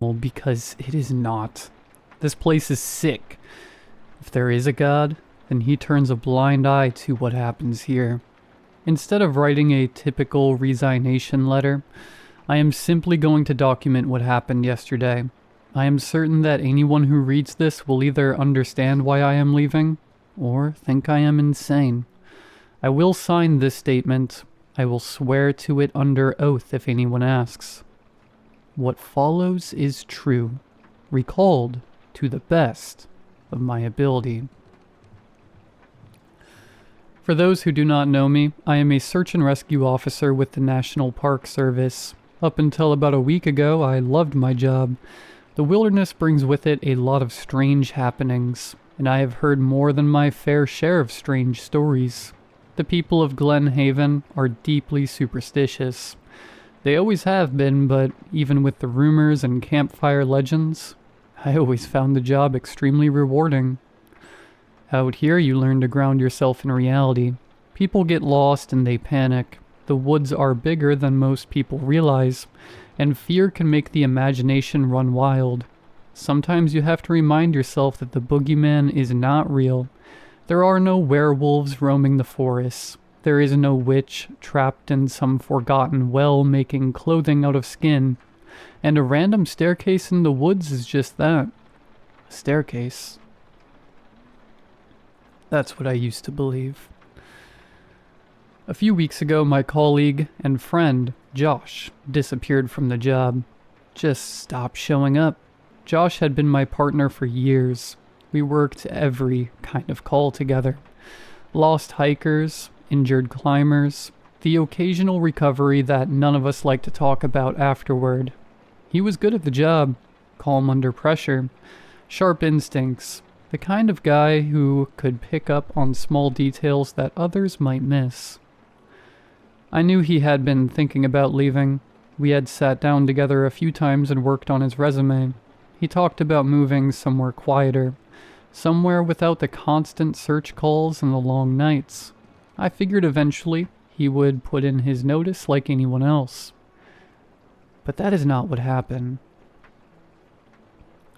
Well, because it is not. This place is sick. If there is a god, then he turns a blind eye to what happens here. Instead of writing a typical resignation letter, I am simply going to document what happened yesterday. I am certain that anyone who reads this will either understand why I am leaving, or think I am insane. I will sign this statement. I will swear to it under oath if anyone asks. What follows is true, recalled to the best of my ability. For those who do not know me, I am a search and rescue officer with the National Park Service. Up until about a week ago, I loved my job. The wilderness brings with it a lot of strange happenings, and I have heard more than my fair share of strange stories. The people of Glen Haven are deeply superstitious. They always have been, but even with the rumors and campfire legends, I always found the job extremely rewarding. Out here, you learn to ground yourself in reality. People get lost and they panic. The woods are bigger than most people realize, and fear can make the imagination run wild. Sometimes you have to remind yourself that the boogeyman is not real. There are no werewolves roaming the forests. There is no witch trapped in some forgotten well making clothing out of skin. And a random staircase in the woods is just that. A staircase. That's what I used to believe. A few weeks ago, my colleague and friend, Josh, disappeared from the job. Just stopped showing up. Josh had been my partner for years. We worked every kind of call together. Lost hikers, injured climbers, the occasional recovery that none of us like to talk about afterward. He was good at the job, calm under pressure, sharp instincts, the kind of guy who could pick up on small details that others might miss. I knew he had been thinking about leaving. We had sat down together a few times and worked on his resume. He talked about moving somewhere quieter, somewhere without the constant search calls and the long nights. I figured eventually he would put in his notice like anyone else. But that is not what happened.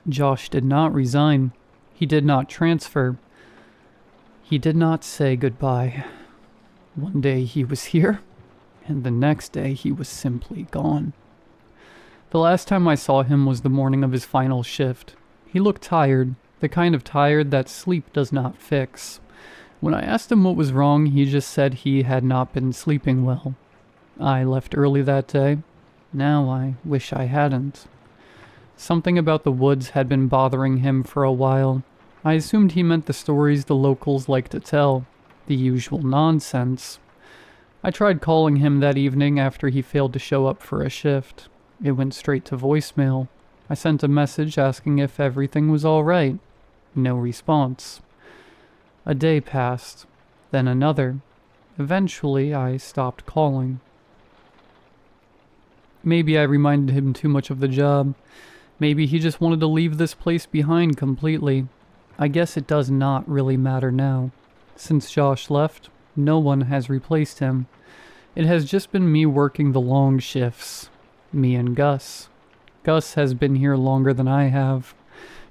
Josh did not resign. He did not transfer. He did not say goodbye. One day he was here, and the next day he was simply gone. The last time I saw him was the morning of his final shift. He looked tired, the kind of tired that sleep does not fix. When I asked him what was wrong, he just said he had not been sleeping well. I left early that day. Now I wish I hadn't. Something about the woods had been bothering him for a while. I assumed he meant the stories the locals like to tell, the usual nonsense. I tried calling him that evening after he failed to show up for a shift. It went straight to voicemail. I sent a message asking if everything was all right. No response. A day passed, then another. Eventually, I stopped calling. Maybe I reminded him too much of the job. Maybe he just wanted to leave this place behind completely. I guess it does not really matter now. Since Josh left, no one has replaced him. It has just been me working the long shifts. Me and Gus. Gus has been here longer than I have.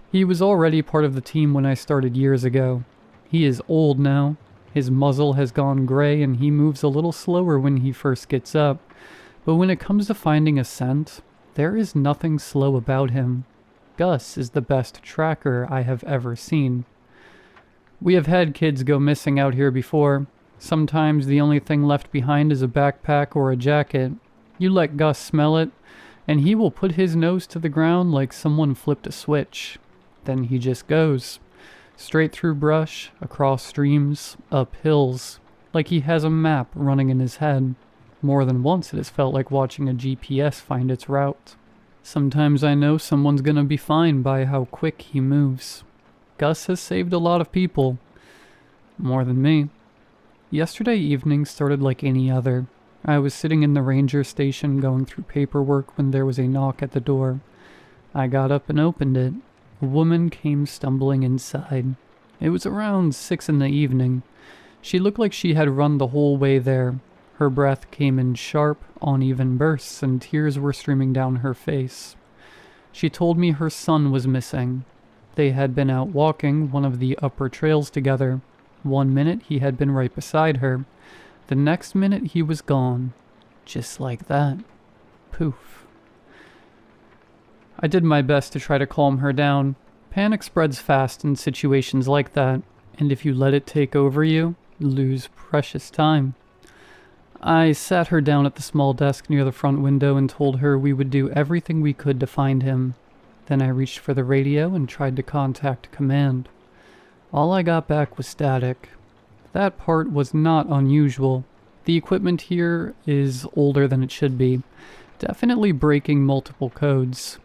He was already part of the team when I started years ago. He is old now. His muzzle has gone gray and he moves a little slower when he first gets up. But when it comes to finding a scent, there is nothing slow about him. Gus is the best tracker I have ever seen. We have had kids go missing out here before. Sometimes the only thing left behind is a backpack or a jacket. You let Gus smell it, and he will put his nose to the ground like someone flipped a switch. Then he just goes. Straight through brush, across streams, up hills, like he has a map running in his head. More than once it has felt like watching a GPS find its route. Sometimes I know someone's gonna be fine by how quick he moves. Gus has saved a lot of people. More than me. Yesterday evening started like any other. I was sitting in the ranger station going through paperwork when there was a knock at the door. I got up and opened it. A woman came stumbling inside. It was around 6 in the evening. She looked like she had run the whole way there. Her breath came in sharp, uneven bursts, and tears were streaming down her face. She told me her son was missing. They had been out walking one of the upper trails together. 1 minute he had been right beside her. The next minute he was gone. Just like that. Poof. I did my best to try to calm her down. Panic spreads fast in situations like that, and if you let it take over you lose precious time. I sat her down at the small desk near the front window and told her we would do everything we could to find him. Then I reached for the radio and tried to contact command. All I got back was static. That part was not unusual. The equipment here is older than it should be, definitely breaking multiple codes.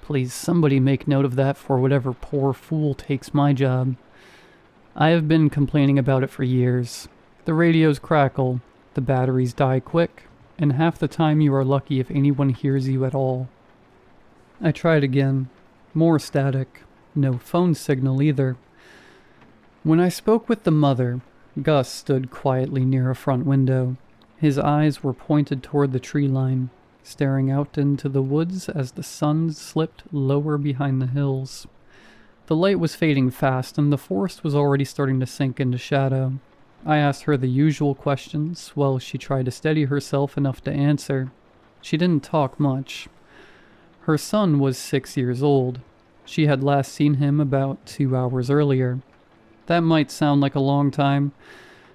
Please, somebody make note of that for whatever poor fool takes my job. I have been complaining about it for years. The radios crackle, the batteries die quick, and half the time you are lucky if anyone hears you at all. I tried again. More static. No phone signal either. When I spoke with the mother, Gus stood quietly near a front window. His eyes were pointed toward the tree line, staring out into the woods as the sun slipped lower behind the hills. The light was fading fast, and the forest was already starting to sink into shadow. I asked her the usual questions, while she tried to steady herself enough to answer. She didn't talk much. Her son was 6 years old. She had last seen him about 2 hours earlier. That might sound like a long time,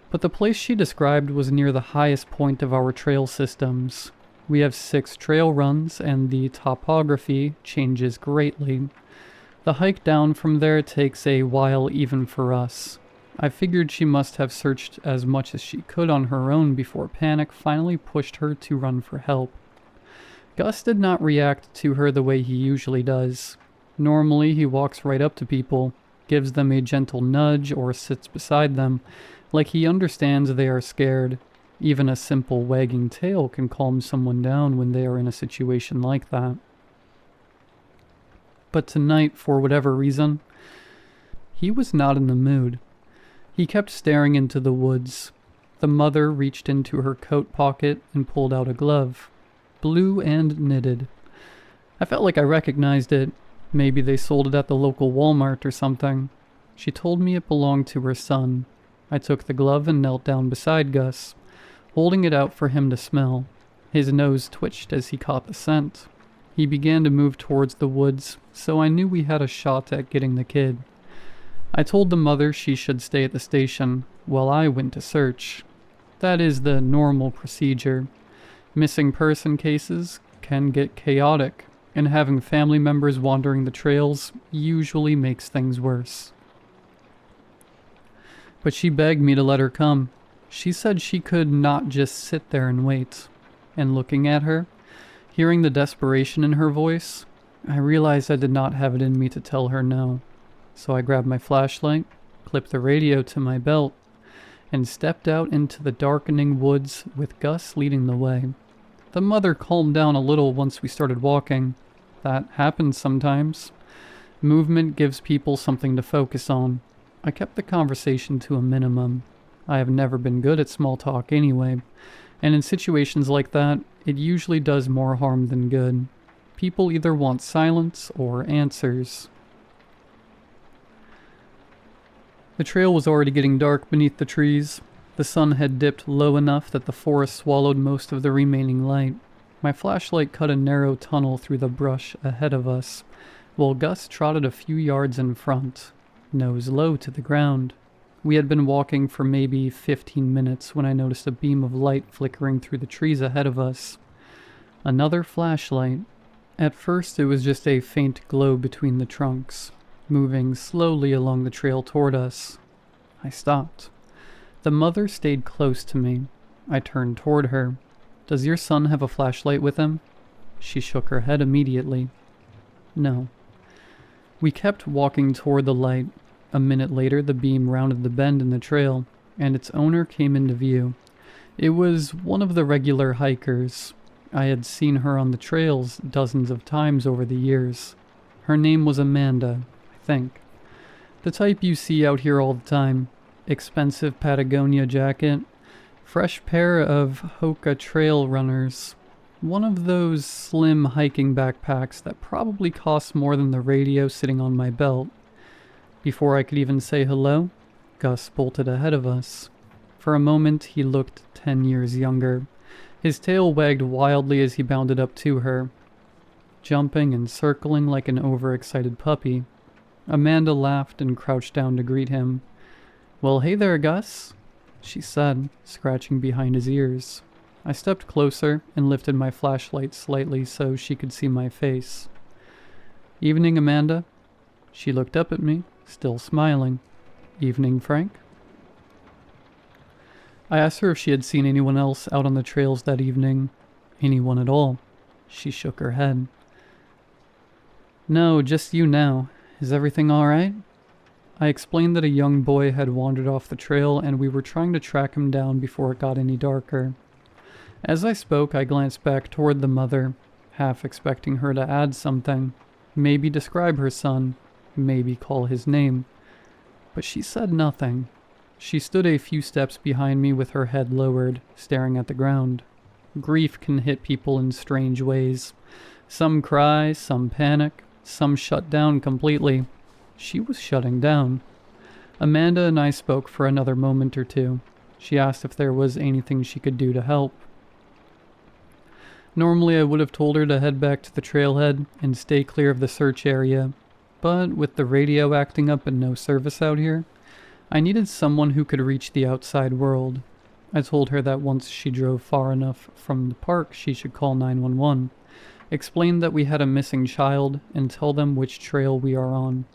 but the place she described was near the highest point of our trail systems. We have 6 trail runs, and the topography changes greatly. The hike down from there takes a while even for us. I figured she must have searched as much as she could on her own before panic finally pushed her to run for help. Gus did not react to her the way he usually does. Normally he walks right up to people, gives them a gentle nudge, or sits beside them, like he understands they are scared. Even a simple wagging tail can calm someone down when they are in a situation like that. But tonight, for whatever reason, he was not in the mood. He kept staring into the woods. The mother reached into her coat pocket and pulled out a glove, blue and knitted. I felt like I recognized it. Maybe they sold it at the local Walmart or something. She told me it belonged to her son. I took the glove and knelt down beside Gus, holding it out for him to smell. His nose twitched as he caught the scent. He began to move towards the woods, so I knew we had a shot at getting the kid. I told the mother she should stay at the station, while I went to search. That is the normal procedure. Missing person cases can get chaotic, and having family members wandering the trails usually makes things worse. But she begged me to let her come. She said she could not just sit there and wait. And looking at her, hearing the desperation in her voice, I realized I did not have it in me to tell her no. So I grabbed my flashlight, clipped the radio to my belt, and stepped out into the darkening woods with Gus leading the way. The mother calmed down a little once we started walking. That happens sometimes. Movement gives people something to focus on. I kept the conversation to a minimum. I have never been good at small talk anyway, and in situations like that, it usually does more harm than good. People either want silence or answers. The trail was already getting dark beneath the trees. The sun had dipped low enough that the forest swallowed most of the remaining light. My flashlight cut a narrow tunnel through the brush ahead of us, while Gus trotted a few yards in front, nose low to the ground. We had been walking for maybe 15 minutes when I noticed a beam of light flickering through the trees ahead of us. Another flashlight. At first it was just a faint glow between the trunks, moving slowly along the trail toward us. I stopped. The mother stayed close to me. I turned toward her. "Does your son have a flashlight with him?" She shook her head immediately. "No." We kept walking toward the light. A minute later, the beam rounded the bend in the trail, and its owner came into view. It was one of the regular hikers. I had seen her on the trails dozens of times over the years. Her name was Amanda, I think. The type you see out here all the time. Expensive Patagonia jacket, fresh pair of Hoka trail runners. One of those slim hiking backpacks that probably costs more than the radio sitting on my belt. Before I could even say hello, Gus bolted ahead of us. For a moment, he looked 10 years younger. His tail wagged wildly as he bounded up to her, jumping and circling like an overexcited puppy. Amanda laughed and crouched down to greet him. "Well, hey there, Gus," she said, scratching behind his ears. I stepped closer and lifted my flashlight slightly so she could see my face. "Evening, Amanda." She looked up at me, still smiling. "Evening, Frank." I asked her if she had seen anyone else out on the trails that evening. Anyone at all. She shook her head. "No, just you now. Is everything all right?" I explained that a young boy had wandered off the trail and we were trying to track him down before it got any darker. As I spoke, I glanced back toward the mother, half expecting her to add something, maybe describe her son, maybe call his name. But she said nothing. She stood a few steps behind me with her head lowered, staring at the ground. Grief can hit people in strange ways. Some cry, some panic, some shut down completely. She was shutting down. Amanda and I spoke for another moment or two. She asked if there was anything she could do to help. Normally I would have told her to head back to the trailhead and stay clear of the search area, but with the radio acting up and no service out here, I needed someone who could reach the outside world. I told her that once she drove far enough from the park she should call 911, explain that we had a missing child, and tell them which trail we are on.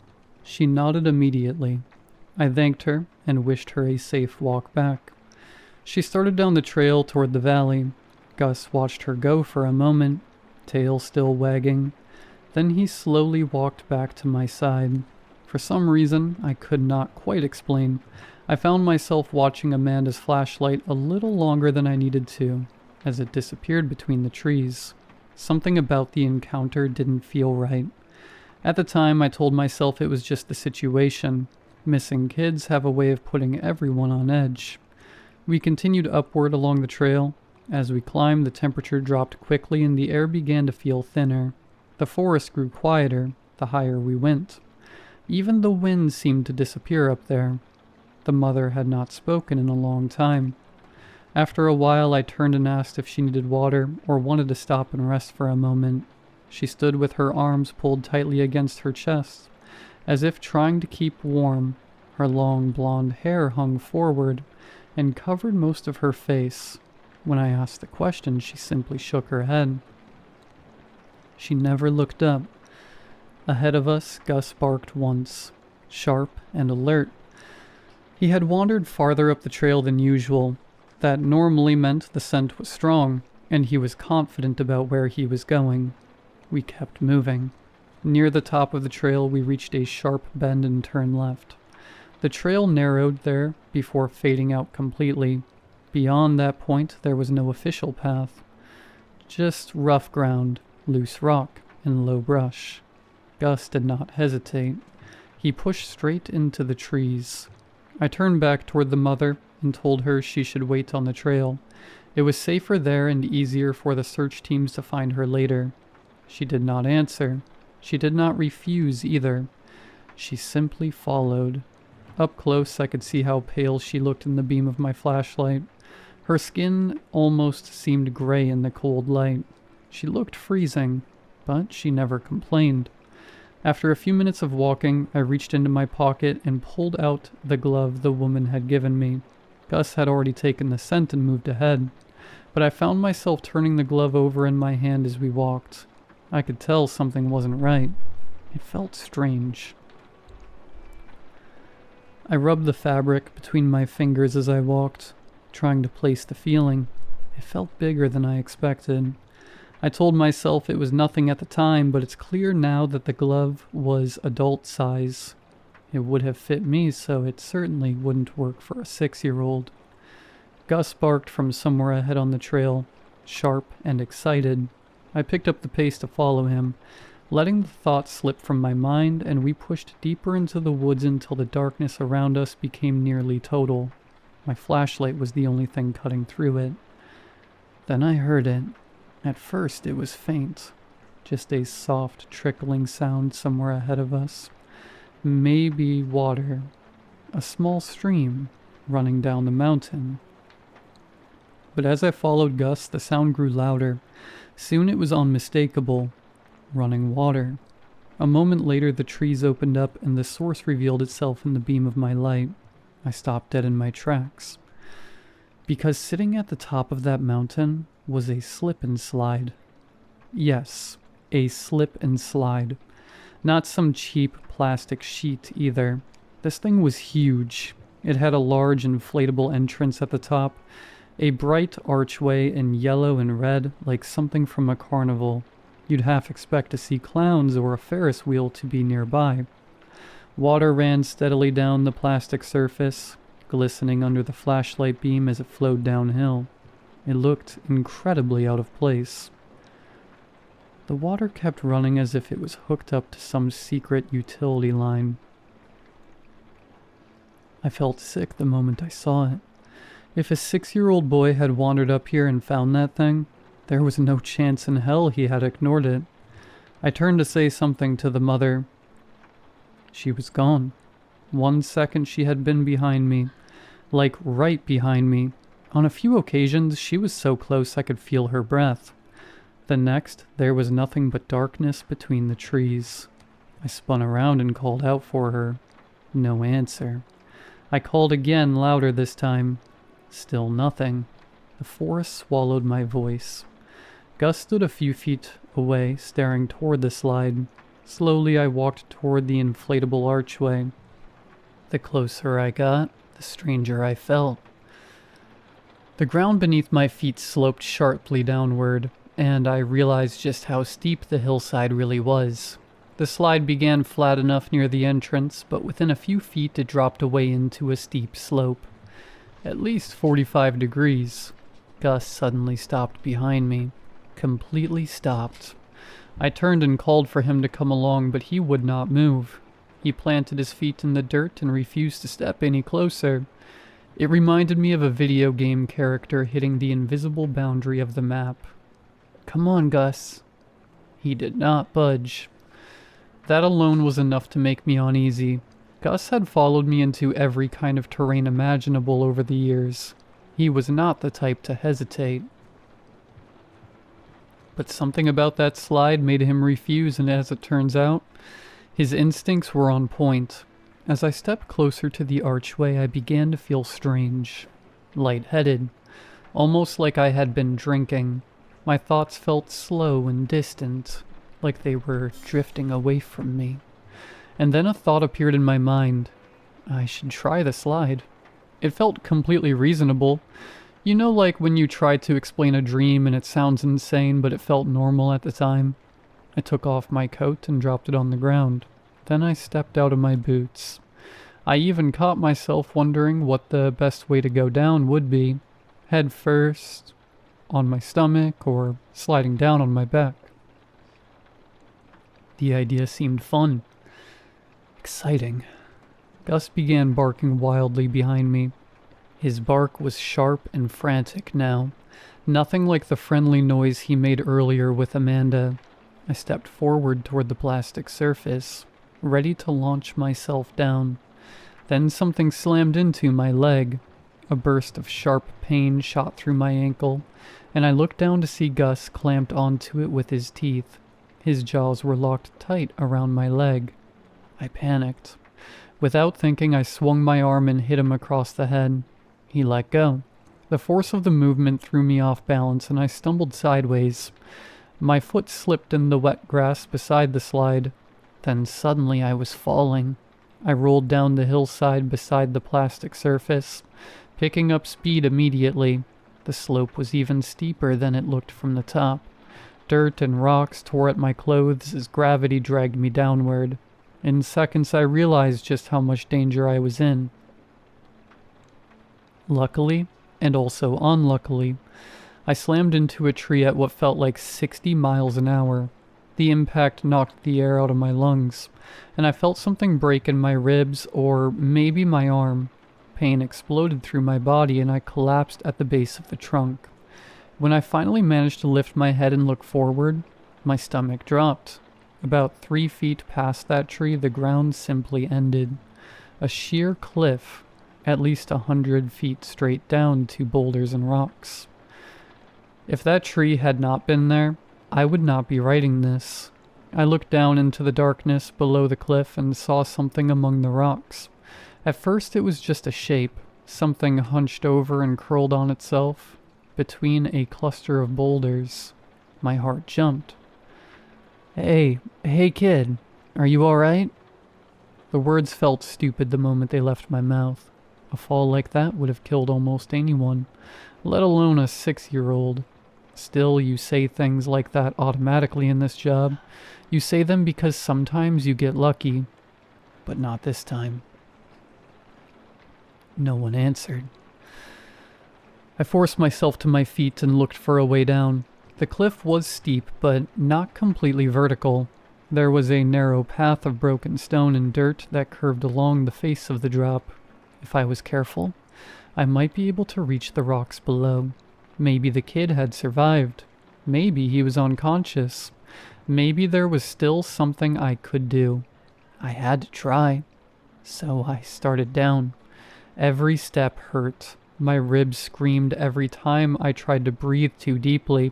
She nodded immediately. I thanked her and wished her a safe walk back. She started down the trail toward the valley. Gus watched her go for a moment, tail still wagging. Then he slowly walked back to my side. For some reason I could not quite explain, I found myself watching Amanda's flashlight a little longer than I needed to, as it disappeared between the trees. Something about the encounter didn't feel right. At the time, I told myself it was just the situation. Missing kids have a way of putting everyone on edge. We continued upward along the trail. As we climbed, the temperature dropped quickly and the air began to feel thinner. The forest grew quieter the higher we went. Even the wind seemed to disappear up there. The mother had not spoken in a long time. After a while, I turned and asked if she needed water or wanted to stop and rest for a moment. She stood with her arms pulled tightly against her chest, as if trying to keep warm. Her long blonde hair hung forward and covered most of her face. When I asked the question, she simply shook her head. She never looked up. Ahead of us, Gus barked once, sharp and alert. He had wandered farther up the trail than usual. That normally meant the scent was strong, and he was confident about where he was going. We kept moving. Near the top of the trail, we reached a sharp bend and turned left. The trail narrowed there before fading out completely. Beyond that point, there was no official path. Just rough ground, loose rock, and low brush. Gus did not hesitate. He pushed straight into the trees. I turned back toward the mother and told her she should wait on the trail. It was safer there and easier for the search teams to find her later. She did not answer. She did not refuse either. She simply followed. Up close, I could see how pale she looked in the beam of my flashlight. Her skin almost seemed gray in the cold light. She looked freezing, but she never complained. After a few minutes of walking, I reached into my pocket and pulled out the glove the woman had given me. Gus had already taken the scent and moved ahead, but I found myself turning the glove over in my hand as we walked. I could tell something wasn't right. It felt strange. I rubbed the fabric between my fingers as I walked, trying to place the feeling. It felt bigger than I expected. I told myself it was nothing at the time, but it's clear now that the glove was adult size. It would have fit me, so it certainly wouldn't work for a 6-year-old. Gus barked from somewhere ahead on the trail, sharp and excited. I picked up the pace to follow him, letting the thought slip from my mind, and we pushed deeper into the woods until the darkness around us became nearly total. My flashlight was the only thing cutting through it. Then I heard it. At first it was faint, just a soft trickling sound somewhere ahead of us. Maybe water, a small stream running down the mountain. But as I followed Gus, the sound grew louder. Soon it was unmistakable, running water. A moment later the trees opened up and the source revealed itself in the beam of my light. I stopped dead in my tracks. Because sitting at the top of that mountain was a slip and slide. Yes, a slip and slide. Not some cheap plastic sheet either. This thing was huge. It had a large inflatable entrance at the top, a bright archway in yellow and red like something from a carnival. You'd half expect to see clowns or a Ferris wheel to be nearby. Water ran steadily down the plastic surface, glistening under the flashlight beam as it flowed downhill. It looked incredibly out of place. The water kept running as if it was hooked up to some secret utility line. I felt sick the moment I saw it. If a 6-year-old boy had wandered up here and found that thing, there was no chance in hell he had ignored it. I turned to say something to the mother. She was gone. 1 second she had been behind me, like right behind me. On a few occasions she was so close I could feel her breath. The next, there was nothing but darkness between the trees. I spun around and called out for her. No answer. I called again, louder this time. Still nothing. The forest swallowed my voice. Gus stood a few feet away, staring toward the slide. Slowly I walked toward the inflatable archway. The closer I got, the stranger I felt. The ground beneath my feet sloped sharply downward, and I realized just how steep the hillside really was. The slide began flat enough near the entrance, but within a few feet it dropped away into a steep slope. At least 45 degrees. Gus suddenly stopped behind me. Completely stopped. I turned and called for him to come along, but he would not move. He planted his feet in the dirt and refused to step any closer. It reminded me of a video game character hitting the invisible boundary of the map. Come on, Gus. He did not budge. That alone was enough to make me uneasy. Gus had followed me into every kind of terrain imaginable over the years. He was not the type to hesitate. But something about that slide made him refuse, and as it turns out, his instincts were on point. As I stepped closer to the archway, I began to feel strange, lightheaded, almost like I had been drinking. My thoughts felt slow and distant, like they were drifting away from me. And then a thought appeared in my mind. I should try the slide. It felt completely reasonable. You know, like when you try to explain a dream and it sounds insane, but it felt normal at the time? I took off my coat and dropped it on the ground. Then I stepped out of my boots. I even caught myself wondering what the best way to go down would be. Head first, on my stomach, or sliding down on my back. The idea seemed fun. Exciting. Gus began barking wildly behind me. His bark was sharp and frantic now. Nothing like the friendly noise he made earlier with Amanda. I stepped forward toward the plastic surface, ready to launch myself down. Then something slammed into my leg. A burst of sharp pain shot through my ankle, and I looked down to see Gus clamped onto it with his teeth. His jaws were locked tight around my leg. I panicked. Without thinking, I swung my arm and hit him across the head. He let go. The force of the movement threw me off balance, and I stumbled sideways. My foot slipped in the wet grass beside the slide. Then suddenly I was falling. I rolled down the hillside beside the plastic surface, picking up speed immediately. The slope was even steeper than it looked from the top. Dirt and rocks tore at my clothes as gravity dragged me downward. In seconds I realized just how much danger I was in. Luckily, and also unluckily, I slammed into a tree at what felt like 60 miles an hour. The impact knocked the air out of my lungs, and I felt something break in my ribs, or maybe my arm. Pain exploded through my body, and I collapsed at the base of the trunk. When I finally managed to lift my head and look forward, my stomach dropped. About 3 feet past that tree, the ground simply ended. A sheer cliff, at least 100 feet straight down to boulders and rocks. If that tree had not been there, I would not be writing this. I looked down into the darkness below the cliff and saw something among the rocks. At first it was just a shape, something hunched over and curled on itself between a cluster of boulders. My heart jumped. Hey kid, are you alright? The words felt stupid the moment they left my mouth. A fall like that would have killed almost anyone, let alone a 6-year-old. Still, you say things like that automatically in this job. You say them because sometimes you get lucky, but not this time. No one answered. I forced myself to my feet and looked for a way down. The cliff was steep, but not completely vertical. There was a narrow path of broken stone and dirt that curved along the face of the drop. If I was careful, I might be able to reach the rocks below. Maybe the kid had survived. Maybe he was unconscious. Maybe there was still something I could do. I had to try. So I started down. Every step hurt. My ribs screamed every time I tried to breathe too deeply.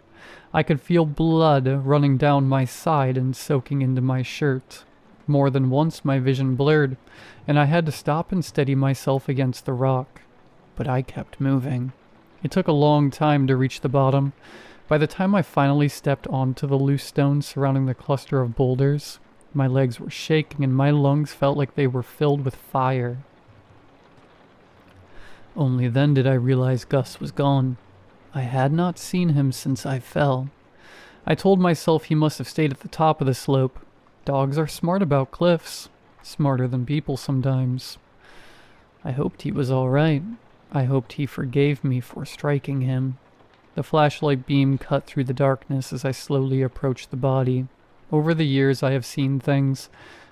I could feel blood running down my side and soaking into my shirt. More than once my vision blurred, and I had to stop and steady myself against the rock. But I kept moving. It took a long time to reach the bottom. By the time I finally stepped onto the loose stones surrounding the cluster of boulders, my legs were shaking and my lungs felt like they were filled with fire. Only then did I realize Gus was gone. I had not seen him since I fell. I told myself he must have stayed at the top of the slope. Dogs are smart about cliffs. Smarter than people sometimes. I hoped he was all right. I hoped he forgave me for striking him. The flashlight beam cut through the darkness as I slowly approached the body. Over the years I have seen things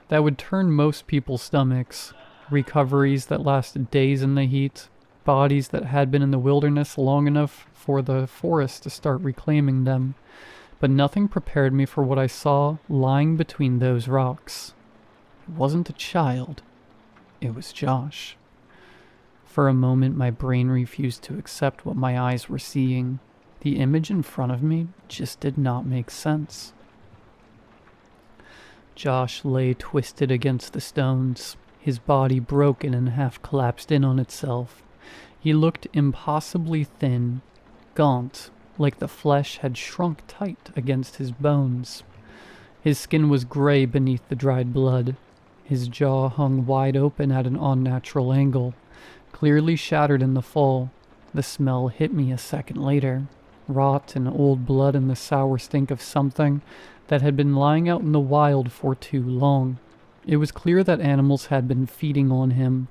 that would turn most people's stomachs. Recoveries that lasted days in the heat. Bodies that had been in the wilderness long enough for the forest to start reclaiming them. But nothing prepared me for what I saw lying between those rocks. It wasn't a child. It was Josh. For a moment, my brain refused to accept what my eyes were seeing. The image in front of me just did not make sense. Josh lay twisted against the stones, his body broken and half collapsed in on itself. He looked impossibly thin, gaunt, like the flesh had shrunk tight against his bones. His skin was gray beneath the dried blood. His jaw hung wide open at an unnatural angle, clearly shattered in the fall. The smell hit me a second later. Rot and old blood and the sour stink of something that had been lying out in the wild for too long. It was clear that animals had been feeding on him.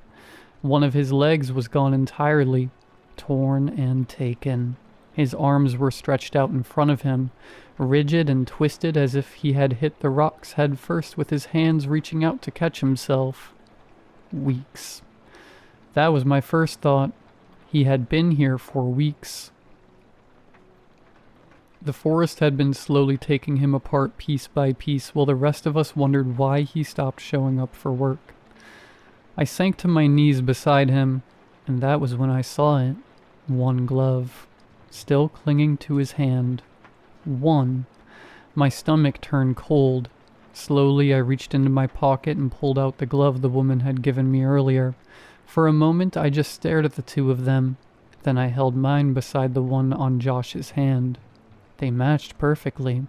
One of his legs was gone entirely, torn and taken. His arms were stretched out in front of him, rigid and twisted as if he had hit the rocks head first with his hands reaching out to catch himself. Weeks. That was my first thought. He had been here for weeks. The forest had been slowly taking him apart piece by piece while the rest of us wondered why he stopped showing up for work. I sank to my knees beside him, and that was when I saw it. One glove, still clinging to his hand. One. My stomach turned cold. Slowly I reached into my pocket and pulled out the glove the woman had given me earlier. For a moment I just stared at the two of them. Then I held mine beside the one on Josh's hand. They matched perfectly.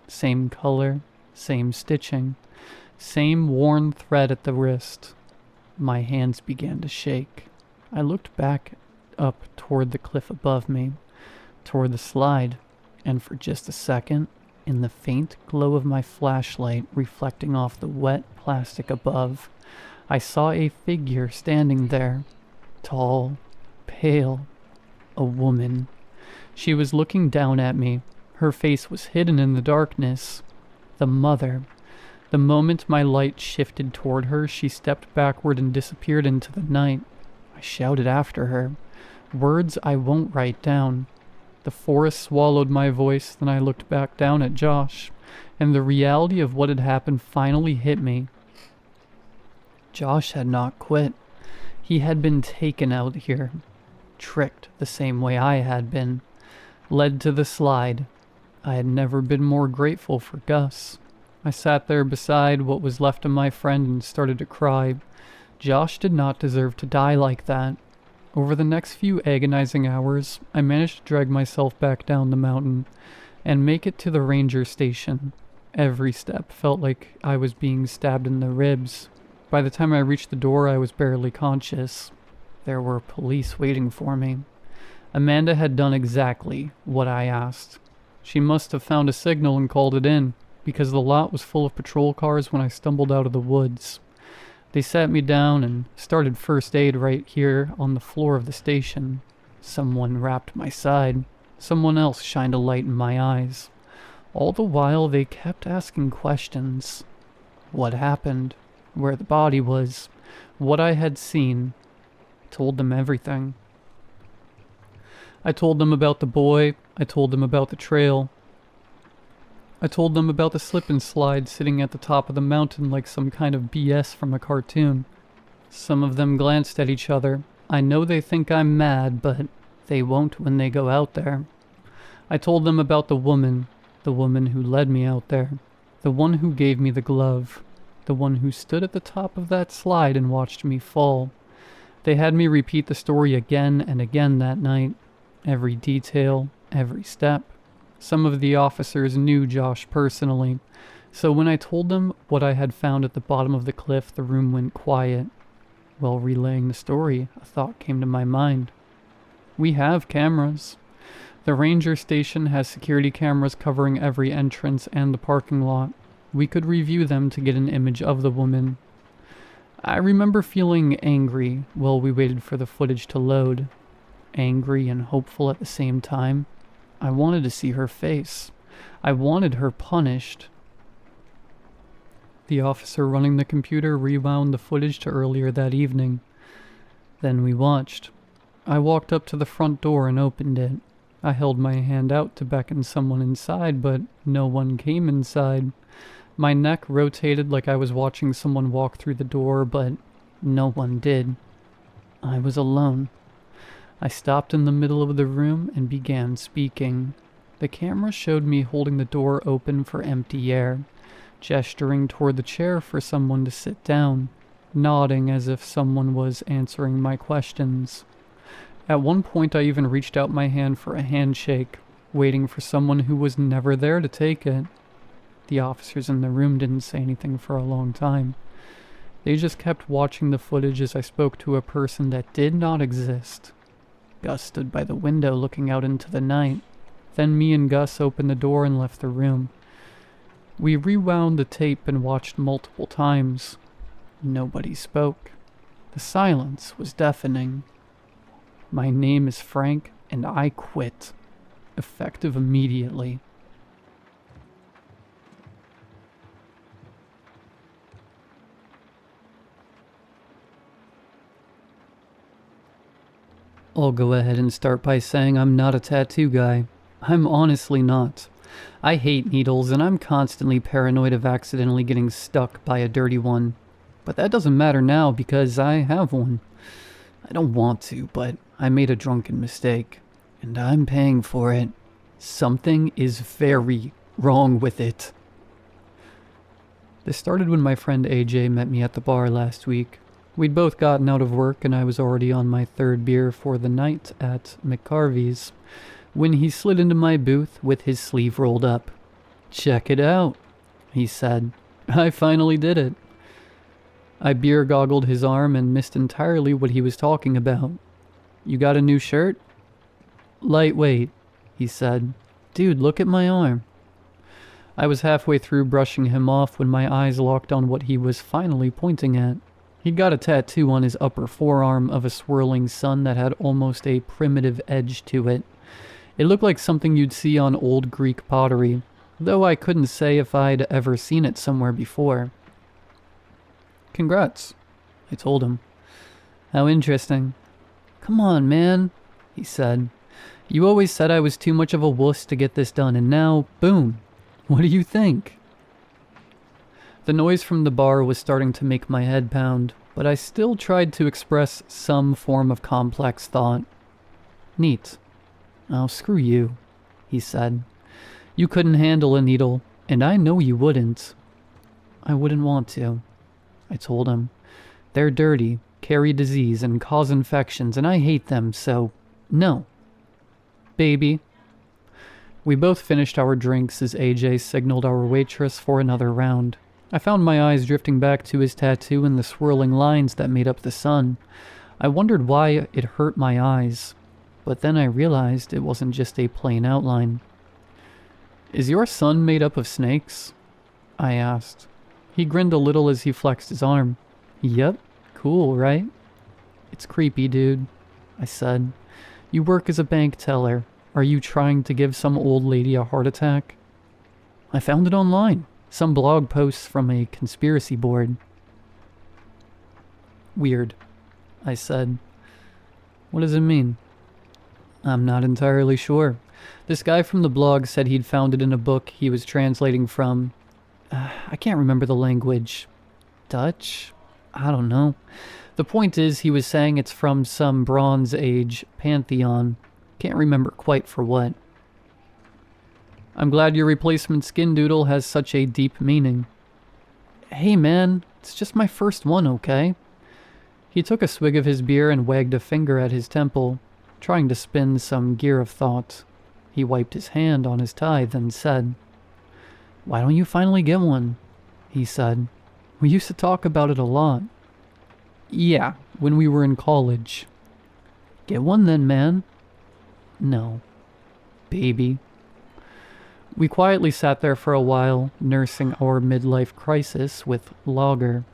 Same color, same stitching, same worn thread at the wrist. My hands began to shake. I looked back up toward the cliff above me, toward the slide, and for just a second, in the faint glow of my flashlight reflecting off the wet plastic above, I saw a figure standing there, tall, pale, a woman. She was looking down at me. Her face was hidden in the darkness. The mother. The moment my light shifted toward her, she stepped backward and disappeared into the night. I shouted after her. Words I won't write down. The forest swallowed my voice, then I looked back down at Josh, and the reality of what had happened finally hit me. Josh had not quit. He had been taken out here, tricked the same way I had been, led to the slide. I had never been more grateful for Gus. I sat there beside what was left of my friend and started to cry. Josh did not deserve to die like that. Over the next few agonizing hours, I managed to drag myself back down the mountain and make it to the ranger station. Every step felt like I was being stabbed in the ribs. By the time I reached the door, I was barely conscious. There were police waiting for me. Amanda had done exactly what I asked. She must have found a signal and called it in, because the lot was full of patrol cars when I stumbled out of the woods. They sat me down and started first aid right here on the floor of the station. Someone wrapped my side. Someone else shined a light in my eyes. All the while, they kept asking questions. What happened? Where the body was? What I had seen? I told them everything. I told them about the boy. I told them about the trail. I told them about the slip and slide sitting at the top of the mountain like some kind of BS from a cartoon. Some of them glanced at each other. I know they think I'm mad, but they won't when they go out there. I told them about the woman who led me out there, the one who gave me the glove, the one who stood at the top of that slide and watched me fall. They had me repeat the story again and again that night, every detail, every step. Some of the officers knew Josh personally, so when I told them what I had found at the bottom of the cliff, the room went quiet. While relaying the story, a thought came to my mind. We have cameras. The ranger station has security cameras covering every entrance and the parking lot. We could review them to get an image of the woman. I remember feeling angry while we waited for the footage to load. Angry and hopeful at the same time. I wanted to see her face. I wanted her punished. The officer running the computer rewound the footage to earlier that evening. Then we watched. I walked up to the front door and opened it. I held my hand out to beckon someone inside, but no one came inside. My neck rotated like I was watching someone walk through the door, but no one did. I was alone. I stopped in the middle of the room and began speaking. The camera showed me holding the door open for empty air, gesturing toward the chair for someone to sit down, nodding as if someone was answering my questions. At one point I even reached out my hand for a handshake, waiting for someone who was never there to take it. The officers in the room didn't say anything for a long time. They just kept watching the footage as I spoke to a person that did not exist. Gus stood by the window looking out into the night. Then me and Gus opened the door and left the room. We rewound the tape and watched multiple times. Nobody spoke. The silence was deafening. My name is Frank, and I quit. Effective immediately. I'll go ahead and start by saying I'm not a tattoo guy. I'm honestly not. I hate needles and I'm constantly paranoid of accidentally getting stuck by a dirty one. But that doesn't matter now because I have one. I don't want to, but I made a drunken mistake. And I'm paying for it. Something is very wrong with it. This started when my friend AJ met me at the bar last week. We'd both gotten out of work and I was already on my third beer for the night at McCarvey's when he slid into my booth with his sleeve rolled up. "Check it out," he said. I finally did it. I beer goggled his arm and missed entirely what he was talking about. "You got a new shirt?" "Lightweight," he said. "Dude, look at my arm." I was halfway through brushing him off when my eyes locked on what he was finally pointing at. He'd got a tattoo on his upper forearm of a swirling sun that had almost a primitive edge to it. It looked like something you'd see on old Greek pottery, though I couldn't say if I'd ever seen it somewhere before. "Congrats," I told him. "How interesting." "Come on, man," he said. You always said I was too much of a wuss to get this done, and now, boom. What do you think? The noise from the bar was starting to make my head pound, but I still tried to express some form of complex thought. Neat. Oh, screw you, he said. You couldn't handle a needle, and I know you wouldn't. I wouldn't want to, I told him. They're dirty, carry disease, and cause infections, and I hate them, so no. Baby. We both finished our drinks as AJ signaled our waitress for another round. I found my eyes drifting back to his tattoo and the swirling lines that made up the sun. I wondered why it hurt my eyes, but then I realized it wasn't just a plain outline. Is your sun made up of snakes? I asked. He grinned a little as he flexed his arm. Yep, cool, right? It's creepy, dude, I said. You work as a bank teller. Are you trying to give some old lady a heart attack? I found it online. Some blog posts from a conspiracy board. Weird, I said. What does it mean? I'm not entirely sure. This guy from the blog said he'd found it in a book he was translating from... I can't remember the language. Dutch? I don't know. The point is, he was saying it's from some Bronze Age pantheon. Can't remember quite for what. I'm glad your replacement skin doodle has such a deep meaning. Hey man, it's just my first one, okay? He took a swig of his beer and wagged a finger at his temple, trying to spin some gear of thought. He wiped his hand on his tie, then said, Why don't you finally get one? He said. We used to talk about it a lot. Yeah, when we were in college. Get one then, man. No. Baby. We quietly sat there for a while, nursing our midlife crisis with lager,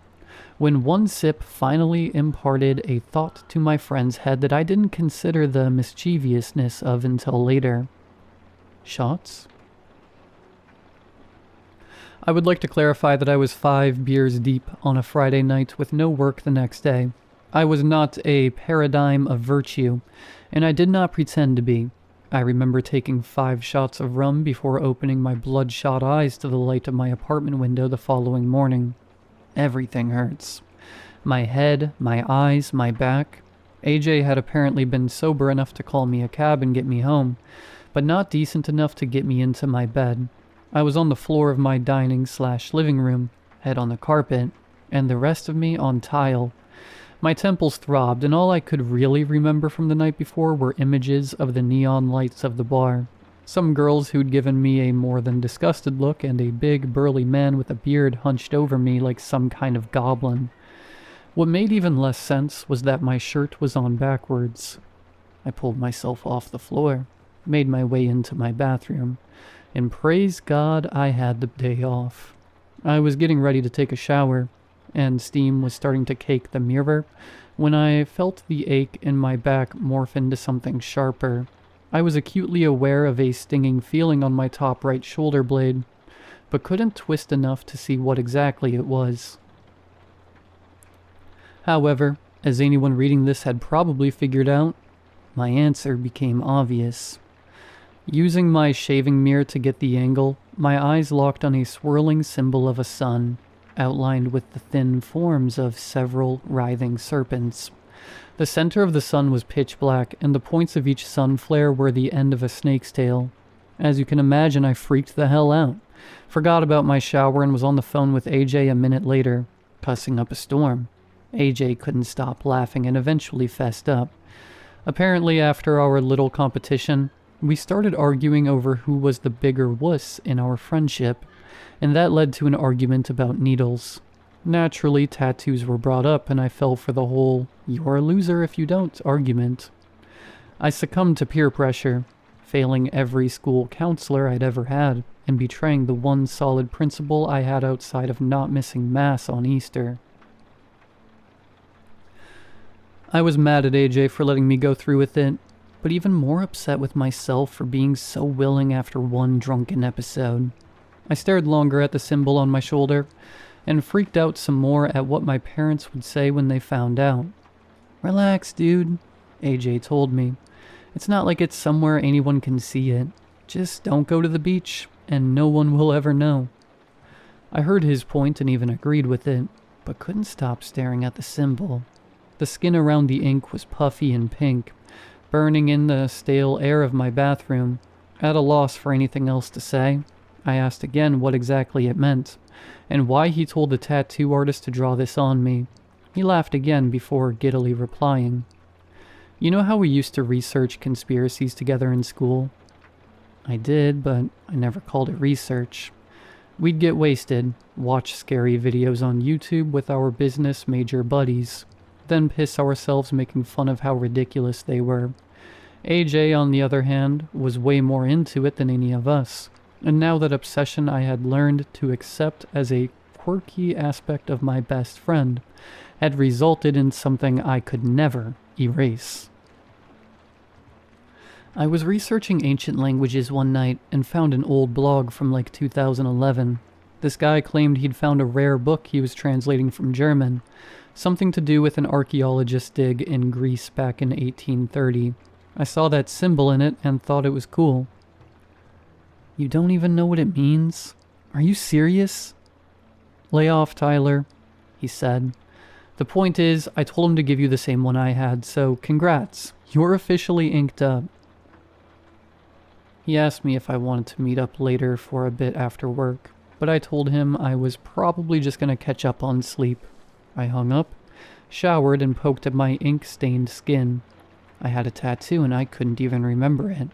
when one sip finally imparted a thought to my friend's head that I didn't consider the mischievousness of until later. Shots? I would like to clarify that I was 5 beers deep on a Friday night with no work the next day. I was not a paradigm of virtue, and I did not pretend to be. I remember taking 5 shots of rum before opening my bloodshot eyes to the light of my apartment window the following morning. Everything hurts. My head, my eyes, my back. AJ had apparently been sober enough to call me a cab and get me home, but not decent enough to get me into my bed. I was on the floor of my dining/living room, head on the carpet, and the rest of me on tile. My temples throbbed, and all I could really remember from the night before were images of the neon lights of the bar. Some girls who'd given me a more than disgusted look, and a big, burly man with a beard hunched over me like some kind of goblin. What made even less sense was that my shirt was on backwards. I pulled myself off the floor, made my way into my bathroom, and praise God I had the day off. I was getting ready to take a shower, and steam was starting to cake the mirror, when I felt the ache in my back morph into something sharper. I was acutely aware of a stinging feeling on my top right shoulder blade, but couldn't twist enough to see what exactly it was. However, as anyone reading this had probably figured out, my answer became obvious. Using my shaving mirror to get the angle, my eyes locked on a swirling symbol of a sun, outlined with the thin forms of several writhing serpents. The center of the sun was pitch black, and the points of each sun flare were the end of a snake's tail. As you can imagine, I freaked the hell out, forgot about my shower, and was on the phone with AJ a minute later, cussing up a storm. AJ couldn't stop laughing and eventually fessed up. Apparently, after our little competition, we started arguing over who was the bigger wuss in our friendship, and that led to an argument about needles. Naturally, tattoos were brought up, and I fell for the whole "you're a loser if you don't" argument. I succumbed to peer pressure, failing every school counselor I'd ever had, and betraying the one solid principle I had outside of not missing Mass on Easter. I was mad at AJ for letting me go through with it, but even more upset with myself for being so willing after one drunken episode. I stared longer at the symbol on my shoulder, and freaked out some more at what my parents would say when they found out. "Relax, dude," AJ told me, It's not like it's somewhere anyone can see it. Just don't go to the beach, and no one will ever know. I heard his point and even agreed with it, but couldn't stop staring at the symbol. The skin around the ink was puffy and pink, burning in the stale air of my bathroom. At a loss for anything else to say, I asked again what exactly it meant, and why he told the tattoo artist to draw this on me. He laughed again before giddily replying, "You know how we used to research conspiracies together in school?" I did, but I never called it research. We'd get wasted, watch scary videos on YouTube with our business major buddies, then piss ourselves making fun of how ridiculous they were. AJ, on the other hand, was way more into it than any of us, and now that obsession I had learned to accept as a quirky aspect of my best friend had resulted in something I could never erase. I was researching ancient languages one night and found an old blog from like 2011. This guy claimed he'd found a rare book he was translating from German, something to do with an archaeologist dig in Greece back in 1830. I saw that symbol in it and thought it was cool. "You don't even know what it means? Are you serious?" "Lay off, Tyler," he said. "The point is, I told him to give you the same one I had, so congrats. You're officially inked up." He asked me if I wanted to meet up later for a bit after work, but I told him I was probably just going to catch up on sleep. I hung up, showered, and poked at my ink-stained skin. I had a tattoo and I couldn't even remember it.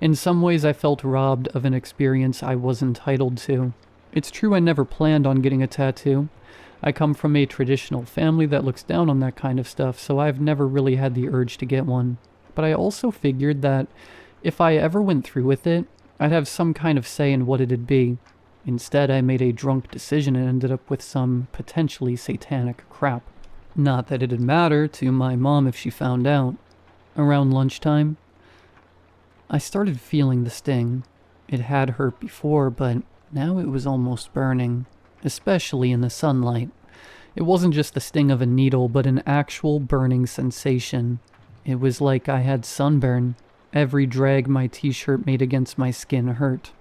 In some ways I felt robbed of an experience I was entitled to. It's true I never planned on getting a tattoo. I come from a traditional family that looks down on that kind of stuff, so I've never really had the urge to get one. But I also figured that if I ever went through with it, I'd have some kind of say in what it'd be. Instead, I made a drunk decision and ended up with some potentially satanic crap. Not that it'd matter to my mom if she found out. Around lunchtime, I started feeling the sting. It had hurt before, but now it was almost burning, especially in the sunlight. It wasn't just the sting of a needle, but an actual burning sensation. It was like I had sunburn. Every drag my t-shirt made against my skin hurt,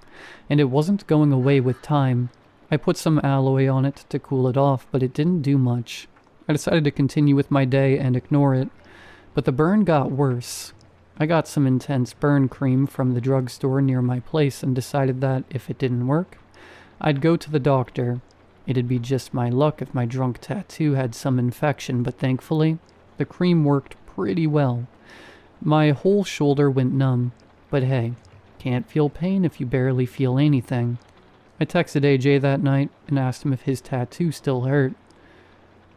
and it wasn't going away with time. I put some aloe on it to cool it off, but it didn't do much. I decided to continue with my day and ignore it, but the burn got worse. I got some intense burn cream from the drugstore near my place and decided that if it didn't work, I'd go to the doctor. It'd be just my luck if my drunk tattoo had some infection, but thankfully, the cream worked pretty well. My whole shoulder went numb, but hey, can't feel pain if you barely feel anything. I texted AJ that night and asked him if his tattoo still hurt.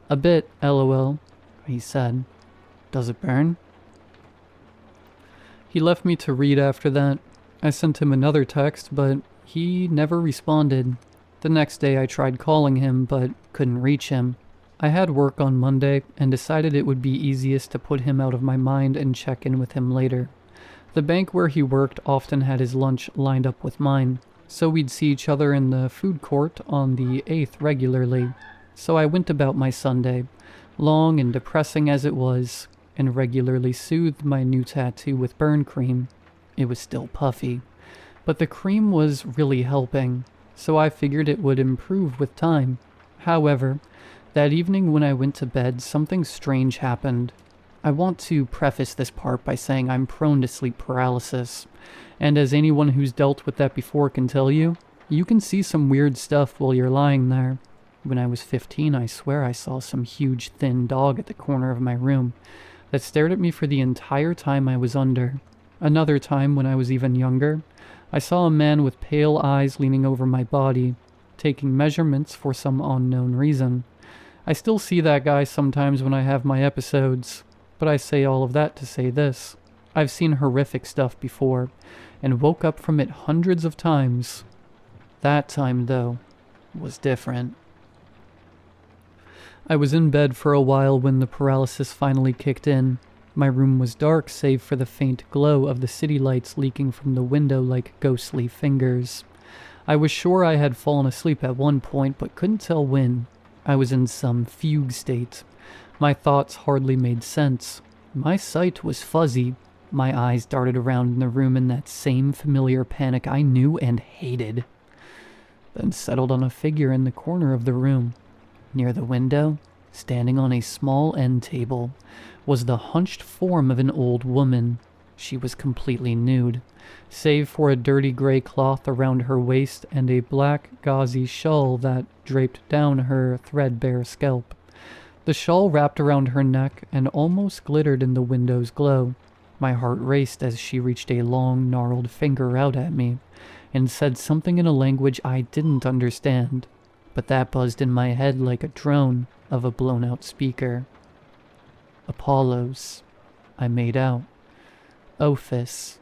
"A bit, LOL," he said. "Does it burn?" He left me to read after that. I sent him another text, but he never responded. The next day I tried calling him, but couldn't reach him. I had work on Monday and decided it would be easiest to put him out of my mind and check in with him later. The bank where he worked often had his lunch lined up with mine, so we'd see each other in the food court on the 8th regularly. So I went about my Sunday, long and depressing as it was, and regularly soothed my new tattoo with burn cream. It was still puffy, but the cream was really helping, so I figured it would improve with time. However, that evening when I went to bed, something strange happened. I want to preface this part by saying I'm prone to sleep paralysis, and as anyone who's dealt with that before can tell you, you can see some weird stuff while you're lying there. When I was 15, I swear I saw some huge thin dog at the corner of my room that stared at me for the entire time I was under. Another time, when I was even younger, I saw a man with pale eyes leaning over my body, taking measurements for some unknown reason. I still see that guy sometimes when I have my episodes, but I say all of that to say this. I've seen horrific stuff before, and woke up from it hundreds of times. That time, though, was different. I was in bed for a while when the paralysis finally kicked in. My room was dark save for the faint glow of the city lights leaking from the window like ghostly fingers. I was sure I had fallen asleep at one point, but couldn't tell when. I was in some fugue state. My thoughts hardly made sense. My sight was fuzzy. My eyes darted around in the room in that same familiar panic I knew and hated, then settled on a figure in the corner of the room. Near the window, standing on a small end table, was the hunched form of an old woman. She was completely nude, save for a dirty gray cloth around her waist and a black gauzy shawl that draped down her threadbare scalp. The shawl wrapped around her neck and almost glittered in the window's glow. My heart raced as she reached a long, gnarled finger out at me and said something in a language I didn't understand, but that buzzed in my head like a drone of a blown-out speaker. Apollos, I made out. Ophis.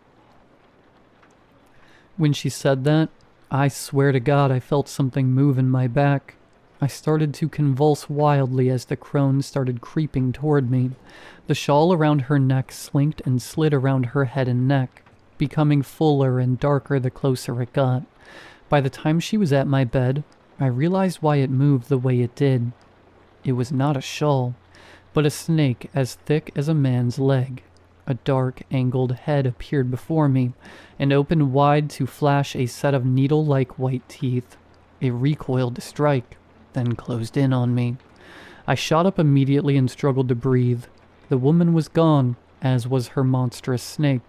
When she said that, I swear to God I felt something move in my back. I started to convulse wildly as the crone started creeping toward me. The shawl around her neck slinked and slid around her head and neck, becoming fuller and darker the closer it got. By the time she was at my bed, I realized why it moved the way it did. It was not a shawl, but a snake as thick as a man's leg. A dark, angled head appeared before me and opened wide to flash a set of needle-like white teeth. It recoiled to strike, then closed in on me. I shot up immediately and struggled to breathe. The woman was gone, as was her monstrous snake,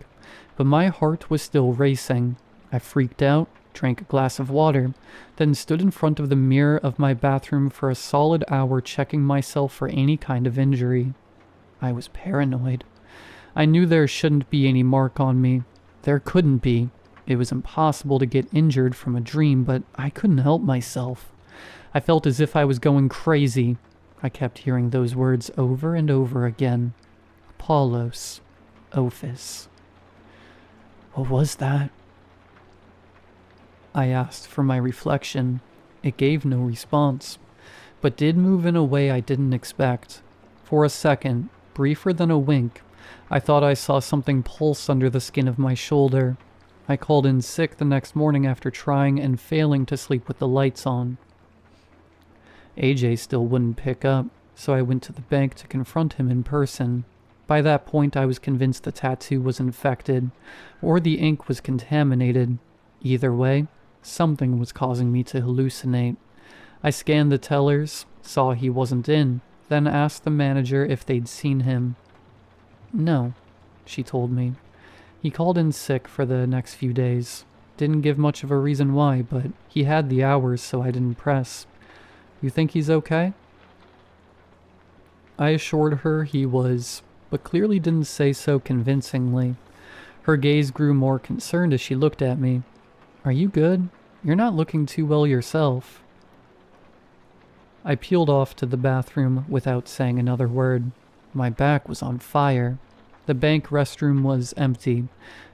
but my heart was still racing. I freaked out, drank a glass of water, then stood in front of the mirror of my bathroom for a solid hour checking myself for any kind of injury. I was paranoid. I knew there shouldn't be any mark on me. There couldn't be. It was impossible to get injured from a dream, but I couldn't help myself. I felt as if I was going crazy. I kept hearing those words over and over again. Apollos. Ophis. What was that? I asked for my reflection. It gave no response, but did move in a way I didn't expect. For a second, briefer than a wink, I thought I saw something pulse under the skin of my shoulder. I called in sick the next morning after trying and failing to sleep with the lights on. AJ still wouldn't pick up, so I went to the bank to confront him in person. By that point, I was convinced the tattoo was infected, or the ink was contaminated. Either way, something was causing me to hallucinate. I scanned the tellers, saw he wasn't in, then asked the manager if they'd seen him. No, she told me. He called in sick for the next few days. Didn't give much of a reason why, but he had the hours, so I didn't press. You think he's okay? I assured her he was, but clearly didn't say so convincingly. Her gaze grew more concerned as she looked at me. Are you good? You're not looking too well yourself. I peeled off to the bathroom without saying another word. My back was on fire. The bank restroom was empty,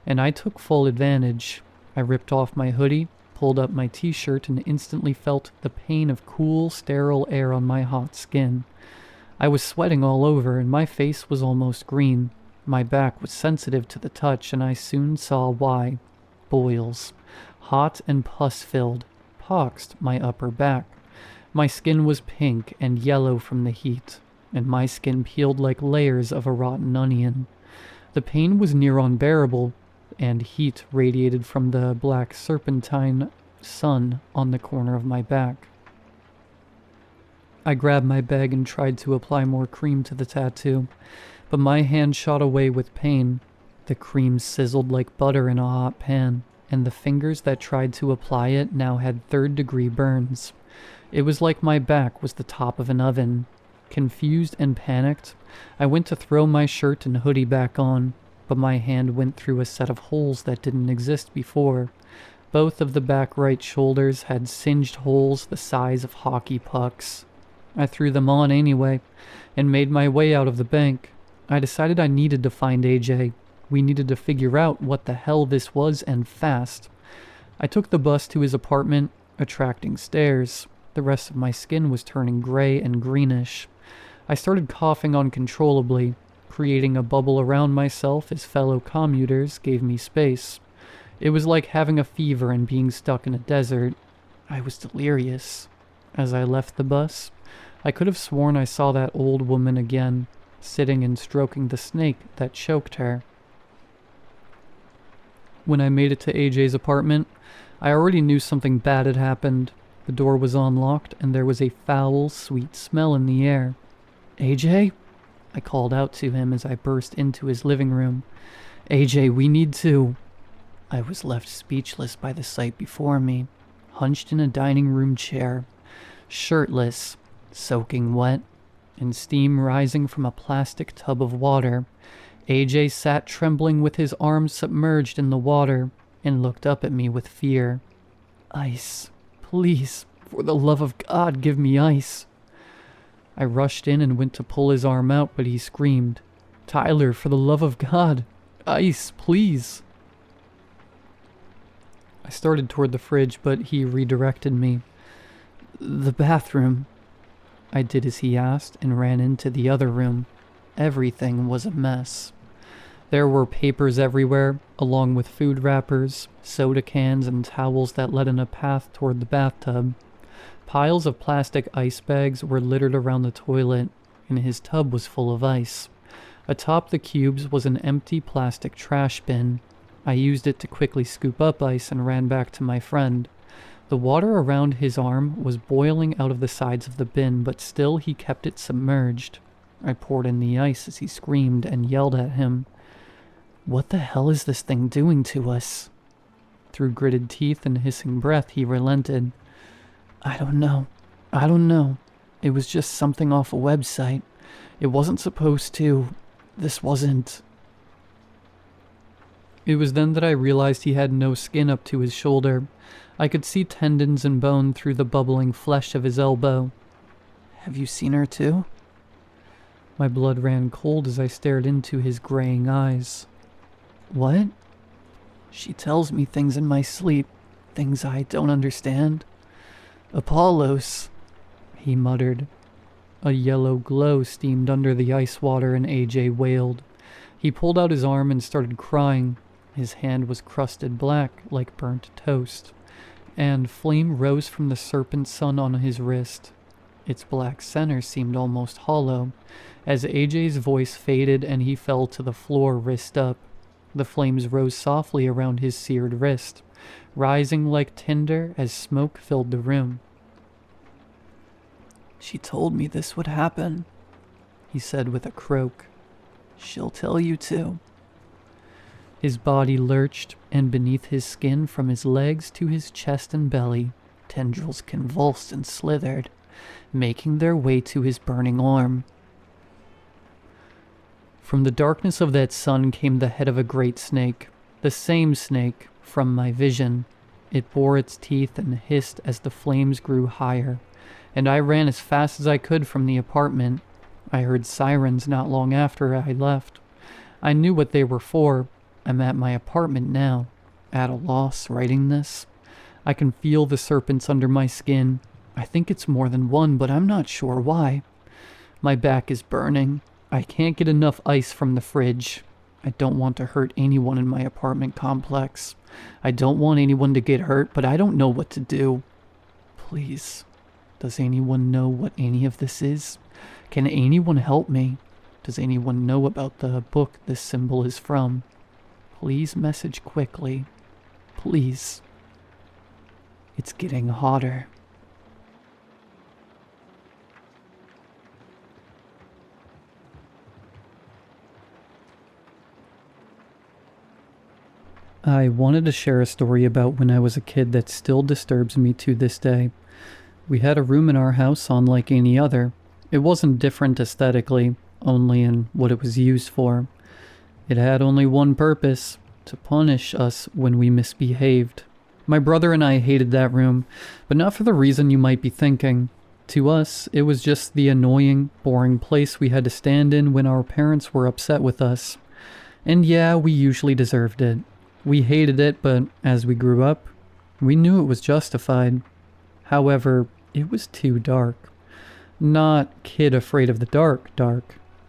and I took full advantage. I ripped off my hoodie, pulled up my t-shirt, and instantly felt the pain of cool, sterile air on my hot skin. I was sweating all over, and my face was almost green. My back was sensitive to the touch, and I soon saw why. Boils. Hot and pus-filled. Poxed my upper back. My skin was pink and yellow from the heat, and my skin peeled like layers of a rotten onion. The pain was near unbearable, and heat radiated from the black serpentine sun on the corner of my back. I grabbed my bag and tried to apply more cream to the tattoo, but my hand shot away with pain. The cream sizzled like butter in a hot pan, and the fingers that tried to apply it now had third-degree burns. It was like my back was the top of an oven. Confused and panicked, I went to throw my shirt and hoodie back on, but my hand went through a set of holes that didn't exist before. Both of the back right shoulders had singed holes the size of hockey pucks. I threw them on anyway, and made my way out of the bank. I decided I needed to find AJ. We needed to figure out what the hell this was, and fast. I took the bus to his apartment, attracting stares. The rest of my skin was turning gray and greenish. I started coughing uncontrollably, creating a bubble around myself as fellow commuters gave me space. It was like having a fever and being stuck in a desert. I was delirious. As I left the bus, I could have sworn I saw that old woman again, sitting and stroking the snake that choked her. When I made it to AJ's apartment, I already knew something bad had happened. The door was unlocked, and there was a foul, sweet smell in the air. AJ? I called out to him as I burst into his living room. AJ, we need to... I was left speechless by the sight before me, hunched in a dining room chair, shirtless, soaking wet, and steam rising from a plastic tub of water. AJ sat trembling with his arms submerged in the water and looked up at me with fear. Ice. Please, for the love of God, give me ice. I rushed in and went to pull his arm out, but he screamed, Tyler, for the love of God, ice, please. I started toward the fridge, but he redirected me. The bathroom. I did as he asked and ran into the other room. Everything was a mess. There were papers everywhere, along with food wrappers, soda cans, and towels that led in a path toward the bathtub. Piles of plastic ice bags were littered around the toilet, and his tub was full of ice. Atop the cubes was an empty plastic trash bin. I used it to quickly scoop up ice and ran back to my friend. The water around his arm was boiling out of the sides of the bin, but still he kept it submerged. I poured in the ice as he screamed and yelled at him. What the hell is this thing doing to us? Through gritted teeth and hissing breath, he relented. I don't know. It was just something off a website. It wasn't supposed to. This wasn't. It was then that I realized he had no skin up to his shoulder. I could see tendons and bone through the bubbling flesh of his elbow. Have you seen her too? My blood ran cold as I stared into his graying eyes. What? She tells me things in my sleep, things I don't understand. Apollos, he muttered. A yellow glow steamed under the ice water and AJ wailed. He pulled out his arm and started crying. His hand was crusted black like burnt toast, and flame rose from the serpent sun on his wrist. Its black center seemed almost hollow, as AJ's voice faded and he fell to the floor wrist up. The flames rose softly around his seared wrist, rising like tinder as smoke filled the room. She told me this would happen, he said with a croak. She'll tell you too. His body lurched, and beneath his skin from his legs to his chest and belly, tendrils convulsed and slithered, making their way to his burning arm. From the darkness of that sun came the head of a great snake, the same snake from my vision. It bore its teeth and hissed as the flames grew higher, and I ran as fast as I could from the apartment. I heard sirens not long after I left. I knew what they were for. I'm at my apartment now, at a loss writing this. I can feel the serpents under my skin. I think it's more than one, but I'm not sure why. My back is burning. I can't get enough ice from the fridge. I don't want to hurt anyone in my apartment complex. I don't want anyone to get hurt, but I don't know what to do. Please, does anyone know what any of this is? Can anyone help me? Does anyone know about the book this symbol is from? Please message quickly. Please. It's getting hotter. I wanted to share a story about when I was a kid that still disturbs me to this day. We had a room in our house unlike any other. It wasn't different aesthetically, only in what it was used for. It had only one purpose, to punish us when we misbehaved. My brother and I hated that room, but not for the reason you might be thinking. To us, it was just the annoying, boring place we had to stand in when our parents were upset with us. And yeah, we usually deserved it. We hated it, but as we grew up, we knew it was justified. However, it was too dark. Not kid afraid of the dark,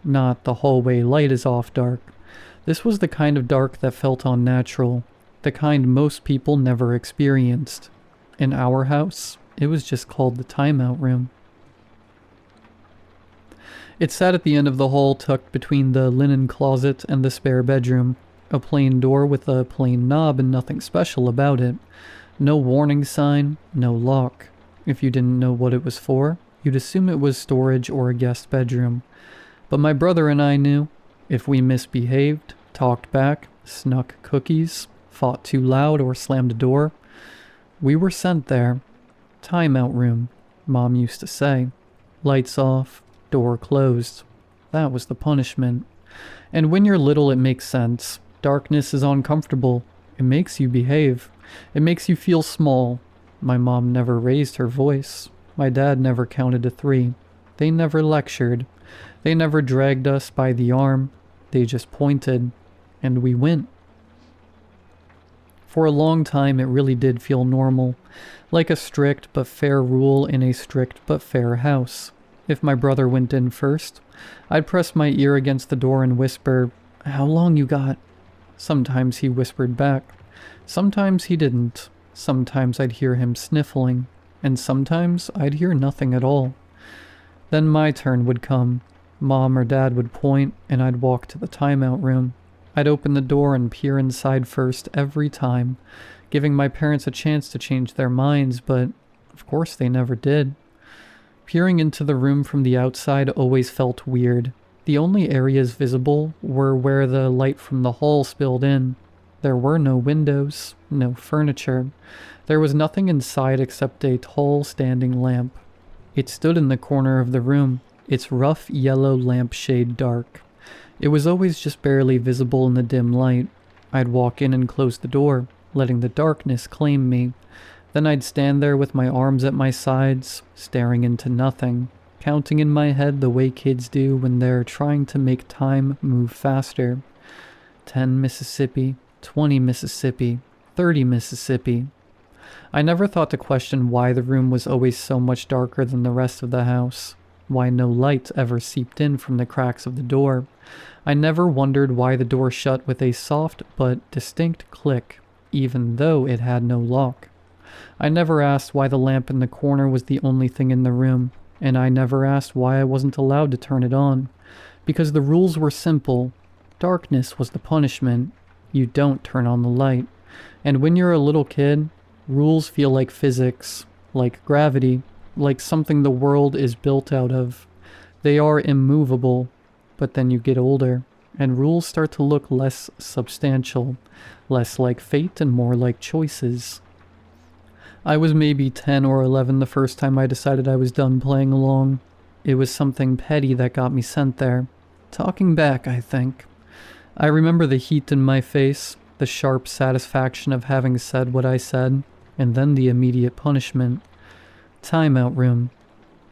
Not the hallway light is off dark. This was the kind of dark that felt unnatural, the kind most people never experienced. In our house, it was just called the timeout room. It sat at the end of the hall tucked between the linen closet and the spare bedroom. A plain door with a plain knob and nothing special about it. No warning sign, no lock. If you didn't know what it was for, you'd assume it was storage or a guest bedroom. But my brother and I knew. If we misbehaved, talked back, snuck cookies, fought too loud, or slammed a door, we were sent there. Timeout room, Mom used to say. Lights off, door closed. That was the punishment. And when you're little, it makes sense. Darkness is uncomfortable. It makes you behave. It makes you feel small. My mom never raised her voice. My dad never counted to 3. They never lectured. They never dragged us by the arm. They just pointed, and we went. For a long time, it really did feel normal, like a strict but fair rule in a strict but fair house. If my brother went in first, I'd press my ear against the door and whisper, "How long you got?" Sometimes he whispered back. Sometimes he didn't. Sometimes I'd hear him sniffling, and sometimes I'd hear nothing at all. Then my turn would come. Mom or Dad would point, and I'd walk to the timeout room. I'd open the door and peer inside first every time, giving my parents a chance to change their minds, but of course they never did. Peering into the room from the outside always felt weird. The only areas visible were where the light from the hall spilled in. There were no windows, no furniture. There was nothing inside except a tall standing lamp. It stood in the corner of the room, its rough yellow lampshade dark. It was always just barely visible in the dim light. I'd walk in and close the door, letting the darkness claim me. Then I'd stand there with my arms at my sides, staring into nothing, counting in my head the way kids do when they're trying to make time move faster. 10 Mississippi, 20 Mississippi, 30 Mississippi. I never thought to question why the room was always so much darker than the rest of the house, why no light ever seeped in from the cracks of the door. I never wondered why the door shut with a soft but distinct click, even though it had no lock. I never asked why the lamp in the corner was the only thing in the room, and I never asked why I wasn't allowed to turn it on, because the rules were simple. Darkness was the punishment. You don't turn on the light. And when you're a little kid, rules feel like physics, like gravity, like something the world is built out of. They are immovable, but then you get older, and rules start to look less substantial, less like fate and more like choices. I was maybe 10 or 11 the first time I decided I was done playing along. It was something petty that got me sent there. Talking back, I think. I remember the heat in my face, the sharp satisfaction of having said what I said, and then the immediate punishment. Timeout room.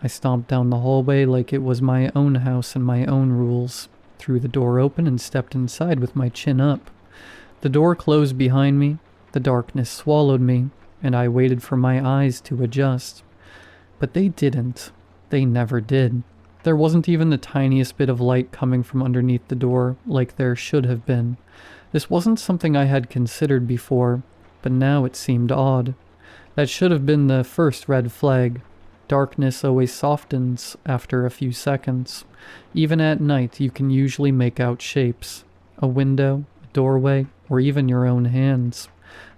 I stomped down the hallway like it was my own house and my own rules, threw the door open and stepped inside with my chin up. The door closed behind me, the darkness swallowed me, and I waited for my eyes to adjust. But they didn't. They never did. There wasn't even the tiniest bit of light coming from underneath the door like there should have been. This wasn't something I had considered before, but now it seemed odd. That should have been the first red flag. Darkness always softens after a few seconds. Even at night, you can usually make out shapes. A window, a doorway, or even your own hands.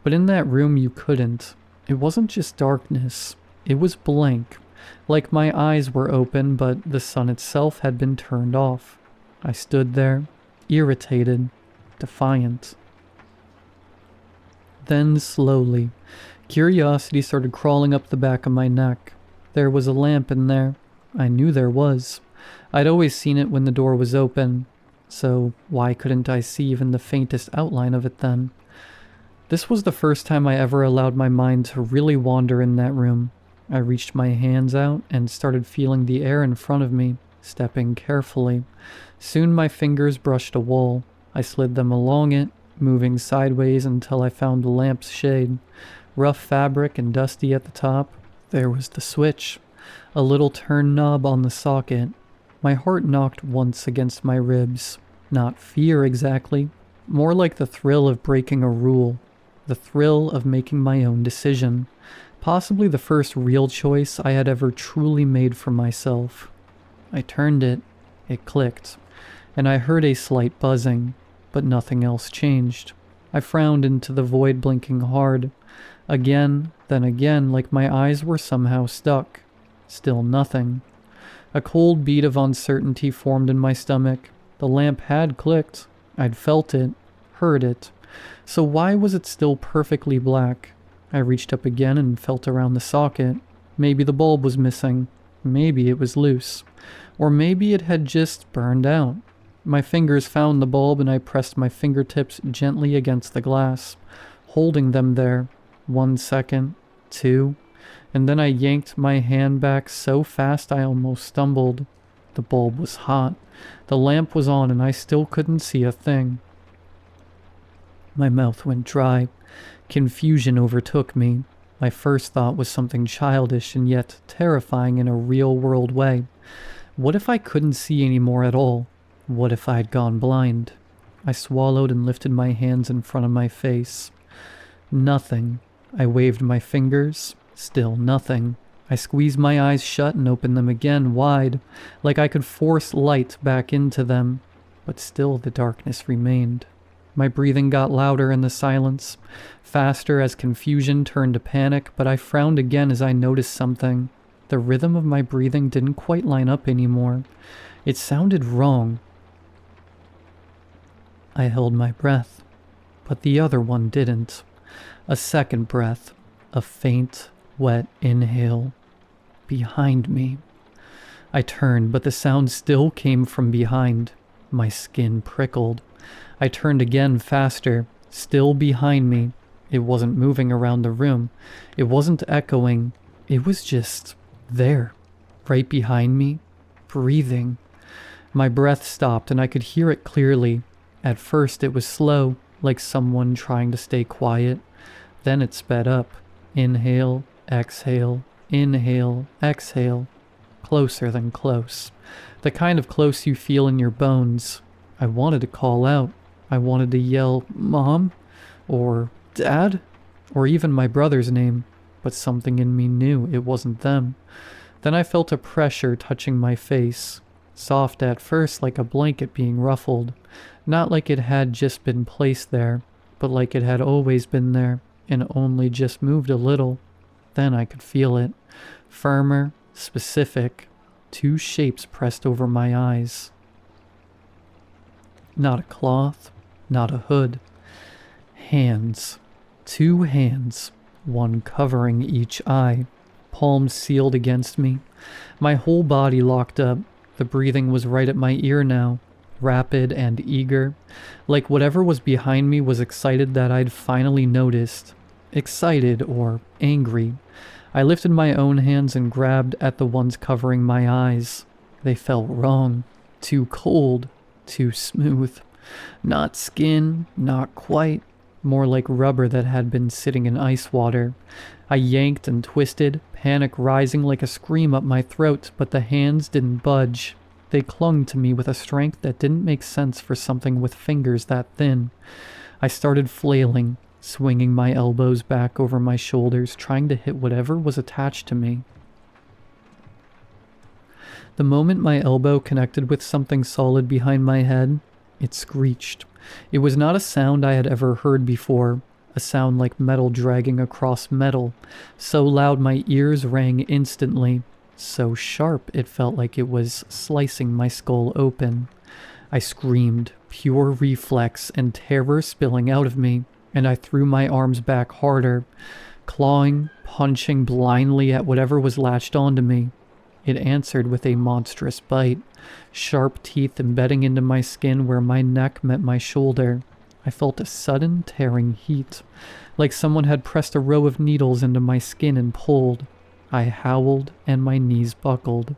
But in that room, you couldn't. It wasn't just darkness. It was blank. Like my eyes were open, but the sun itself had been turned off. I stood there, irritated, defiant. Then, slowly, curiosity started crawling up the back of my neck. There was a lamp in there. I knew there was. I'd always seen it when the door was open, so why couldn't I see even the faintest outline of it then? This was the first time I ever allowed my mind to really wander in that room. I reached my hands out and started feeling the air in front of me, stepping carefully. Soon my fingers brushed a wall. I slid them along it, moving sideways until I found the lamp's shade. Rough fabric and dusty at the top. There was the switch, a little turn knob on the socket. My heart knocked once against my ribs. Not fear exactly, more like the thrill of breaking a rule, the thrill of making my own decision. Possibly the first real choice I had ever truly made for myself. I turned it. It clicked, and I heard a slight buzzing. but nothing else changed. I frowned into the void, blinking hard. Again, then again, like my eyes were somehow stuck. Still nothing. A cold beat of uncertainty formed in my stomach. The lamp had clicked. I'd felt it, heard it. So why was it still perfectly black? I reached up again and felt around the socket. Maybe the bulb was missing. Maybe it was loose. Or maybe it had just burned out. My fingers found the bulb and I pressed my fingertips gently against the glass, holding them there. 1 second, 2, and then I yanked my hand back so fast I almost stumbled. The bulb was hot. The lamp was on and I still couldn't see a thing. My mouth went dry. Confusion overtook me. My first thought was something childish and yet terrifying in a real-world way. What if I couldn't see anymore at all? What if I'd gone blind? I swallowed and lifted my hands in front of my face. Nothing. I waved my fingers. Still nothing. I squeezed my eyes shut and opened them again wide, like I could force light back into them. But still the darkness remained. My breathing got louder in the silence, faster as confusion turned to panic, but I frowned again as I noticed something. The rhythm of my breathing didn't quite line up anymore. It sounded wrong. I held my breath, but the other one didn't. A second breath, a faint, wet inhale. Behind me. I turned, but the sound still came from behind. My skin prickled. I turned again faster, still behind me. It wasn't moving around the room. It wasn't echoing. It was just there, right behind me, breathing. My breath stopped and I could hear it clearly. At first it was slow, like someone trying to stay quiet. Then it sped up. Inhale, exhale, inhale, exhale. Closer than close. The kind of close you feel in your bones. I wanted to call out. I wanted to yell, Mom? Or Dad? Or even my brother's name. But something in me knew it wasn't them. Then I felt a pressure touching my face. Soft at first, like a blanket being ruffled. Not like it had just been placed there, but like it had always been there, and only just moved a little. Then I could feel it. Firmer, specific. 2 shapes pressed over my eyes. Not a cloth, not a hood. Hands. 2 hands, one covering each eye. Palms sealed against me. My whole body locked up. The breathing was right at my ear now. Rapid and eager. Like whatever was behind me was excited that I'd finally noticed. Excited or angry. I lifted my own hands and grabbed at the ones covering my eyes. They felt wrong. Too cold. Too smooth. Not skin, not quite. More like rubber that had been sitting in ice water. I yanked and twisted, panic rising like a scream up my throat, but the hands didn't budge. They clung to me with a strength that didn't make sense for something with fingers that thin. I started flailing, swinging my elbows back over my shoulders, trying to hit whatever was attached to me. The moment my elbow connected with something solid behind my head, it screeched. It was not a sound I had ever heard before, a sound like metal dragging across metal, so loud my ears rang instantly, so sharp it felt like it was slicing my skull open. I screamed, pure reflex and terror spilling out of me, and I threw my arms back harder, clawing, punching blindly at whatever was latched onto me. It answered with a monstrous bite, sharp teeth embedding into my skin where my neck met my shoulder. I felt a sudden tearing heat, like someone had pressed a row of needles into my skin and pulled. I howled and my knees buckled.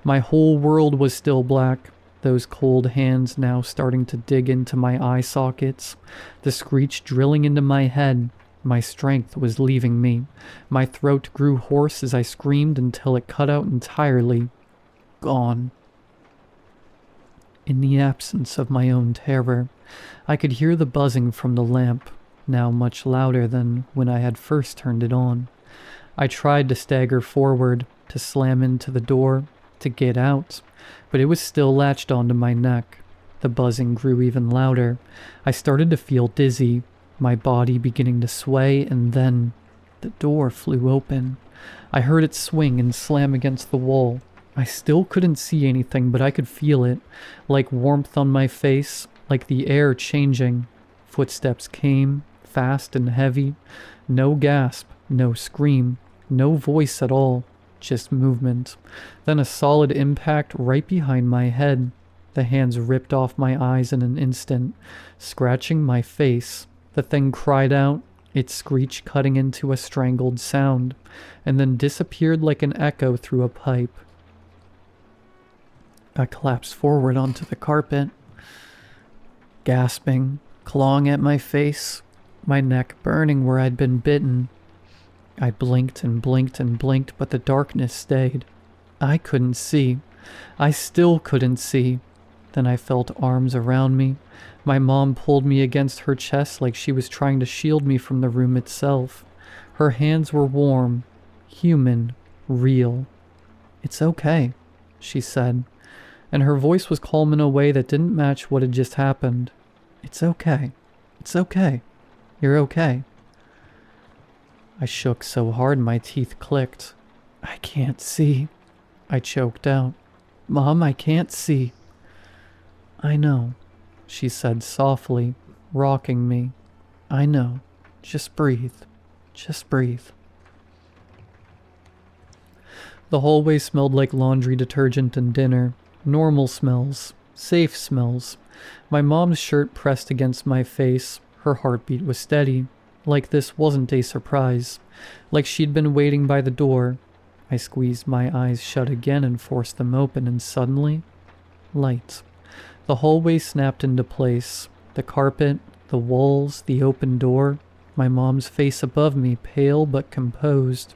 My whole world was still black, those cold hands now starting to dig into my eye sockets, the screech drilling into my head. My strength was leaving me. My throat grew hoarse as I screamed until it cut out entirely. Gone. In the absence of my own terror, I could hear the buzzing from the lamp, now much louder than when I had first turned it on. I tried to stagger forward, to slam into the door, to get out, but it was still latched onto my neck. The buzzing grew even louder. I started to feel dizzy, my body beginning to sway, and then the door flew open. I heard it swing and slam against the wall. I still couldn't see anything, but I could feel it, like warmth on my face, like the air changing. Footsteps came, fast and heavy. No gasp, no scream, no voice at all, just movement. Then a solid impact right behind my head. The hands ripped off my eyes in an instant, scratching my face. The thing cried out, its screech cutting into a strangled sound, and then disappeared like an echo through a pipe. I collapsed forward onto the carpet, gasping, clawing at my face, my neck burning where I'd been bitten. I blinked and blinked and blinked, but the darkness stayed. I couldn't see. I still couldn't see. Then I felt arms around me. My mom pulled me against her chest like she was trying to shield me from the room itself. Her hands were warm, human, real. "It's okay," she said, and her voice was calm in a way that didn't match what had just happened. "It's okay. It's okay. You're okay." I shook so hard my teeth clicked. "I can't see," I choked out. "Mom, I can't see." "I know," she said softly, rocking me. "I know. Just breathe. Just breathe." The hallway smelled like laundry detergent and dinner. Normal smells. Safe smells. My mom's shirt pressed against my face. Her heartbeat was steady. Like this wasn't a surprise. Like she'd been waiting by the door. I squeezed my eyes shut again and forced them open, and suddenly, light. The hallway snapped into place. The carpet, the walls, the open door. My mom's face above me, pale but composed.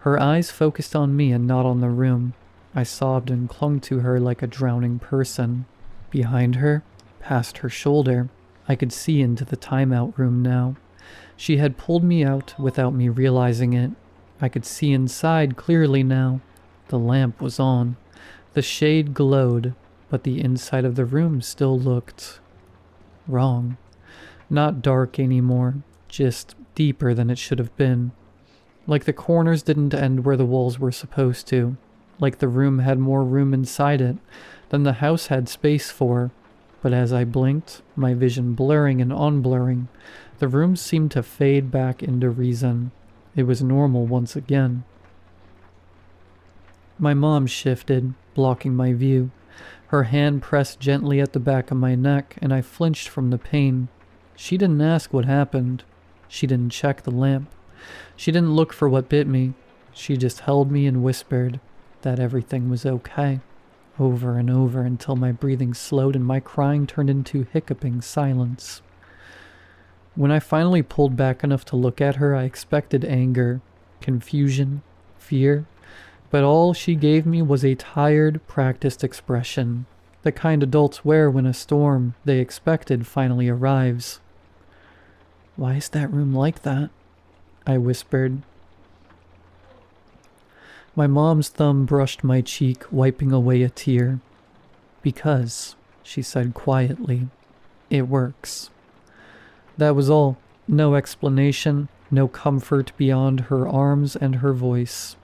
Her eyes focused on me and not on the room. I sobbed and clung to her like a drowning person. Behind her, past her shoulder, I could see into the timeout room now. She had pulled me out without me realizing it. I could see inside clearly now. The lamp was on. The shade glowed, but the inside of the room still looked wrong. Not dark anymore, just deeper than it should have been. Like the corners didn't end where the walls were supposed to. Like the room had more room inside it than the house had space for. But as I blinked, my vision blurring and unblurring, the room seemed to fade back into reason. It was normal once again. My mom shifted, blocking my view. Her hand pressed gently at the back of my neck, and I flinched from the pain. She didn't ask what happened. She didn't check the lamp. She didn't look for what bit me. She just held me and whispered that everything was okay, over and over until my breathing slowed and my crying turned into hiccuping silence. When I finally pulled back enough to look at her, I expected anger, confusion, fear, but all she gave me was a tired, practiced expression, the kind adults wear when a storm they expected finally arrives. "Why is that room like that?" I whispered. My mom's thumb brushed my cheek, wiping away a tear. "Because," she said quietly, "it works." That was all. No explanation, no comfort beyond her arms and her voice.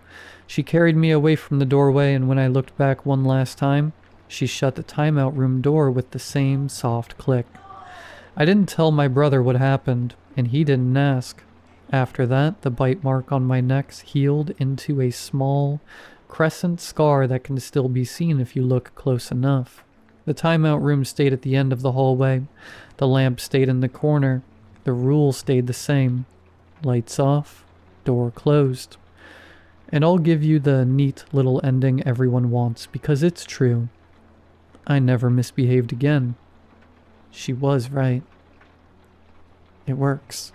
She carried me away from the doorway, and when I looked back one last time, she shut the timeout room door with the same soft click. I didn't tell my brother what happened, and he didn't ask. After that, the bite mark on my neck healed into a small, crescent scar that can still be seen if you look close enough. The timeout room stayed at the end of the hallway. The lamp stayed in the corner. The rule stayed the same. Lights off, door closed. And I'll give you the neat little ending everyone wants, because it's true. I never misbehaved again. She was right. It works.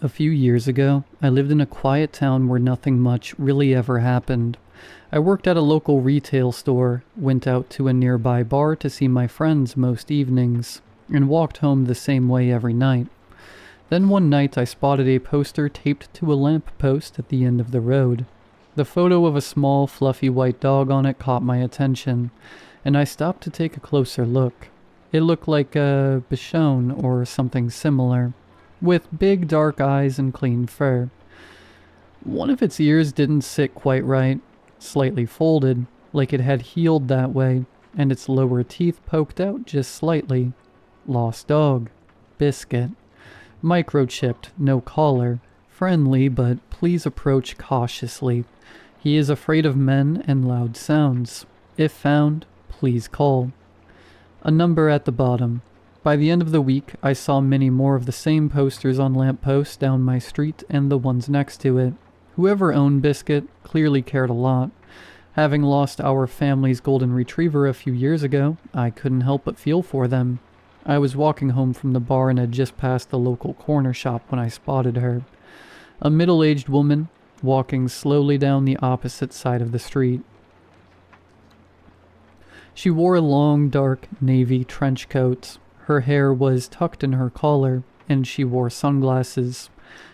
A few years ago, I lived in a quiet town where nothing much really ever happened. I worked at a local retail store, went out to a nearby bar to see my friends most evenings, and walked home the same way every night. Then one night I spotted a poster taped to a lamp post at the end of the road. The photo of a small, fluffy white dog on it caught my attention, and I stopped to take a closer look. It looked like a Bichon or something similar, with big dark eyes and clean fur. One of its ears didn't sit quite right, slightly folded, like it had healed that way, and its lower teeth poked out just slightly. Lost dog. Biscuit. Microchipped, no collar. Friendly, but please approach cautiously. He is afraid of men and loud sounds. If found, please call. A number at the bottom. By the end of the week, I saw many more of the same posters on lampposts down my street and the ones next to it. Whoever owned Biscuit clearly cared a lot. Having lost our family's golden retriever a few years ago, I couldn't help but feel for them. I was walking home from the bar and had just passed the local corner shop when I spotted her. A middle-aged woman, walking slowly down the opposite side of the street. She wore a long, dark, navy trench coat. Her hair was tucked in her collar, and she wore sunglasses.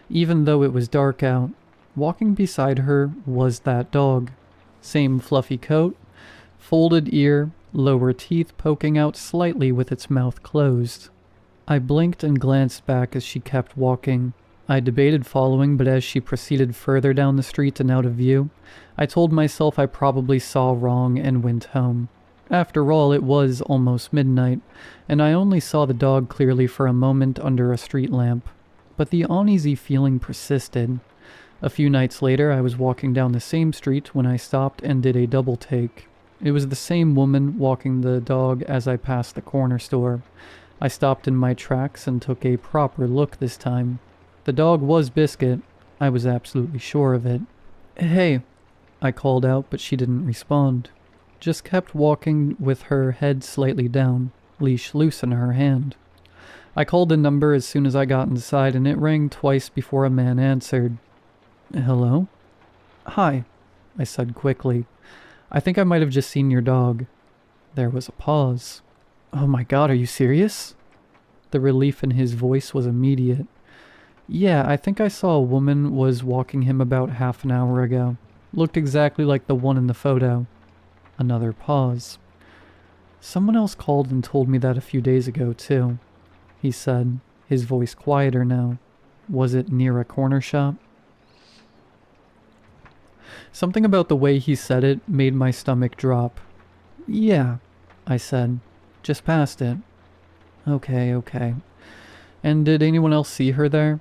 Even though it was dark out, walking beside her was that dog. Same fluffy coat, folded ear, lower teeth poking out slightly with its mouth closed. I blinked and glanced back as she kept walking. I debated following, but as she proceeded further down the street and out of view, I told myself I probably saw wrong and went home. After all, it was almost midnight, and I only saw the dog clearly for a moment under a street lamp. But the uneasy feeling persisted. A few nights later, I was walking down the same street when I stopped and did a double take. It was the same woman walking the dog as I passed the corner store. I stopped in my tracks and took a proper look this time. The dog was Biscuit. I was absolutely sure of it. "Hey," I called out, but she didn't respond. Just kept walking with her head slightly down, leash loose in her hand. I called the number as soon as I got inside, and it rang twice before a man answered. "Hello?" "Hi," I said quickly. "I think I might have just seen your dog." There was a pause. "Oh my God, are you serious?" The relief in his voice was immediate. "Yeah, I think I saw a woman was walking him about half an hour ago. Looked exactly like the one in the photo." Another pause. "Someone else called and told me that a few days ago, too," he said, his voice quieter now. "Was it near a corner shop?" Something about the way he said it made my stomach drop. "Yeah," I said. "Just past it." Okay. "And did anyone else see her there?"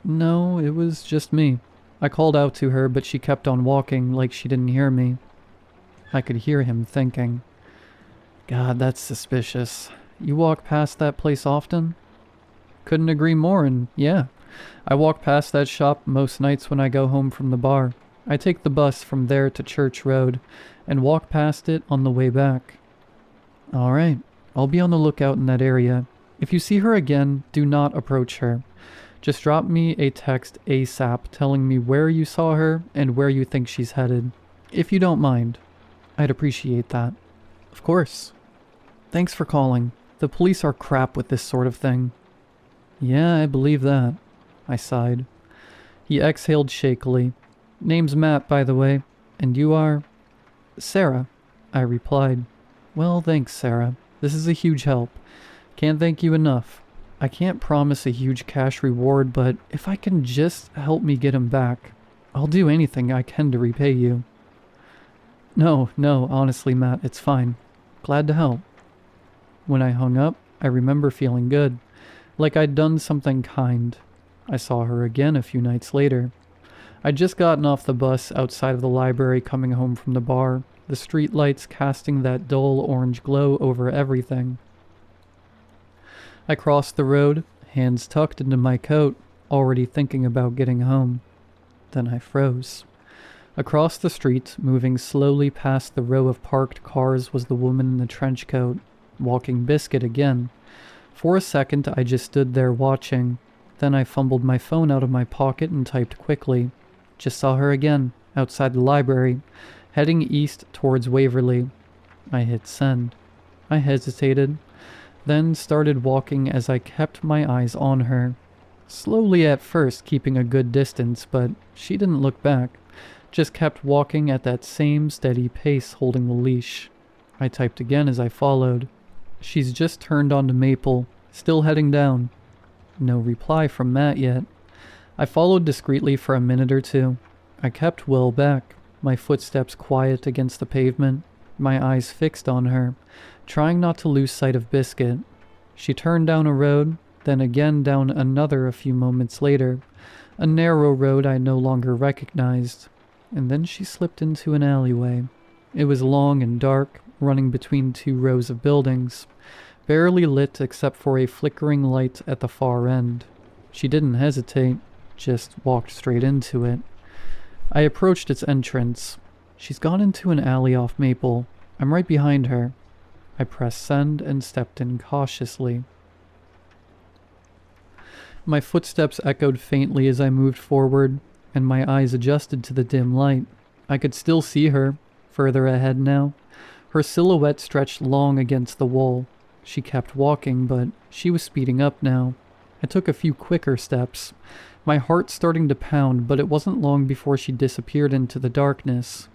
"No, it was just me." I called out to her, but she kept on walking like she didn't hear me. I could hear him thinking, "God, that's suspicious. You walk past that place often?" Couldn't agree more, and yeah, I walk past that shop most nights when I go home from the bar. I take the bus from there to Church Road and walk past it on the way back. "All right, I'll be on the lookout in that area. If you see her again, do not approach her. Just drop me a text ASAP telling me where you saw her and where you think she's headed. If you don't mind, I'd appreciate that." "Of course. Thanks for calling. The police are crap with this sort of thing." "Yeah, I believe that," I sighed. He exhaled shakily. "Name's Matt, by the way. And you are?" "Sarah," I replied. "Well, thanks, Sarah. This is a huge help. Can't thank you enough. I can't promise a huge cash reward, but if I can just help me get him back, I'll do anything I can to repay you." No, honestly, Matt, it's fine. Glad to help." When I hung up, I remember feeling good, like I'd done something kind. I saw her again a few nights later. I'd just gotten off the bus outside of the library coming home from the bar, the street lights casting that dull orange glow over everything. I crossed the road, hands tucked into my coat, already thinking about getting home. Then I froze. Across the street, moving slowly past the row of parked cars, was the woman in the trench coat, walking Biscuit again. For a second, I just stood there watching. Then I fumbled my phone out of my pocket and typed quickly. Just saw her again, outside the library, heading east towards Waverly. I hit send. I hesitated, then started walking as I kept my eyes on her. Slowly at first, keeping a good distance, but she didn't look back. Just kept walking at that same steady pace, holding the leash. I typed again as I followed. She's just turned onto Maple, still heading down. No reply from Matt yet. I followed discreetly for a minute or two. I kept well back, my footsteps quiet against the pavement, my eyes fixed on her, trying not to lose sight of Biscuit. She turned down a road, then again down another a few moments later, a narrow road I no longer recognized, and then she slipped into an alleyway. It was long and dark, running between two rows of buildings, barely lit except for a flickering light at the far end. She didn't hesitate, just walked straight into it. I approached its entrance. She's gone into an alley off Maple. I'm right behind her. I pressed send and stepped in cautiously. My footsteps echoed faintly as I moved forward, and my eyes adjusted to the dim light. I could still see her, further ahead now. Her silhouette stretched long against the wall. She kept walking, but she was speeding up now. I took a few quicker steps, my heart starting to pound, but it wasn't long before she disappeared into the darkness.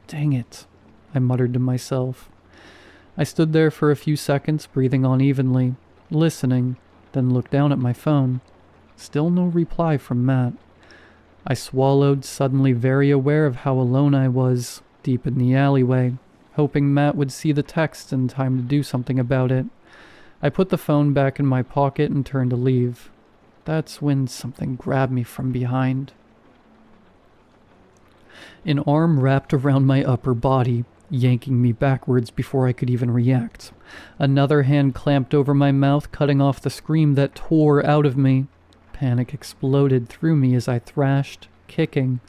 Dang it, I muttered to myself. I stood there for a few seconds, breathing unevenly, listening, then looked down at my phone. Still no reply from Matt. I swallowed, suddenly very aware of how alone I was, deep in the alleyway, hoping Matt would see the text in time to do something about it. I put the phone back in my pocket and turned to leave. That's when something grabbed me from behind. An arm wrapped around my upper body, yanking me backwards before I could even react. Another hand clamped over my mouth, cutting off the scream that tore out of me. Panic exploded through me as I thrashed, kicking,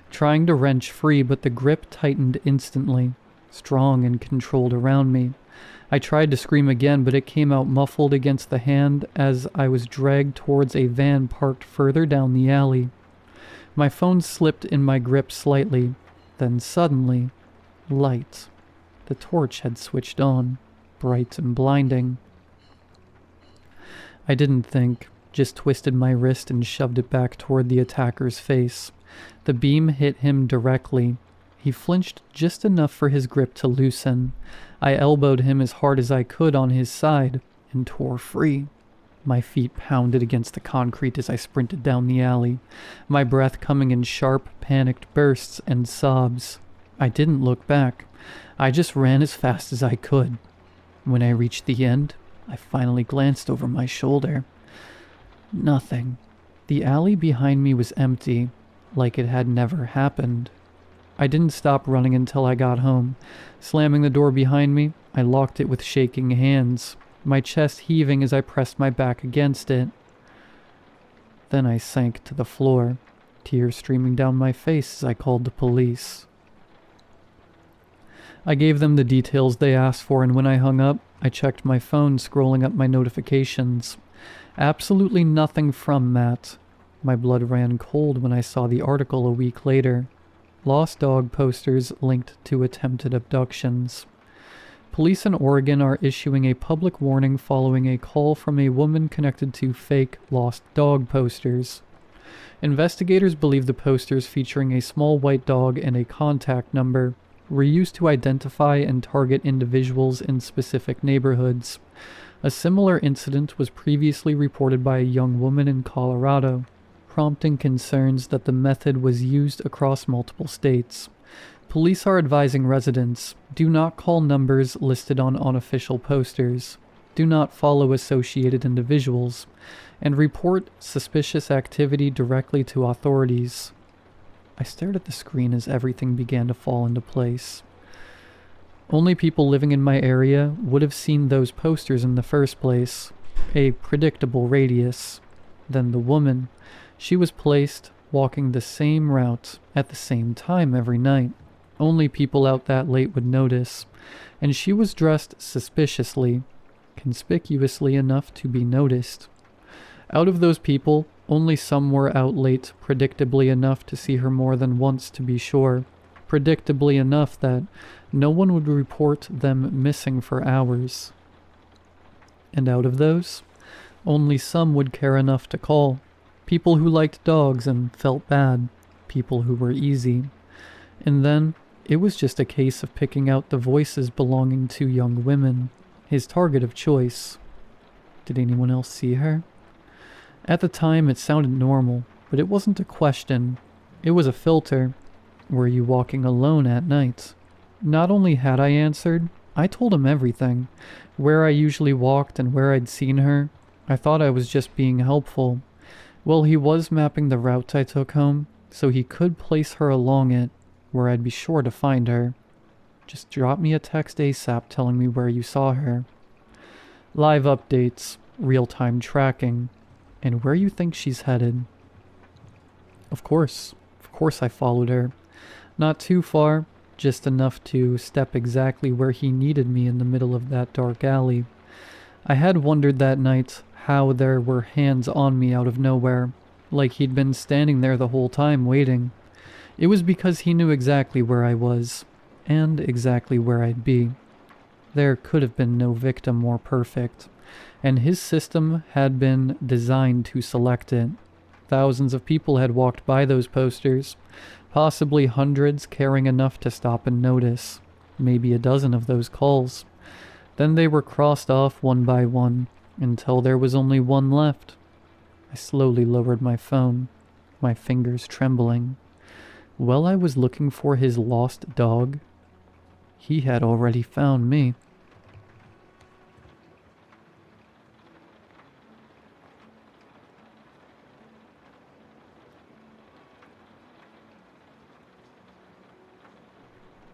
trying to wrench free, but the grip tightened instantly, strong and controlled around me. I tried to scream again, but it came out muffled against the hand as I was dragged towards a van parked further down the alley. My phone slipped in my grip slightly, then suddenly, light. The torch had switched on, bright and blinding. I didn't think, just twisted my wrist and shoved it back toward the attacker's face. The beam hit him directly. He flinched just enough for his grip to loosen. I elbowed him as hard as I could on his side and tore free. My feet pounded against the concrete as I sprinted down the alley, my breath coming in sharp, panicked bursts and sobs. I didn't look back. I just ran as fast as I could. When I reached the end, I finally glanced over my shoulder. Nothing. The alley behind me was empty, like it had never happened. I didn't stop running until I got home. Slamming the door behind me, I locked it with shaking hands, my chest heaving as I pressed my back against it. Then I sank to the floor, tears streaming down my face as I called the police. I gave them the details they asked for, and when I hung up, I checked my phone, scrolling up my notifications. Absolutely nothing from Matt. My blood ran cold when I saw the article a week later. Lost dog posters linked to attempted abductions. Police in Oregon are issuing a public warning following a call from a woman connected to fake lost dog posters. Investigators believe the posters featuring a small white dog and a contact number were used to identify and target individuals in specific neighborhoods. A similar incident was previously reported by a young woman in Colorado, prompting concerns that the method was used across multiple states. Police are advising residents, do not call numbers listed on unofficial posters, do not follow associated individuals, and report suspicious activity directly to authorities. I stared at the screen as everything began to fall into place. Only people living in my area would have seen those posters in the first place, a predictable radius. Then the woman. She was placed, walking the same route, at the same time every night. Only people out that late would notice, and she was dressed suspiciously, conspicuously enough to be noticed. Out of those people, only some were out late, predictably enough to see her more than once to be sure, predictably enough that no one would report them missing for hours. And out of those, only some would care enough to call. People who liked dogs and felt bad. People who were easy. And then, it was just a case of picking out the voices belonging to young women, his target of choice. Did anyone else see her? At the time, it sounded normal, but it wasn't a question. It was a filter. Were you walking alone at night? Not only had I answered, I told him everything. Where I usually walked and where I'd seen her. I thought I was just being helpful. Well, he was mapping the route I took home, so he could place her along it, where I'd be sure to find her. Just drop me a text ASAP telling me where you saw her. Live updates, real-time tracking, and where you think she's headed. Of course I followed her. Not too far, just enough to step exactly where he needed me in the middle of that dark alley. I had wondered that night how there were hands on me out of nowhere, like he'd been standing there the whole time waiting. It was because he knew exactly where I was, and exactly where I'd be. There could have been no victim more perfect, and his system had been designed to select it. Thousands of people had walked by those posters, possibly hundreds caring enough to stop and notice, maybe a dozen of those calls. Then they were crossed off one by one, until there was only one left. I slowly lowered my phone, my fingers trembling. While I was looking for his lost dog, he had already found me.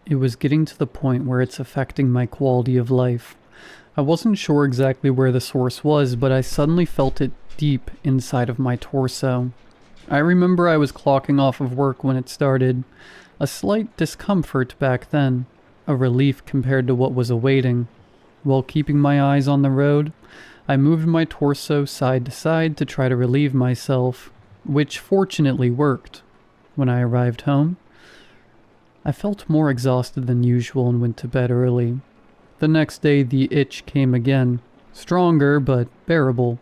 It was getting to the point where it's affecting my quality of life. I wasn't sure exactly where the source was, but I suddenly felt it deep inside of my torso. I remember I was clocking off of work when it started. A slight discomfort back then, a relief compared to what was awaiting. While keeping my eyes on the road, I moved my torso side to side to try to relieve myself, which fortunately worked. When I arrived home, I felt more exhausted than usual and went to bed early. The next day the itch came again, stronger but bearable.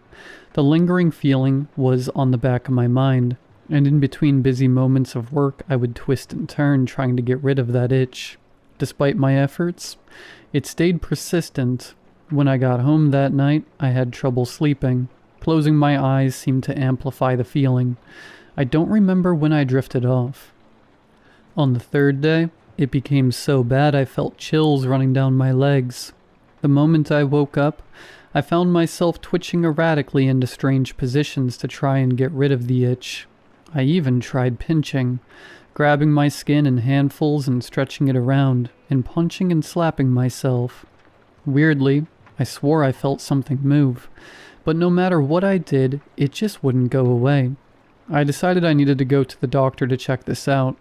The lingering feeling was on the back of my mind, and in between busy moments of work I would twist and turn trying to get rid of that itch. Despite my efforts, it stayed persistent. When I got home that night, I had trouble sleeping. Closing my eyes seemed to amplify the feeling. I don't remember when I drifted off. On the third day, it became so bad I felt chills running down my legs. The moment I woke up, I found myself twitching erratically into strange positions to try and get rid of the itch. I even tried pinching, grabbing my skin in handfuls and stretching it around, and punching and slapping myself. Weirdly, I swore I felt something move, but no matter what I did, it just wouldn't go away. I decided I needed to go to the doctor to check this out.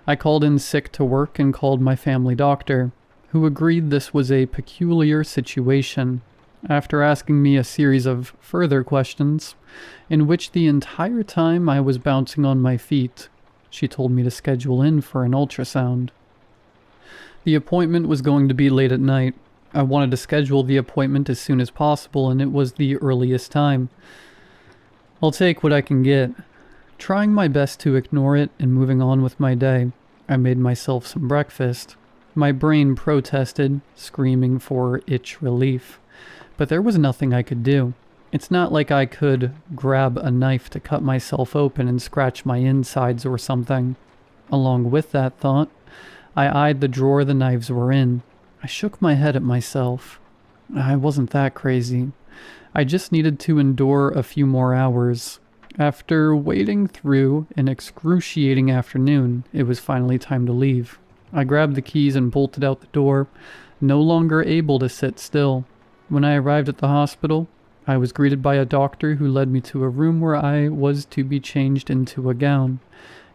I called in sick to work and called my family doctor, who agreed this was a peculiar situation. After asking me a series of further questions, in which the entire time I was bouncing on my feet, she told me to schedule in for an ultrasound. The appointment was going to be late at night. I wanted to schedule the appointment as soon as possible, and it was the earliest time. I'll take what I can get. Trying my best to ignore it and moving on with my day, I made myself some breakfast. My brain protested, screaming for itch relief. But there was nothing I could do. It's not like I could grab a knife to cut myself open and scratch my insides or something. Along with that thought, I eyed the drawer the knives were in. I shook my head at myself. I wasn't that crazy. I just needed to endure a few more hours. After waiting through an excruciating afternoon, it was finally time to leave. I grabbed the keys and bolted out the door, no longer able to sit still. When I arrived at the hospital, I was greeted by a doctor who led me to a room where I was to be changed into a gown,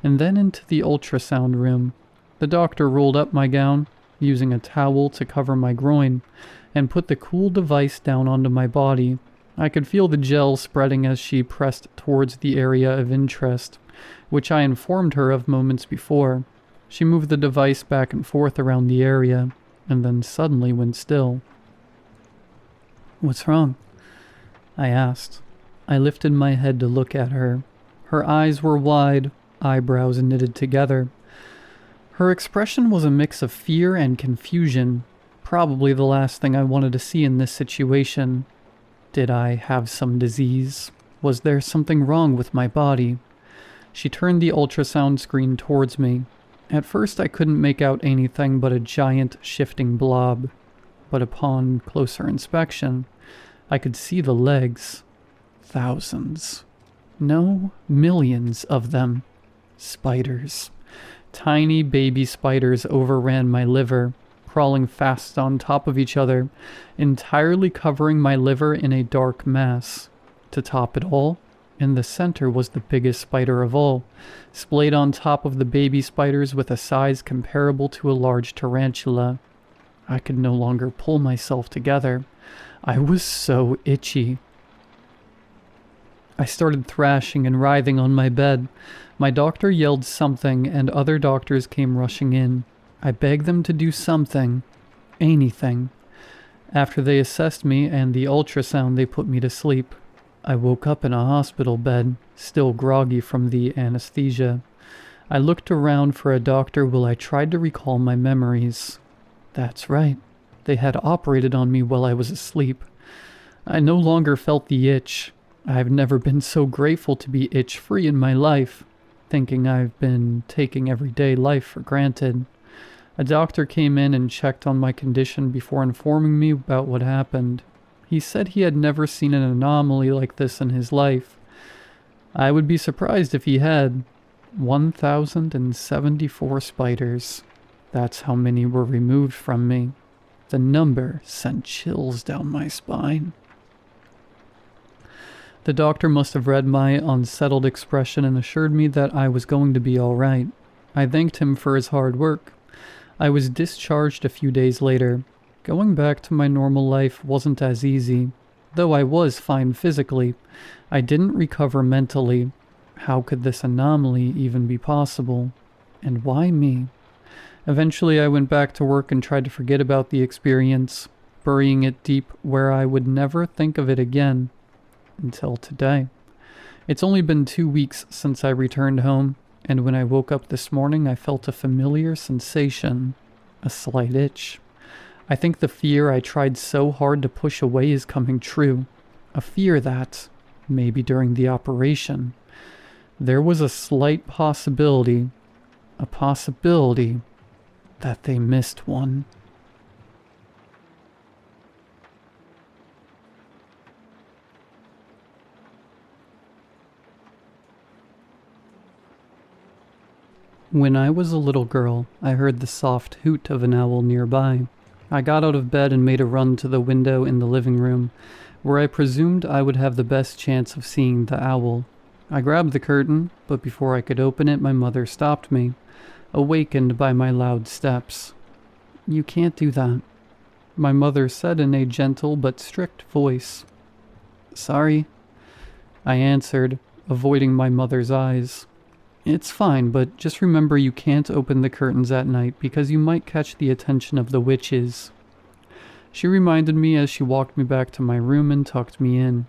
and then into the ultrasound room. The doctor rolled up my gown, using a towel to cover my groin, and put the cool device down onto my body. I could feel the gel spreading as she pressed towards the area of interest, which I informed her of moments before. She moved the device back and forth around the area, and then suddenly went still. "What's wrong?" I asked. I lifted my head to look at her. Her eyes were wide, eyebrows knitted together. Her expression was a mix of fear and confusion, probably the last thing I wanted to see in this situation. Did I have some disease? Was there something wrong with my body? She turned the ultrasound screen towards me. At first I couldn't make out anything but a giant shifting blob, but upon closer inspection, I could see the legs. Thousands. No, millions of them. Spiders. Tiny baby spiders overran my liver, crawling fast on top of each other, entirely covering my liver in a dark mass. To top it all, in the center was the biggest spider of all, splayed on top of the baby spiders with a size comparable to a large tarantula. I could no longer pull myself together. I was so itchy. I started thrashing and writhing on my bed. My doctor yelled something, and other doctors came rushing in. I begged them to do something. Anything. After they assessed me and the ultrasound, they put me to sleep. I woke up in a hospital bed, still groggy from the anesthesia. I looked around for a doctor while I tried to recall my memories. That's right. They had operated on me while I was asleep. I no longer felt the itch. I've never been so grateful to be itch-free in my life, thinking I've been taking everyday life for granted. A doctor came in and checked on my condition before informing me about what happened. He said he had never seen an anomaly like this in his life. I would be surprised if he had. 1,074 spiders. That's how many were removed from me. The number sent chills down my spine. The doctor must have read my unsettled expression and assured me that I was going to be all right. I thanked him for his hard work. I was discharged a few days later. Going back to my normal life wasn't as easy. Though I was fine physically, I didn't recover mentally. How could this anomaly even be possible? And why me? Eventually I went back to work and tried to forget about the experience, burying it deep where I would never think of it again. Until today. It's only been 2 weeks since I returned home, and when I woke up this morning I felt a familiar sensation, a slight itch. I think the fear I tried so hard to push away is coming true. A fear that, maybe during the operation, there was a slight possibility, that they missed one. When I was a little girl, I heard the soft hoot of an owl nearby. I got out of bed and made a run to the window in the living room, where I presumed I would have the best chance of seeing the owl. I grabbed the curtain, but before I could open it, my mother stopped me, awakened by my loud steps. "You can't do that," my mother said in a gentle but strict voice. "Sorry," I answered, avoiding my mother's eyes. "It's fine, but just remember you can't open the curtains at night because you might catch the attention of the witches." She reminded me as she walked me back to my room and tucked me in.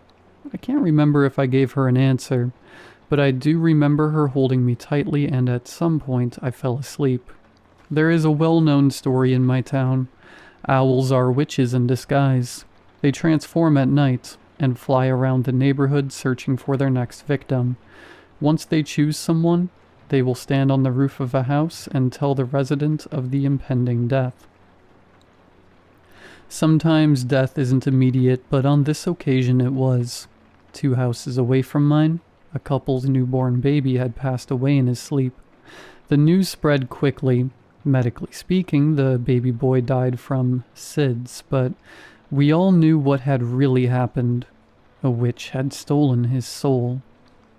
I can't remember if I gave her an answer, but I do remember her holding me tightly, and at some point I fell asleep. There is a well-known story in my town. Owls are witches in disguise. They transform at night and fly around the neighborhood searching for their next victim. Once they choose someone, they will stand on the roof of a house and tell the resident of the impending death. Sometimes death isn't immediate, but on this occasion it was. 2 houses away from mine, a couple's newborn baby had passed away in his sleep. The news spread quickly. Medically speaking, the baby boy died from SIDS, but we all knew what had really happened. A witch had stolen his soul.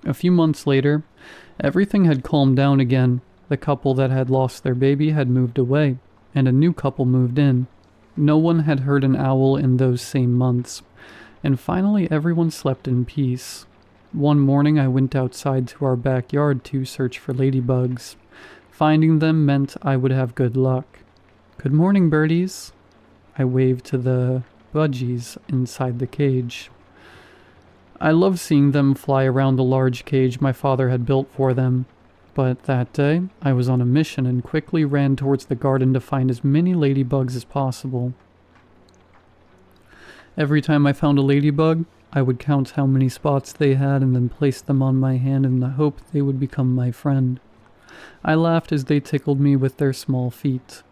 A few months later, everything had calmed down again. The couple that had lost their baby had moved away, and a new couple moved in. No one had heard an owl in those same months, and finally everyone slept in peace. One morning I went outside to our backyard to search for ladybugs. Finding them meant I would have good luck. "Good morning, birdies." I waved to the budgies inside the cage. I love seeing them fly around the large cage my father had built for them. But that day, I was on a mission and quickly ran towards the garden to find as many ladybugs as possible. Every time I found a ladybug, I would count how many spots they had and then place them on my hand in the hope they would become my friend. I laughed as they tickled me with their small feet.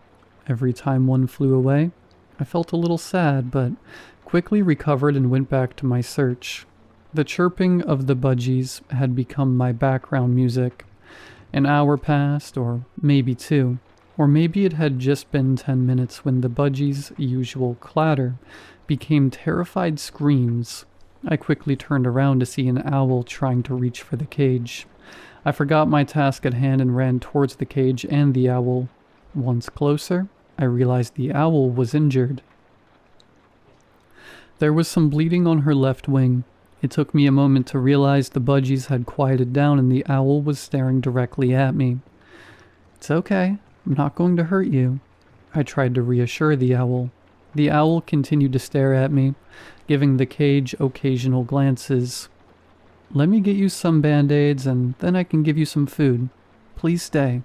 Every time one flew away, I felt a little sad, but quickly recovered and went back to my search. The chirping of the budgies had become my background music. An hour passed, or maybe 2, or maybe it had just been 10 minutes when the budgies' usual clatter became terrified screams. I quickly turned around to see an owl trying to reach for the cage. I forgot my task at hand and ran towards the cage and the owl. Once closer, I realized the owl was injured. There was some bleeding on her left wing. It took me a moment to realize the budgies had quieted down and the owl was staring directly at me. "It's okay. I'm not going to hurt you," I tried to reassure the owl. The owl continued to stare at me, giving the cage occasional glances. "Let me get you some band-aids and then I can give you some food. Please stay,"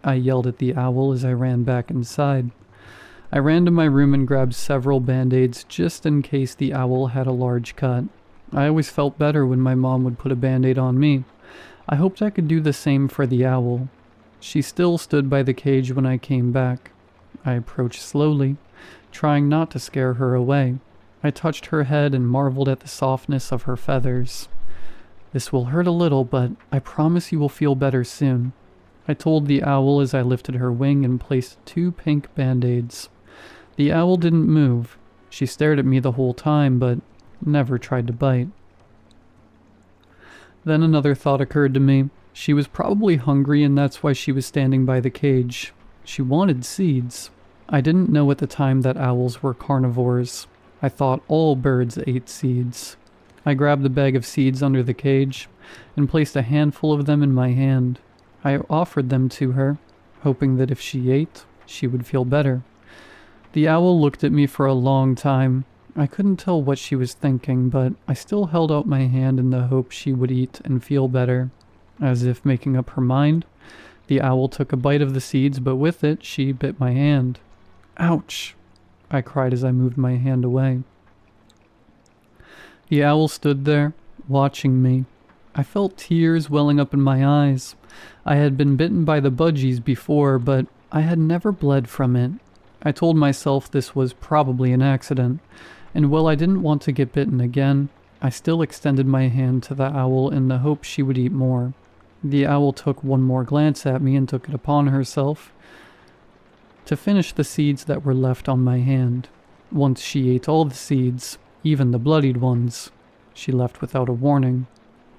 I yelled at the owl as I ran back inside. I ran to my room and grabbed several band-aids just in case the owl had a large cut. I always felt better when my mom would put a band-aid on me. I hoped I could do the same for the owl. She still stood by the cage when I came back. I approached slowly, trying not to scare her away. I touched her head and marveled at the softness of her feathers. "This will hurt a little, but I promise you will feel better soon," I told the owl as I lifted her wing and placed 2 pink band-aids. The owl didn't move. She stared at me the whole time, but never tried to bite. Then another thought occurred to me. She was probably hungry and that's why she was standing by the cage. She wanted seeds. I didn't know at the time that owls were carnivores. I thought all birds ate seeds. I grabbed the bag of seeds under the cage and placed a handful of them in my hand. I offered them to her, hoping that if she ate, she would feel better. The owl looked at me for a long time. I couldn't tell what she was thinking, but I still held out my hand in the hope she would eat and feel better. As if making up her mind, the owl took a bite of the seeds, but with it, she bit my hand. "Ouch!" I cried as I moved my hand away. The owl stood there, watching me. I felt tears welling up in my eyes. I had been bitten by the budgies before, but I had never bled from it. I told myself this was probably an accident, and while I didn't want to get bitten again, I still extended my hand to the owl in the hope she would eat more. The owl took one more glance at me and took it upon herself to finish the seeds that were left on my hand. Once she ate all the seeds, even the bloodied ones, she left without a warning.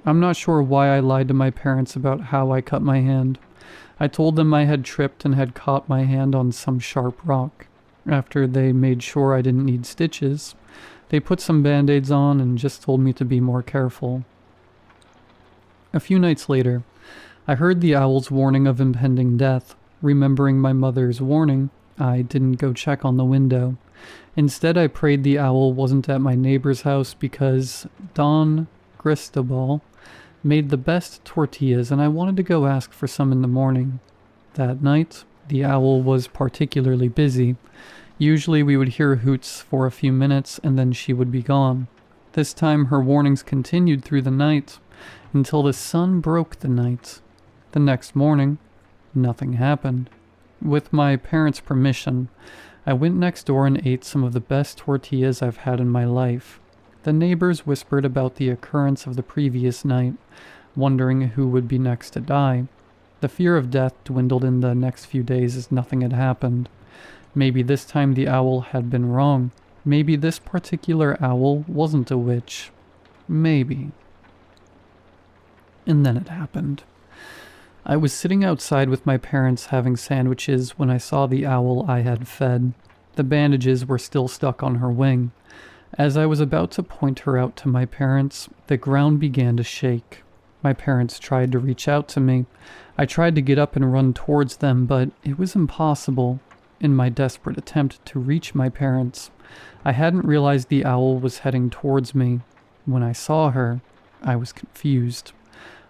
I'm not sure why I lied to my parents about how I cut my hand. I told them I had tripped and had caught my hand on some sharp rock. After they made sure I didn't need stitches, they put some band-aids on and just told me to be more careful. A few nights later, I heard the owl's warning of impending death. Remembering my mother's warning, I didn't go check on the window. Instead, I prayed the owl wasn't at my neighbor's house because Don Cristobal made the best tortillas and I wanted to go ask for some in the morning. That night, the owl was particularly busy. Usually we would hear hoots for a few minutes and then she would be gone. This time her warnings continued through the night until the sun broke the night. The next morning, nothing happened. With my parents' permission, I went next door and ate some of the best tortillas I've had in my life. The neighbors whispered about the occurrence of the previous night, wondering who would be next to die. The fear of death dwindled in the next few days as nothing had happened. Maybe this time the owl had been wrong. Maybe this particular owl wasn't a witch. Maybe. And then it happened. I was sitting outside with my parents having sandwiches when I saw the owl I had fed. The bandages were still stuck on her wing. As I was about to point her out to my parents, the ground began to shake. My parents tried to reach out to me. I tried to get up and run towards them, but it was impossible. In my desperate attempt to reach my parents, I hadn't realized the owl was heading towards me. When I saw her, I was confused.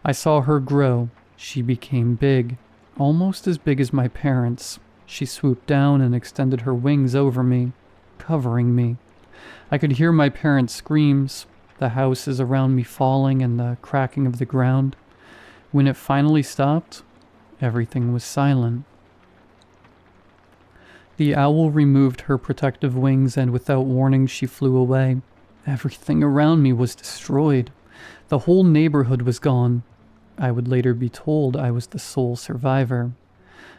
I saw her grow. She became big, almost as big as my parents. She swooped down and extended her wings over me, covering me. I could hear my parents' screams, the houses around me falling and the cracking of the ground. When it finally stopped, everything was silent. The owl removed her protective wings and without warning she flew away. Everything around me was destroyed. The whole neighborhood was gone. I would later be told I was the sole survivor.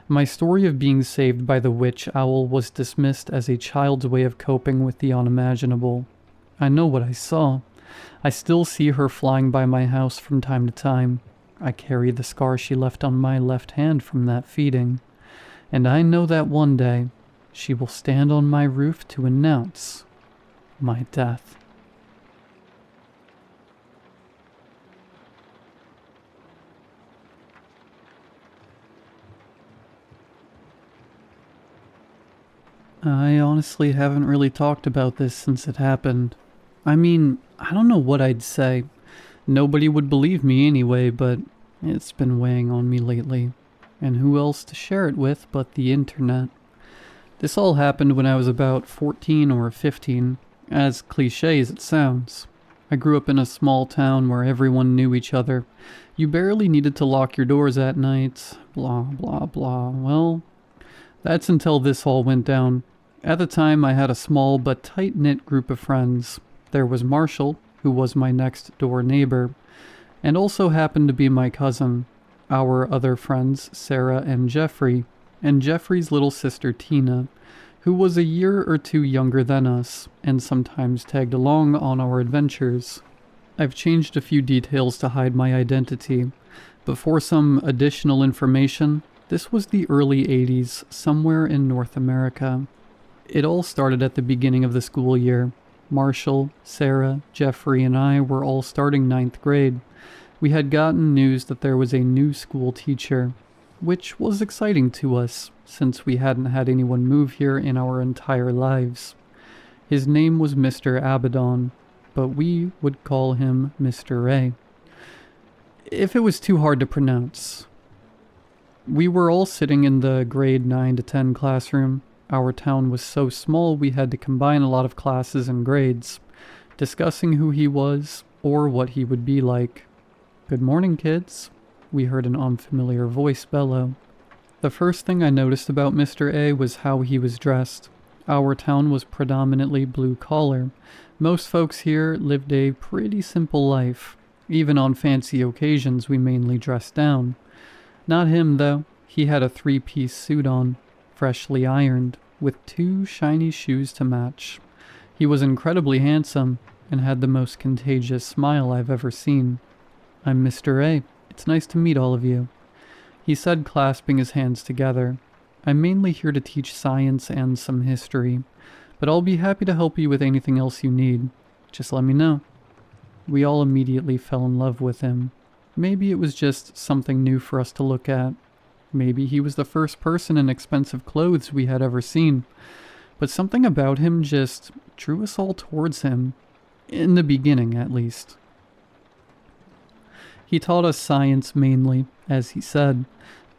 My story of being saved by the witch owl was dismissed as a child's way of coping with the unimaginable. I know what I saw. I still see her flying by my house from time to time. I carry the scar she left on my left hand from that feeding. And I know that one day, she will stand on my roof to announce my death. I honestly haven't really talked about this since it happened. I mean, I don't know what I'd say. Nobody would believe me anyway, but it's been weighing on me lately. And who else to share it with but the internet? This all happened when I was about 14 or 15, as cliché as it sounds. I grew up in a small town where everyone knew each other. You barely needed to lock your doors at night, blah blah blah. Well, that's until this all went down. At the time, I had a small but tight-knit group of friends. There was Marshall, who was my next-door neighbor, and also happened to be my cousin. Our other friends, Sarah and Jeffrey, and Jeffrey's little sister Tina, who was a year or two younger than us, and sometimes tagged along on our adventures. I've changed a few details to hide my identity, but for some additional information, this was the early 80s, somewhere in North America. It all started at the beginning of the school year. Marshall, Sarah, Jeffrey, and I were all starting 9th grade. We had gotten news that there was a new school teacher, which was exciting to us, since we hadn't had anyone move here in our entire lives. His name was Mr. Abaddon, but we would call him Mr. A. If it was too hard to pronounce. We were all sitting in the grade 9 to 10 classroom. Our town was so small we had to combine a lot of classes and grades, discussing who he was or what he would be like. "Good morning, kids," we heard an unfamiliar voice bellow. The first thing I noticed about Mr. A was how he was dressed. Our town was predominantly blue-collar. Most folks here lived a pretty simple life. Even on fancy occasions we mainly dressed down. Not him, though. He had a 3-piece suit on, freshly ironed, with 2 shiny shoes to match. He was incredibly handsome, and had the most contagious smile I've ever seen. "I'm Mr. A. It's nice to meet all of you," he said, clasping his hands together. "I'm mainly here to teach science and some history, but I'll be happy to help you with anything else you need. Just let me know." We all immediately fell in love with him. Maybe it was just something new for us to look at. Maybe he was the first person in expensive clothes we had ever seen. But something about him just drew us all towards him. In the beginning, at least. He taught us science mainly, as he said,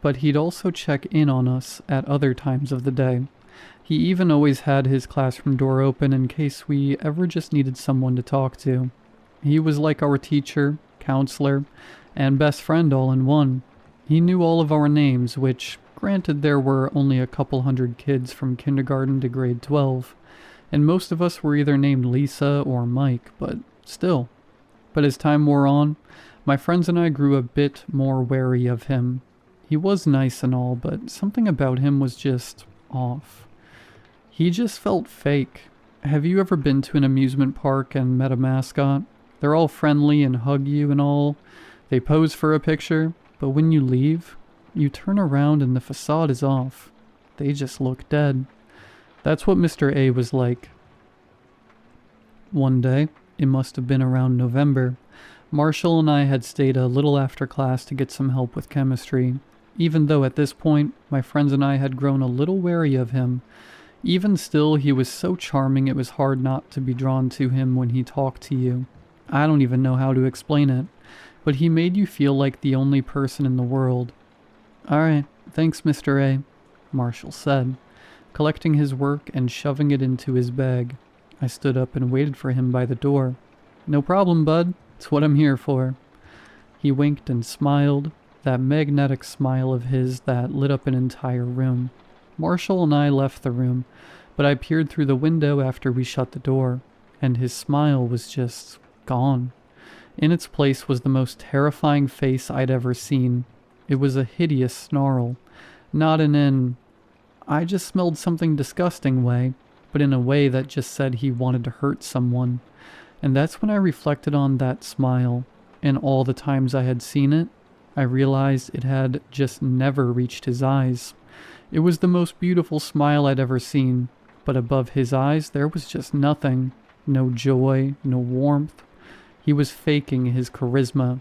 but he'd also check in on us at other times of the day. He even always had his classroom door open in case we ever just needed someone to talk to. He was like our teacher, counselor, and best friend all in one. He knew all of our names, which, granted, there were only a couple hundred kids from kindergarten to grade 12, and most of us were either named Lisa or Mike, but still. But as time wore on, my friends and I grew a bit more wary of him. He was nice and all, but something about him was just off. He just felt fake. Have you ever been to an amusement park and met a mascot? They're all friendly and hug you and all. They pose for a picture, but when you leave, you turn around and the facade is off. They just look dead. That's what Mr. A was like. One day, it must have been around November, Marshall and I had stayed a little after class to get some help with chemistry. Even though at this point, my friends and I had grown a little wary of him, even still he was so charming it was hard not to be drawn to him when he talked to you. I don't even know how to explain it, but he made you feel like the only person in the world. Alright, thanks, Mr. A, Marshall said, collecting his work and shoving it into his bag. I stood up and waited for him by the door. No problem, bud. It's what I'm here for. He winked and smiled, that magnetic smile of his that lit up an entire room. Marshall and I left the room, but I peered through the window after we shut the door, and his smile was just gone. In its place was the most terrifying face I'd ever seen. It was a hideous snarl, not in an "I just smelled something disgusting" way, but in a way that just said he wanted to hurt someone. And that's when I reflected on that smile, and all the times I had seen it, I realized it had just never reached his eyes. It was the most beautiful smile I'd ever seen, but above his eyes there was just nothing. No joy, no warmth. He was faking his charisma.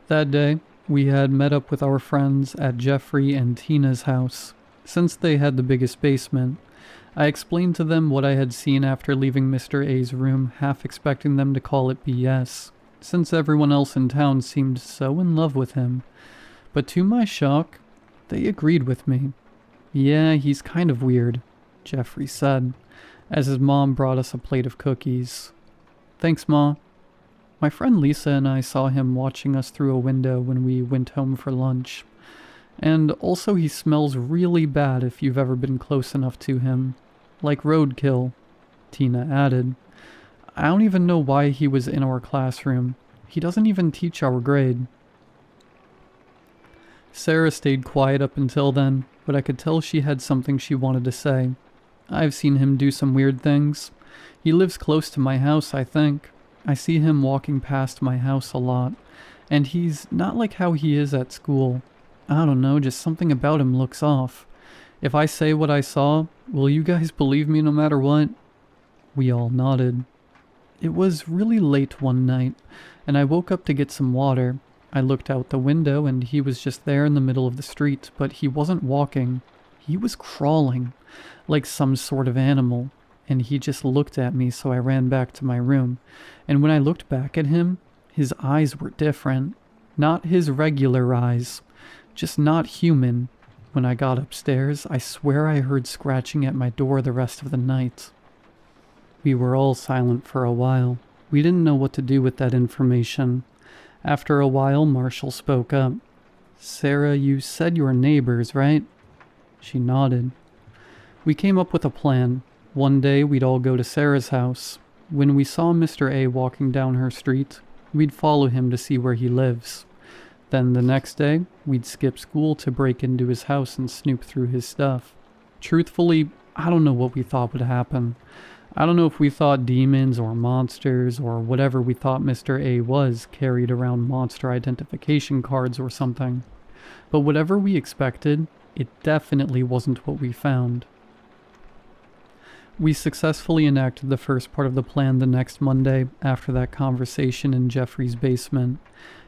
That day, we had met up with our friends at Jeffrey and Tina's house. Since they had the biggest basement, I explained to them what I had seen after leaving Mr. A's room, half expecting them to call it BS, since everyone else in town seemed so in love with him. But to my shock, they agreed with me. Yeah, he's kind of weird, Jeffrey said, as his mom brought us a plate of cookies. Thanks, Ma. My friend Lisa and I saw him watching us through a window when we went home for lunch. And also he smells really bad if you've ever been close enough to him. Like roadkill, Tina added. I don't even know why he was in our classroom. He doesn't even teach our grade. Sarah stayed quiet up until then, but I could tell she had something she wanted to say. I've seen him do some weird things. He lives close to my house, I think. I see him walking past my house a lot, and he's not like how he is at school. I don't know, just something about him looks off. If I say what I saw, will you guys believe me no matter what? We all nodded. It was really late one night, and I woke up to get some water. I looked out the window, and he was just there in the middle of the street, but he wasn't walking. He was crawling, like some sort of animal. And he just looked at me, so I ran back to my room. And when I looked back at him, his eyes were different. Not his regular eyes. Just not human. When I got upstairs, I swear I heard scratching at my door the rest of the night. We were all silent for a while. We didn't know what to do with that information. After a while, Marshall spoke up. Sarah, you said you were neighbors, right? She nodded. We came up with a plan. One day, we'd all go to Sarah's house. When we saw Mr. A walking down her street, we'd follow him to see where he lives. Then the next day, we'd skip school to break into his house and snoop through his stuff. Truthfully, I don't know what we thought would happen. I don't know if we thought demons or monsters or whatever we thought Mr. A was carried around monster identification cards or something. But whatever we expected, it definitely wasn't what we found. We successfully enacted the first part of the plan the next Monday after that conversation in Jeffrey's basement.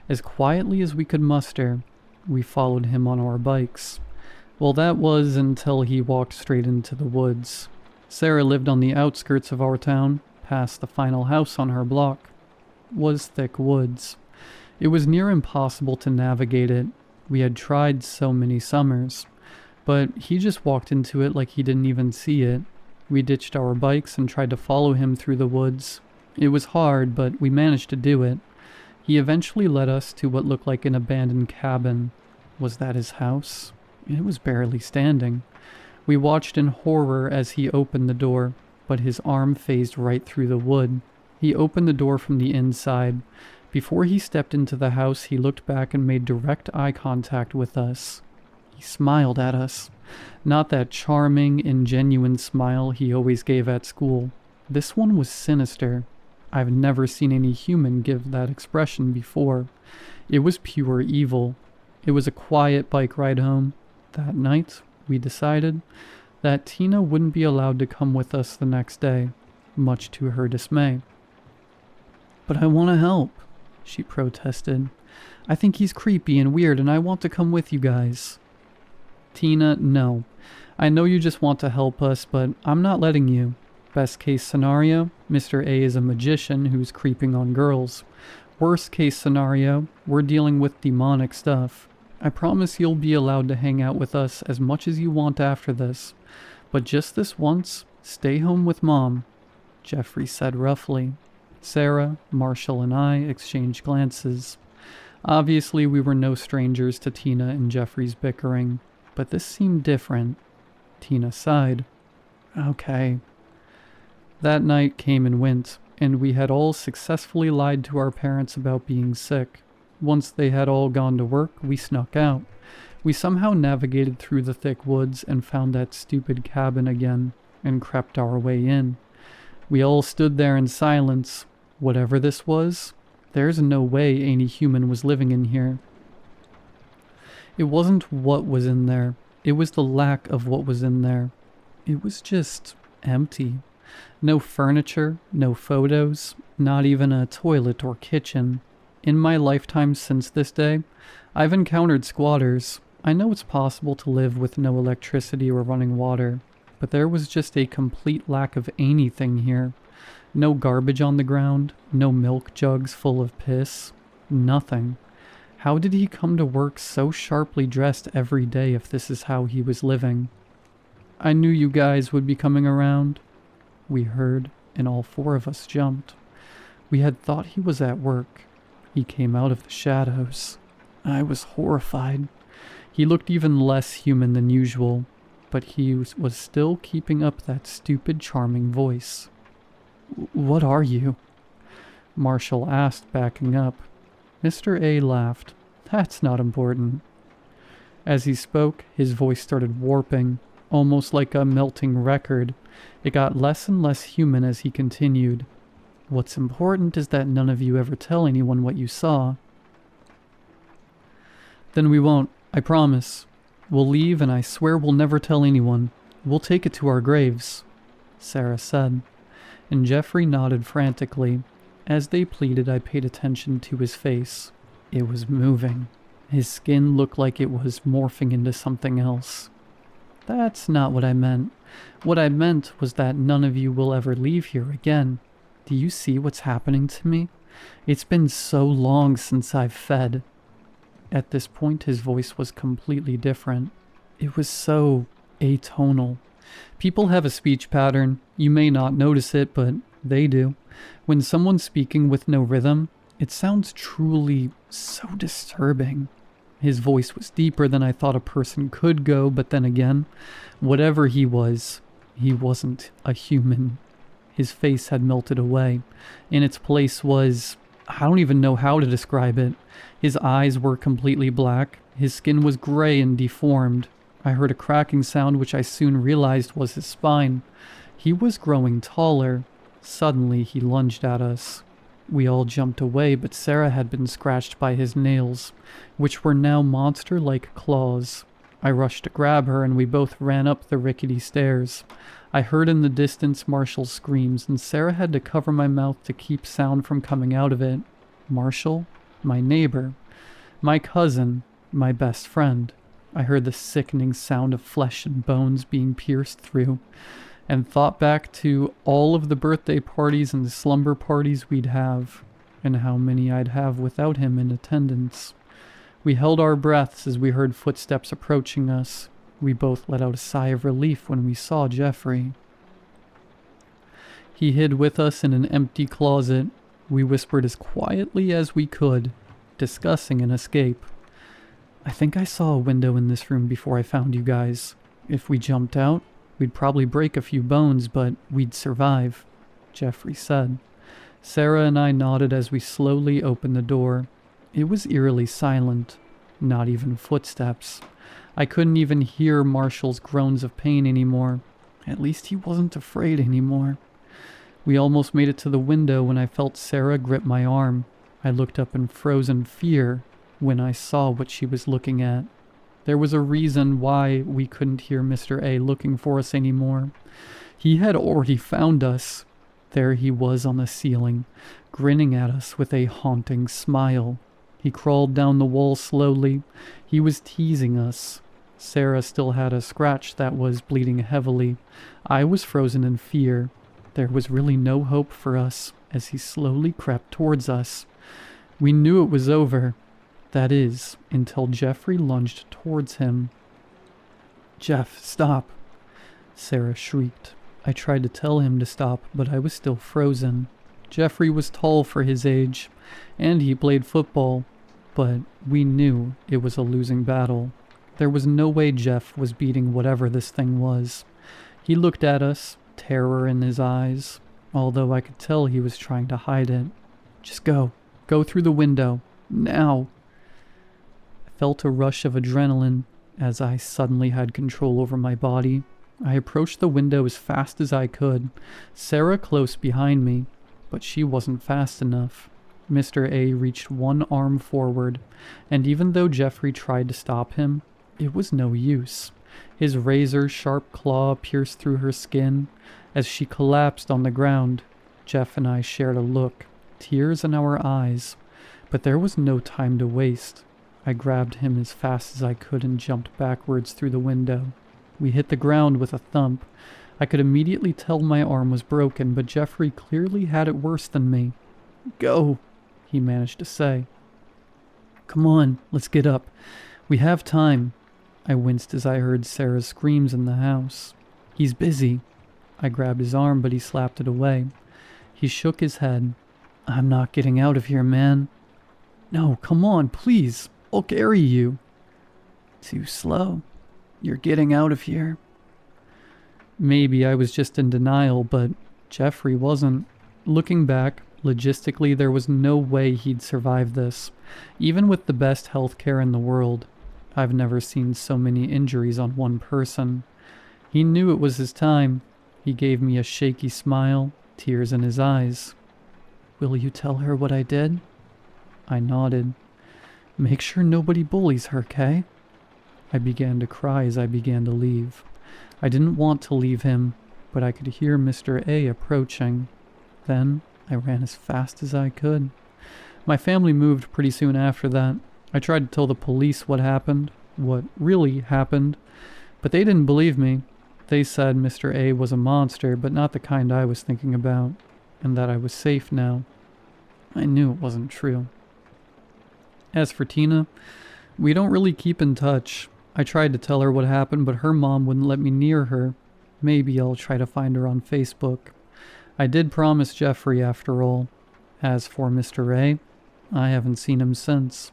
As quietly as we could muster, we followed him on our bikes. Well, that was until he walked straight into the woods. Sarah lived on the outskirts of our town, past the final house on her block. Was thick woods. It was near impossible to navigate it. We had tried so many summers. But he just walked into it like he didn't even see it. We ditched our bikes and tried to follow him through the woods. It was hard, but we managed to do it. He eventually led us to what looked like an abandoned cabin. Was that his house? It was barely standing. We watched in horror as he opened the door, but his arm phased right through the wood. He opened the door from the inside. Before he stepped into the house, he looked back and made direct eye contact with us. He smiled at us. Not that charming, ingenuine smile he always gave at school. This one was sinister. I've never seen any human give that expression before. It was pure evil. It was a quiet bike ride home. That night, we decided that Tina wouldn't be allowed to come with us the next day, much to her dismay. But I want to help, she protested. I think he's creepy and weird and I want to come with you guys. Tina, no. I know you just want to help us, but I'm not letting you. Best case scenario, Mr. A is a magician who's creeping on girls. Worst case scenario, we're dealing with demonic stuff. I promise you'll be allowed to hang out with us as much as you want after this. But just this once, stay home with Mom, Jeffrey said roughly. Sarah, Marshall, and I exchanged glances. Obviously, we were no strangers to Tina and Jeffrey's bickering, but this seemed different. Tina sighed. Okay. That night came and went, and we had all successfully lied to our parents about being sick. Once they had all gone to work, we snuck out. We somehow navigated through the thick woods and found that stupid cabin again, and crept our way in. We all stood there in silence. Whatever this was, there's no way any human was living in here. It wasn't what was in there. It was the lack of what was in there. It was just empty. No furniture, no photos, not even a toilet or kitchen. In my lifetime since this day, I've encountered squatters. I know it's possible to live with no electricity or running water, but there was just a complete lack of anything here. No garbage on the ground, no milk jugs full of piss, nothing. How did he come to work so sharply dressed every day if this is how he was living? I knew you guys would be coming around, we heard, and all four of us jumped. We had thought he was at work. He came out of the shadows. I was horrified. He looked even less human than usual, but he was still keeping up that stupid, charming voice. "What are you?" Marshall asked, backing up. Mr. A laughed. "That's not important." As he spoke, his voice started warping, almost like a melting record. It got less and less human as he continued. "What's important is that none of you ever tell anyone what you saw." "Then we won't, I promise. We'll leave, and I swear we'll never tell anyone. We'll take it to our graves," Sarah said. And Jeffrey nodded frantically. As they pleaded, I paid attention to his face. It was moving. His skin looked like it was morphing into something else. "That's not what I meant. What I meant was that none of you will ever leave here again. Do you see what's happening to me? It's been so long since I've fed." At this point, his voice was completely different. It was so atonal. People have a speech pattern. You may not notice it, but they do. When someone's speaking with no rhythm, it sounds truly so disturbing. His voice was deeper than I thought a person could go, but then again, whatever he wasn't a human. His face had melted away. In its place was, I don't even know how to describe it. His eyes were completely black. His skin was gray and deformed. I heard a cracking sound which I soon realized was his spine. He was growing taller. Suddenly he lunged at us. We all jumped away, but Sarah had been scratched by his nails, which were now monster-like claws. I rushed to grab her, and we both ran up the rickety stairs. I heard in the distance Marshall's screams, and Sarah had to cover my mouth to keep sound from coming out of it. Marshall? My neighbor. My cousin. My best friend. I heard the sickening sound of flesh and bones being pierced through, and thought back to all of the birthday parties and slumber parties we'd have, and how many I'd have without him in attendance. We held our breaths as we heard footsteps approaching us. We both let out a sigh of relief when we saw Jeffrey. He hid with us in an empty closet. We whispered as quietly as we could, discussing an escape. "I think I saw a window in this room before I found you guys. If we jumped out, we'd probably break a few bones, but we'd survive," Jeffrey said. Sarah and I nodded as we slowly opened the door. It was eerily silent. Not even footsteps. I couldn't even hear Marshall's groans of pain anymore. At least he wasn't afraid anymore. We almost made it to the window when I felt Sarah grip my arm. I looked up in frozen fear when I saw what she was looking at. There was a reason why we couldn't hear Mr. A looking for us anymore. He had already found us. There he was on the ceiling, grinning at us with a haunting smile. He crawled down the wall slowly. He was teasing us. Sarah still had a scratch that was bleeding heavily. I was frozen in fear. There was really no hope for us as he slowly crept towards us. We knew it was over. That is, until Jeffrey lunged towards him. "Jeff, stop!" Sarah shrieked. I tried to tell him to stop, but I was still frozen. Jeffrey was tall for his age, and he played football, but we knew it was a losing battle. There was no way Jeff was beating whatever this thing was. He looked at us, terror in his eyes, although I could tell he was trying to hide it. "Just go. Go through the window. Now!" I felt a rush of adrenaline as I suddenly had control over my body. I approached the window as fast as I could, Sarah close behind me, but she wasn't fast enough. Mr. A reached one arm forward, and even though Jeffrey tried to stop him, it was no use. His razor-sharp claw pierced through her skin. As she collapsed on the ground, Jeff and I shared a look, tears in our eyes, but there was no time to waste. I grabbed him as fast as I could and jumped backwards through the window. We hit the ground with a thump. I could immediately tell my arm was broken, but Jeffrey clearly had it worse than me. "Go," he managed to say. "Come on, let's get up. We have time." I winced as I heard Sarah's screams in the house. "He's busy." I grabbed his arm, but he slapped it away. He shook his head. "I'm not getting out of here, man." "No, come on, please. I'll carry you." "Too slow. You're getting out of here." Maybe I was just in denial, but Jeffrey wasn't. Looking back, logistically there was no way he'd survive this, even with the best health care in the world. I've never seen so many injuries on one person. He knew it was his time. He gave me a shaky smile, tears in his eyes. "Will you tell her what I did?" I nodded. "Make sure nobody bullies her, Kay?" I began to cry as I began to leave. I didn't want to leave him, but I could hear Mr. A approaching. Then I ran as fast as I could. My family moved pretty soon after that. I tried to tell the police what happened, what really happened, but they didn't believe me. They said Mr. A was a monster, but not the kind I was thinking about, and that I was safe now. I knew it wasn't true. As for Tina, we don't really keep in touch. I tried to tell her what happened, but her mom wouldn't let me near her. Maybe I'll try to find her on Facebook. I did promise Jeffrey, after all. As for Mr. A, I haven't seen him since.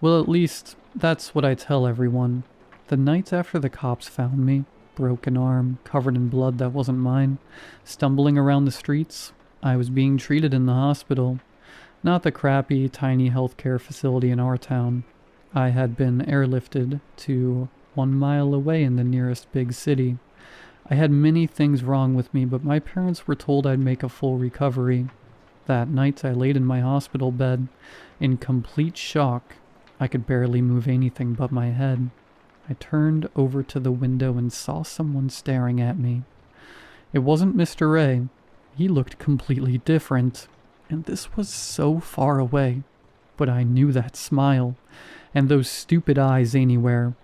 Well, at least, that's what I tell everyone. The nights after the cops found me, broken arm, covered in blood that wasn't mine, stumbling around the streets, I was being treated in the hospital. Not the crappy, tiny healthcare facility in our town. I had been airlifted to 1 mile away in the nearest big city. I had many things wrong with me, but my parents were told I'd make a full recovery. That night I laid in my hospital bed, in complete shock. I could barely move anything but my head. I turned over to the window and saw someone staring at me. It wasn't Mr. A. He looked completely different, and this was so far away. But I knew that smile, and those stupid eyes anywhere.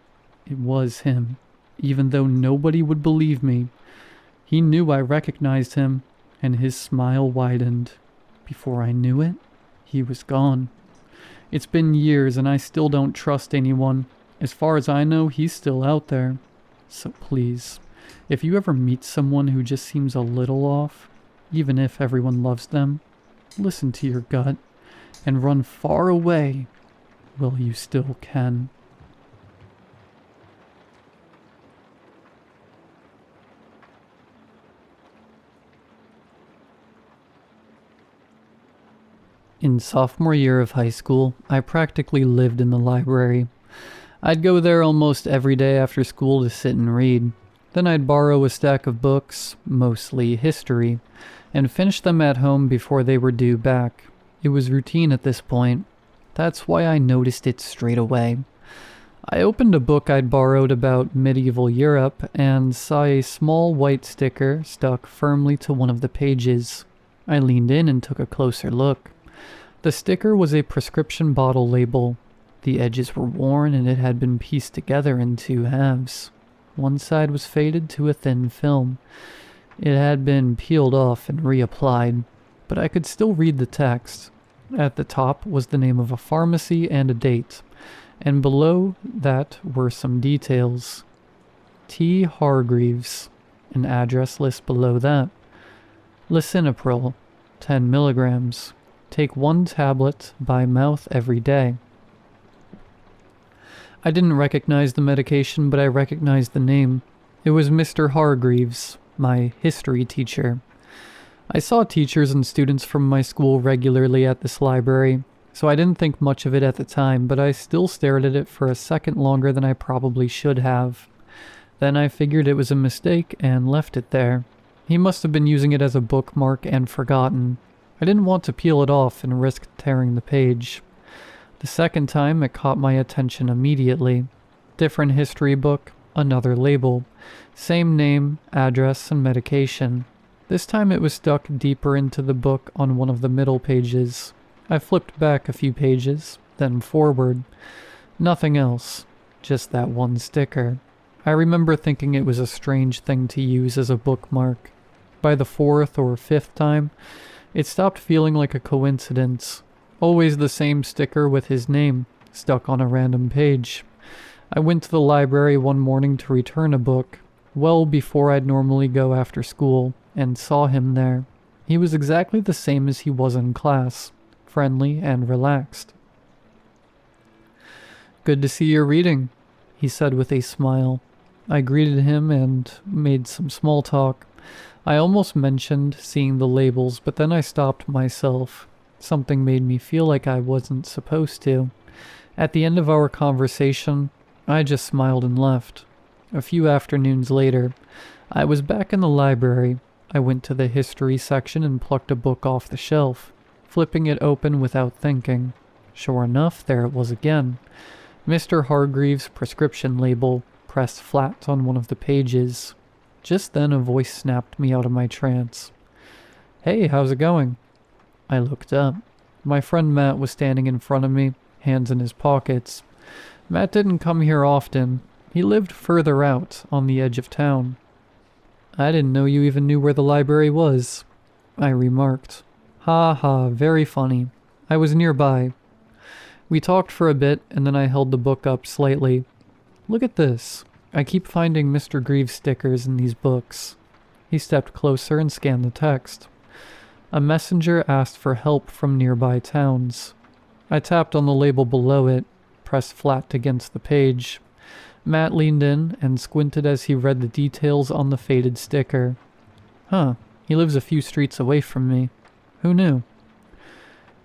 It was him, even though nobody would believe me. He knew I recognized him, and his smile widened. Before I knew it, he was gone. It's been years, and I still don't trust anyone. As far as I know, he's still out there. So please, if you ever meet someone who just seems a little off, even if everyone loves them, listen to your gut and run far away while you still can. In sophomore year of high school, I practically lived in the library. I'd go there almost every day after school to sit and read. Then I'd borrow a stack of books, mostly history, and finish them at home before they were due back. It was routine at this point. That's why I noticed it straight away. I opened a book I'd borrowed about medieval Europe and saw a small white sticker stuck firmly to one of the pages. I leaned in and took a closer look. The sticker was a prescription bottle label. The edges were worn and it had been pieced together in 2 halves. One side was faded to a thin film. It had been peeled off and reapplied, but I could still read the text. At the top was the name of a pharmacy and a date, and below that were some details. T. Hargreaves, an address list below that. Lisinopril, 10 milligrams. Take 1 tablet by mouth every day. I didn't recognize the medication, but I recognized the name. It was Mr. Hargreaves, my history teacher. I saw teachers and students from my school regularly at this library, so I didn't think much of it at the time, but I still stared at it for a second longer than I probably should have. Then I figured it was a mistake and left it there. He must have been using it as a bookmark and forgotten. I didn't want to peel it off and risk tearing the page. The second time, it caught my attention immediately. Different history book, another label. Same name, address, and medication. This time it was stuck deeper into the book on one of the middle pages. I flipped back a few pages, then forward. Nothing else. Just that one sticker. I remember thinking it was a strange thing to use as a bookmark. By the 4th or 5th time, it stopped feeling like a coincidence. Always the same sticker with his name, stuck on a random page. I went to the library one morning to return a book, well before I'd normally go after school, and saw him there. He was exactly the same as he was in class, friendly and relaxed. "Good to see you're reading," he said with a smile. I greeted him and made some small talk. I almost mentioned seeing the labels, but then I stopped myself. Something made me feel like I wasn't supposed to. At the end of our conversation, I just smiled and left. A few afternoons later, I was back in the library. I went to the history section and plucked a book off the shelf, flipping it open without thinking. Sure enough, there it was again. Mr. Hargreaves' prescription label, pressed flat on one of the pages. Just then a voice snapped me out of my trance. "Hey, how's it going?" I looked up. My friend Matt was standing in front of me, hands in his pockets. Matt didn't come here often. He lived further out, on the edge of town. "I didn't know you even knew where the library was," I remarked. "Ha ha, very funny. I was nearby." We talked for a bit, and then I held the book up slightly. "Look at this. I keep finding Mr. Greaves stickers in these books." He stepped closer and scanned the text. A messenger asked for help from nearby towns. I tapped on the label below it, pressed flat against the page. Matt leaned in and squinted as he read the details on the faded sticker. "Huh, he lives a few streets away from me. Who knew?"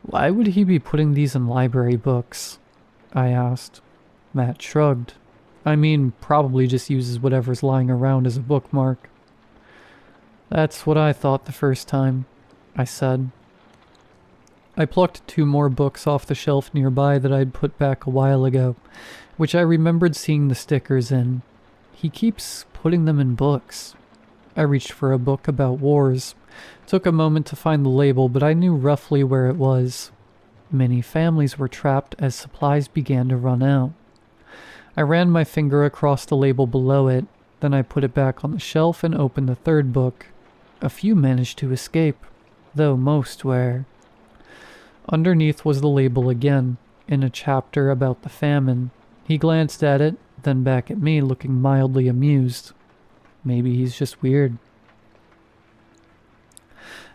"Why would he be putting these in library books?" I asked. Matt shrugged. "I mean, probably just uses whatever's lying around as a bookmark." "That's what I thought the first time," I said. I plucked 2 more books off the shelf nearby that I'd put back a while ago, which I remembered seeing the stickers in. He keeps putting them in books. I reached for a book about wars. Took a moment to find the label, but I knew roughly where it was. Many families were trapped as supplies began to run out. I ran my finger across the label below it, then I put it back on the shelf and opened the 3rd book. A few managed to escape, though most were. Underneath was the label again, in a chapter about the famine. He glanced at it, then back at me, looking mildly amused. Maybe he's just weird.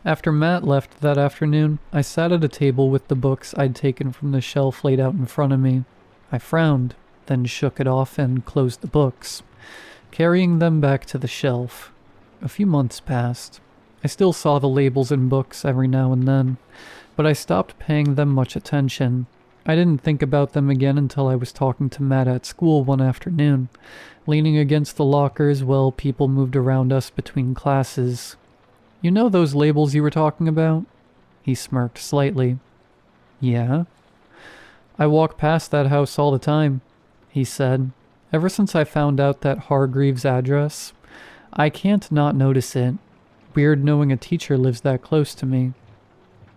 After Matt left that afternoon, I sat at a table with the books I'd taken from the shelf laid out in front of me. I frowned, then shook it off and closed the books, carrying them back to the shelf. A few months passed. I still saw the labels in books every now and then, but I stopped paying them much attention. I didn't think about them again until I was talking to Matt at school one afternoon, leaning against the lockers while people moved around us between classes. "You know those labels you were talking about?" He smirked slightly. "Yeah?" "I walk past that house all the time," he said. "Ever since I found out that Hargreaves' address, I can't not notice it. Weird knowing a teacher lives that close to me."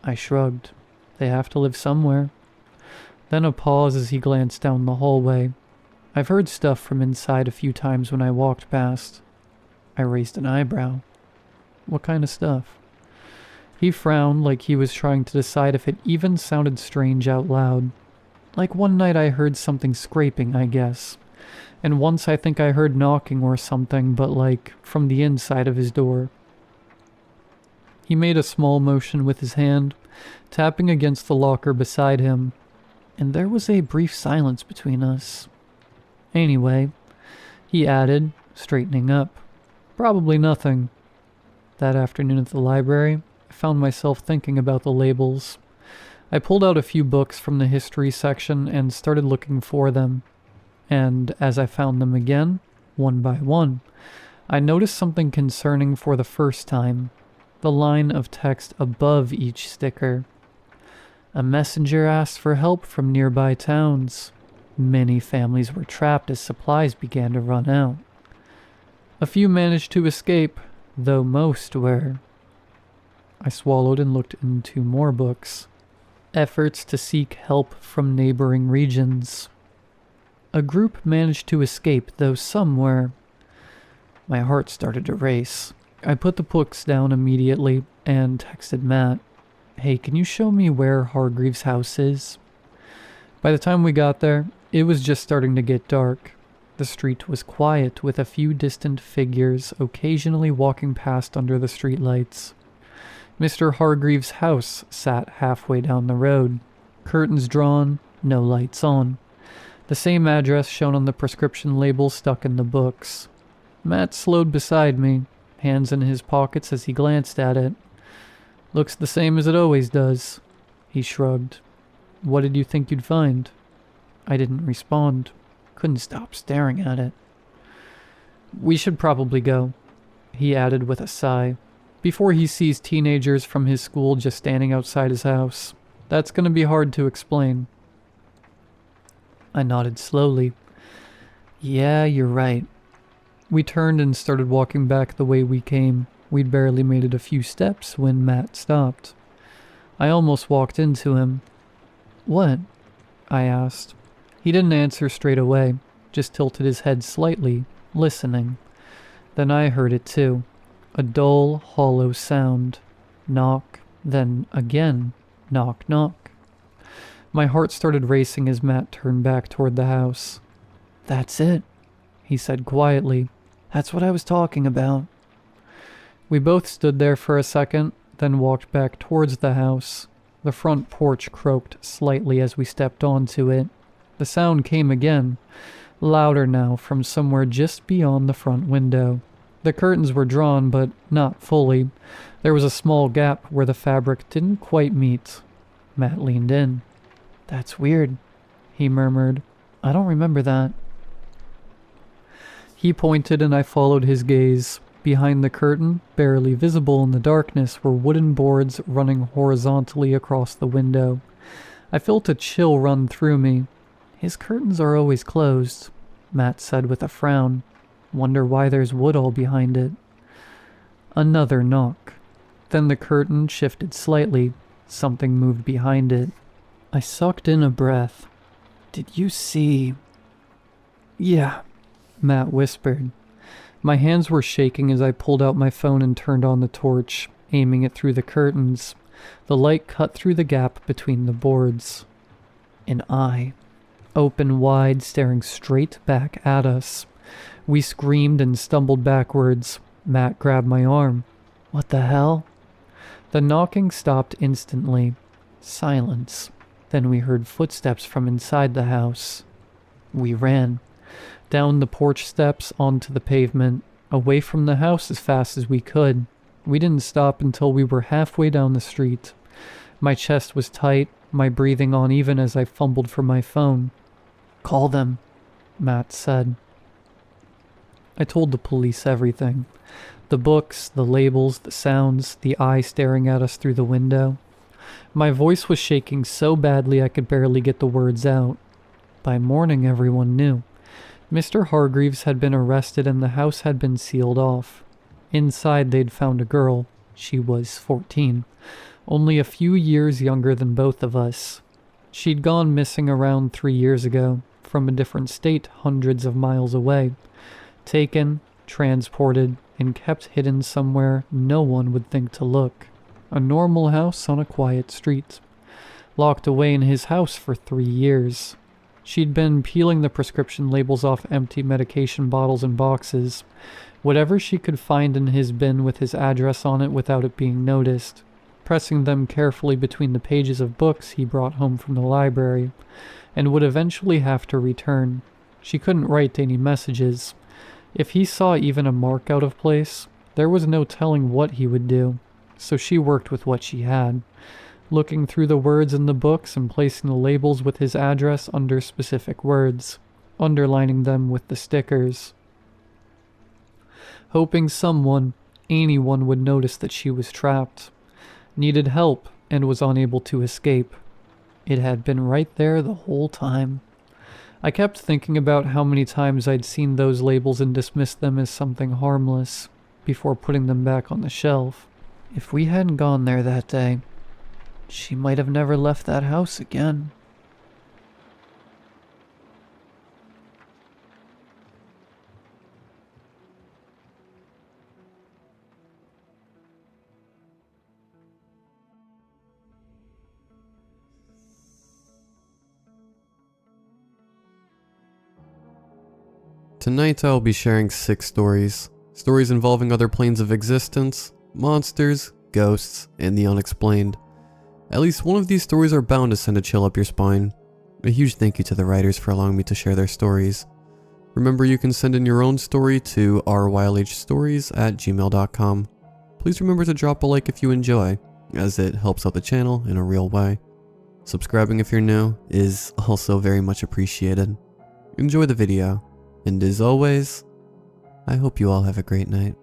I shrugged. They have to live somewhere. Then a pause as he glanced down the hallway. I've heard stuff from inside a few times when I walked past. I raised an eyebrow. What kind of stuff? He frowned like he was trying to decide if it even sounded strange out loud. Like one night I heard something scraping, I guess. And once I think I heard knocking or something, but like from the inside of his door. He made a small motion with his hand, tapping against the locker beside him, and there was a brief silence between us. Anyway, he added, straightening up, probably nothing. That afternoon at the library, I found myself thinking about the labels. I pulled out a few books from the history section and started looking for them. And as I found them again, one by one, I noticed something concerning for the first time. The line of text above each sticker. A messenger asked for help from nearby towns. Many families were trapped as supplies began to run out. A few managed to escape, though most were. I swallowed and looked into more books. Efforts to seek help from neighboring regions. A group managed to escape, though some were. My heart started to race. I put the books down immediately and texted Matt, "Hey, can you show me where Hargreaves' house is?" By the time we got there, it was just starting to get dark. The street was quiet, with a few distant figures occasionally walking past under the streetlights. Mr. Hargreaves' house sat halfway down the road, curtains drawn, no lights on. The same address shown on the prescription label stuck in the books. Matt slowed beside me, hands in his pockets as he glanced at it. "Looks the same as it always does." He shrugged. "What did you think you'd find?" I didn't respond. Couldn't stop staring at it. "We should probably go," he added with a sigh, "before he sees teenagers from his school just standing outside his house. That's gonna be hard to explain." I nodded slowly. "Yeah, you're right." We turned and started walking back the way we came. We'd barely made it a few steps when Matt stopped. I almost walked into him. "What?" I asked. He didn't answer straight away, just tilted his head slightly, listening. Then I heard it too. A dull, hollow sound. Knock, then again. Knock, knock. My heart started racing as Matt turned back toward the house. "That's it," he said quietly. "That's what I was talking about." We both stood there for a second, then walked back towards the house. The front porch croaked slightly as we stepped onto it. The sound came again, louder now from somewhere just beyond the front window. The curtains were drawn, but not fully. There was a small gap where the fabric didn't quite meet. Matt leaned in. "That's weird," he murmured. "I don't remember that." He pointed and I followed his gaze. Behind the curtain, barely visible in the darkness, were wooden boards running horizontally across the window. I felt a chill run through me. "His curtains are always closed," Matt said with a frown. "Wonder why there's wood all behind it." Another knock. Then the curtain shifted slightly. Something moved behind it. I sucked in a breath. "Did you see?" "Yeah," Matt whispered. My hands were shaking as I pulled out my phone and turned on the torch, aiming it through the curtains. The light cut through the gap between the boards. An eye, open wide, staring straight back at us. We screamed and stumbled backwards. Matt grabbed my arm. "What the hell?" The knocking stopped instantly. Silence. Then we heard footsteps from inside the house. We ran. Down the porch steps onto the pavement, away from the house as fast as we could. We didn't stop until we were halfway down the street. My chest was tight, my breathing uneven as I fumbled for my phone. "Call them," Matt said. I told the police everything. The books, the labels, the sounds, the eye staring at us through the window. My voice was shaking so badly I could barely get the words out. By morning, everyone knew. Mr. Hargreaves had been arrested and the house had been sealed off. Inside, they'd found a girl. She was 14, only a few years younger than both of us. She'd gone missing around 3 years ago, from a different state hundreds of miles away. Taken, transported, and kept hidden somewhere no one would think to look. A normal house on a quiet street. Locked away in his house for 3 years. She'd been peeling the prescription labels off empty medication bottles and boxes, whatever she could find in his bin with his address on it without it being noticed, pressing them carefully between the pages of books he brought home from the library, and would eventually have to return. She couldn't write any messages. If he saw even a mark out of place, there was no telling what he would do, so she worked with what she had, looking through the words in the books and placing the labels with his address under specific words, underlining them with the stickers, hoping someone, anyone, would notice that she was trapped, needed help, and was unable to escape. It had been right there the whole time. I kept thinking about how many times I'd seen those labels and dismissed them as something harmless before putting them back on the shelf. If we hadn't gone there that day, she might have never left that house again. Tonight I'll be sharing 6 stories. Stories involving other planes of existence, monsters, ghosts, and the unexplained. At least one of these stories are bound to send a chill up your spine. A huge thank you to the writers for allowing me to share their stories. Remember, you can send in your own story to rylhstories@gmail.com. Please remember to drop a like if you enjoy, as it helps out the channel in a real way. Subscribing if you're new is also very much appreciated. Enjoy the video, and as always, I hope you all have a great night.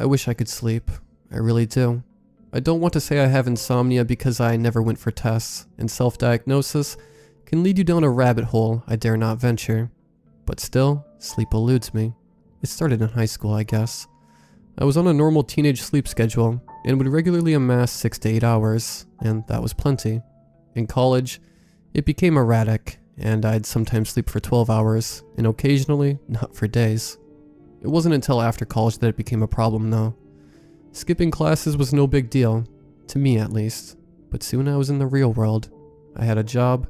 I wish I could sleep. I really do. I don't want to say I have insomnia because I never went for tests, and self-diagnosis can lead you down a rabbit hole I dare not venture. But still, sleep eludes me. It started in high school, I guess. I was on a normal teenage sleep schedule and would regularly amass 6 to 8 hours, and that was plenty. In college, it became erratic, and I'd sometimes sleep for 12 hours, and occasionally, not for days. It wasn't until after college that it became a problem, though. Skipping classes was no big deal, to me at least, but soon I was in the real world. I had a job,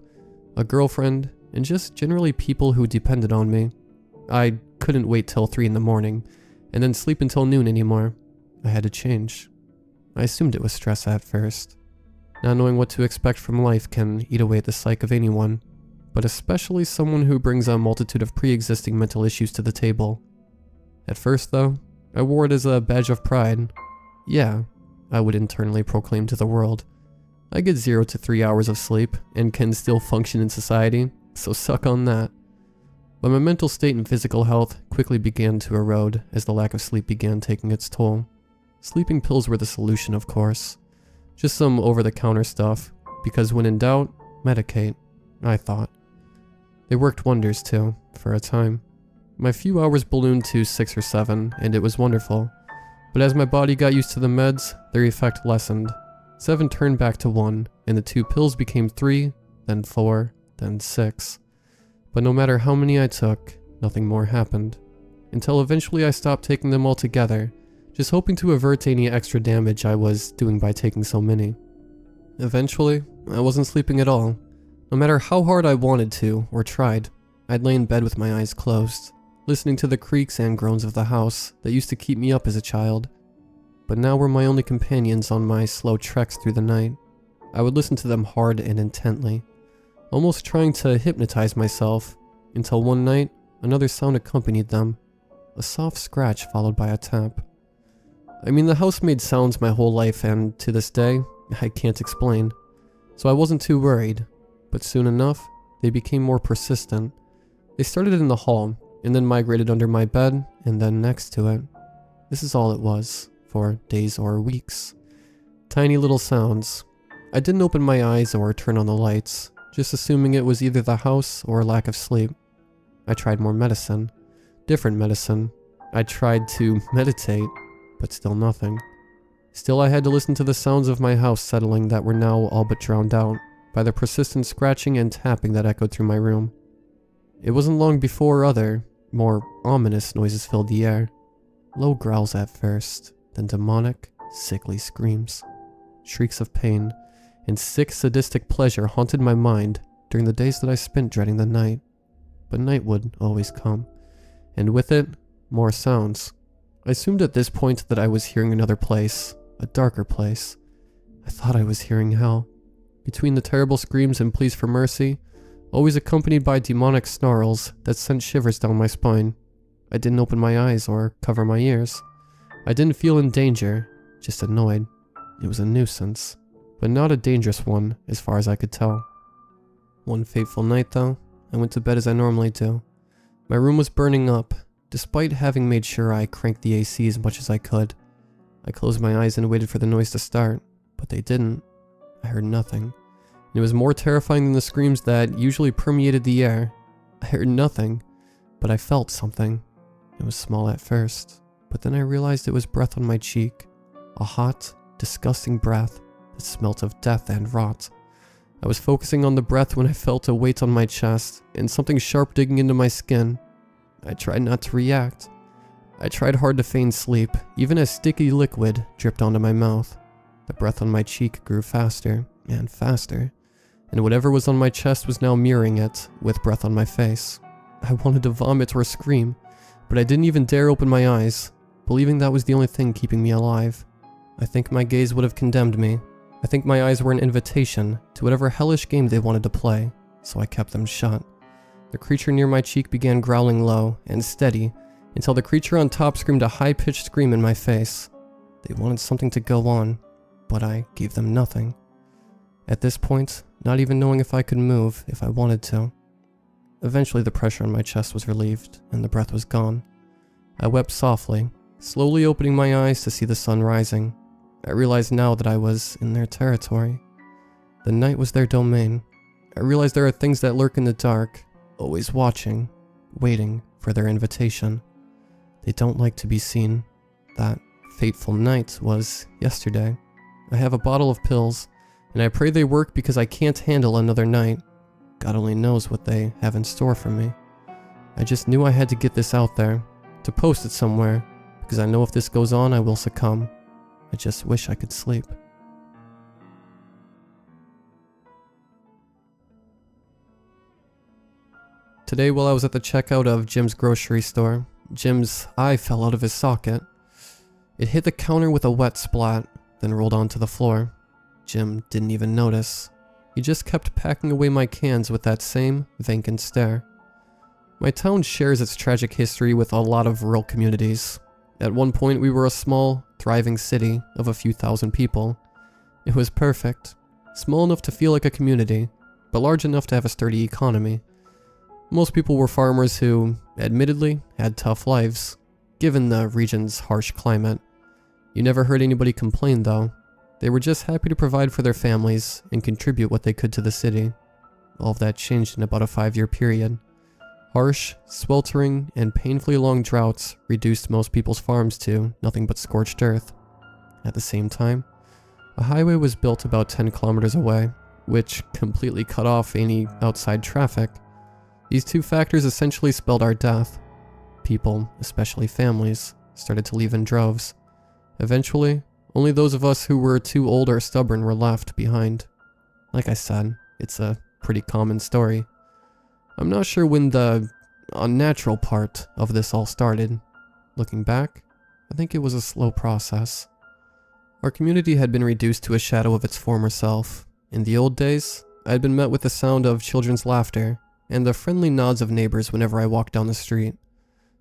a girlfriend, and just generally people who depended on me. I couldn't wait till 3 in the morning, and then sleep until noon anymore. I had to change. I assumed it was stress at first. Not knowing what to expect from life can eat away at the psyche of anyone, but especially someone who brings a multitude of pre-existing mental issues to the table. At first, though, I wore it as a badge of pride. Yeah, I would internally proclaim to the world. I get 0 to 3 hours of sleep and can still function in society, so suck on that. But my mental state and physical health quickly began to erode as the lack of sleep began taking its toll. Sleeping pills were the solution, of course. Just some over-the-counter stuff, because when in doubt, medicate, I thought. They worked wonders too, for a time. My few hours ballooned to 6 or 7, and it was wonderful. But as my body got used to the meds, their effect lessened. 7 turned back to 1, and the 2 pills became 3, then 4, then 6. But no matter how many I took, nothing more happened. Until eventually I stopped taking them altogether, just hoping to avert any extra damage I was doing by taking so many. Eventually, I wasn't sleeping at all. No matter how hard I wanted to, or tried, I'd lay in bed with my eyes closed, listening to the creaks and groans of the house that used to keep me up as a child, but now were my only companions on my slow treks through the night. I would listen to them hard and intently, almost trying to hypnotize myself, until one night, another sound accompanied them, a soft scratch followed by a tap. I mean, the house made sounds my whole life, and to this day, I can't explain, so I wasn't too worried, but soon enough, they became more persistent. They started in the hall, and then migrated under my bed, and then next to it. This is all it was, for days or weeks. Tiny little sounds. I didn't open my eyes or turn on the lights, just assuming it was either the house or lack of sleep. I tried more medicine. Different medicine. I tried to meditate, but still nothing. Still I had to listen to the sounds of my house settling that were now all but drowned out by the persistent scratching and tapping that echoed through my room. It wasn't long before other, more ominous noises filled the air. Low growls at first, then demonic, sickly screams. Shrieks of pain and sick sadistic pleasure haunted my mind during the days that I spent dreading the night. But night would always come, and with it, more sounds. I assumed at this point that I was hearing another place, a darker place. I thought I was hearing hell. Between the terrible screams and pleas for mercy, always accompanied by demonic snarls that sent shivers down my spine. I didn't open my eyes or cover my ears. I didn't feel in danger, just annoyed. It was a nuisance, but not a dangerous one as far as I could tell. One fateful night though, I went to bed as I normally do. My room was burning up, despite having made sure I cranked the AC as much as I could. I closed my eyes and waited for the noise to start, but they didn't. I heard nothing. It was more terrifying than the screams that usually permeated the air. I heard nothing, but I felt something. It was small at first, but then I realized it was breath on my cheek. A hot, disgusting breath that smelt of death and rot. I was focusing on the breath when I felt a weight on my chest and something sharp digging into my skin. I tried not to react. I tried hard to feign sleep, even as sticky liquid dripped onto my mouth. The breath on my cheek grew faster and faster, and whatever was on my chest was now mirroring it, with breath on my face. I wanted to vomit or scream, but I didn't even dare open my eyes, believing that was the only thing keeping me alive. I think my gaze would have condemned me. I think my eyes were an invitation to whatever hellish game they wanted to play, so I kept them shut. The creature near my cheek began growling low and steady, until the creature on top screamed a high-pitched scream in my face. They wanted something to go on, but I gave them nothing. At this point, not even knowing if I could move if I wanted to. Eventually the pressure on my chest was relieved, and the breath was gone. I wept softly, slowly opening my eyes to see the sun rising. I realized now that I was in their territory. The night was their domain. I realized there are things that lurk in the dark, always watching, waiting for their invitation. They don't like to be seen. That fateful night was yesterday. I have a bottle of pills, and I pray they work because I can't handle another night. God only knows what they have in store for me. I just knew I had to get this out there, to post it somewhere, because I know if this goes on, I will succumb. I just wish I could sleep. Today, while I was at the checkout of Jim's grocery store, Jim's eye fell out of his socket. It hit the counter with a wet splat, then rolled onto the floor. Jim didn't even notice. He just kept packing away my cans with that same vacant stare. My town shares its tragic history with a lot of rural communities. At one point, we were a small, thriving city of a few thousand people. It was perfect. Small enough to feel like a community, but large enough to have a sturdy economy. Most people were farmers who, admittedly, had tough lives, given the region's harsh climate. You never heard anybody complain, though. They were just happy to provide for their families and contribute what they could to the city. All of that changed in about a 5-year period. Harsh, sweltering, and painfully long droughts reduced most people's farms to nothing but scorched earth. At the same time, a highway was built about 10 kilometers away, which completely cut off any outside traffic. These two factors essentially spelled our death. People, especially families, started to leave in droves. Eventually, only those of us who were too old or stubborn were left behind. Like I said, it's a pretty common story. I'm not sure when the unnatural part of this all started. Looking back, I think it was a slow process. Our community had been reduced to a shadow of its former self. In the old days, I had been met with the sound of children's laughter and the friendly nods of neighbors whenever I walked down the street.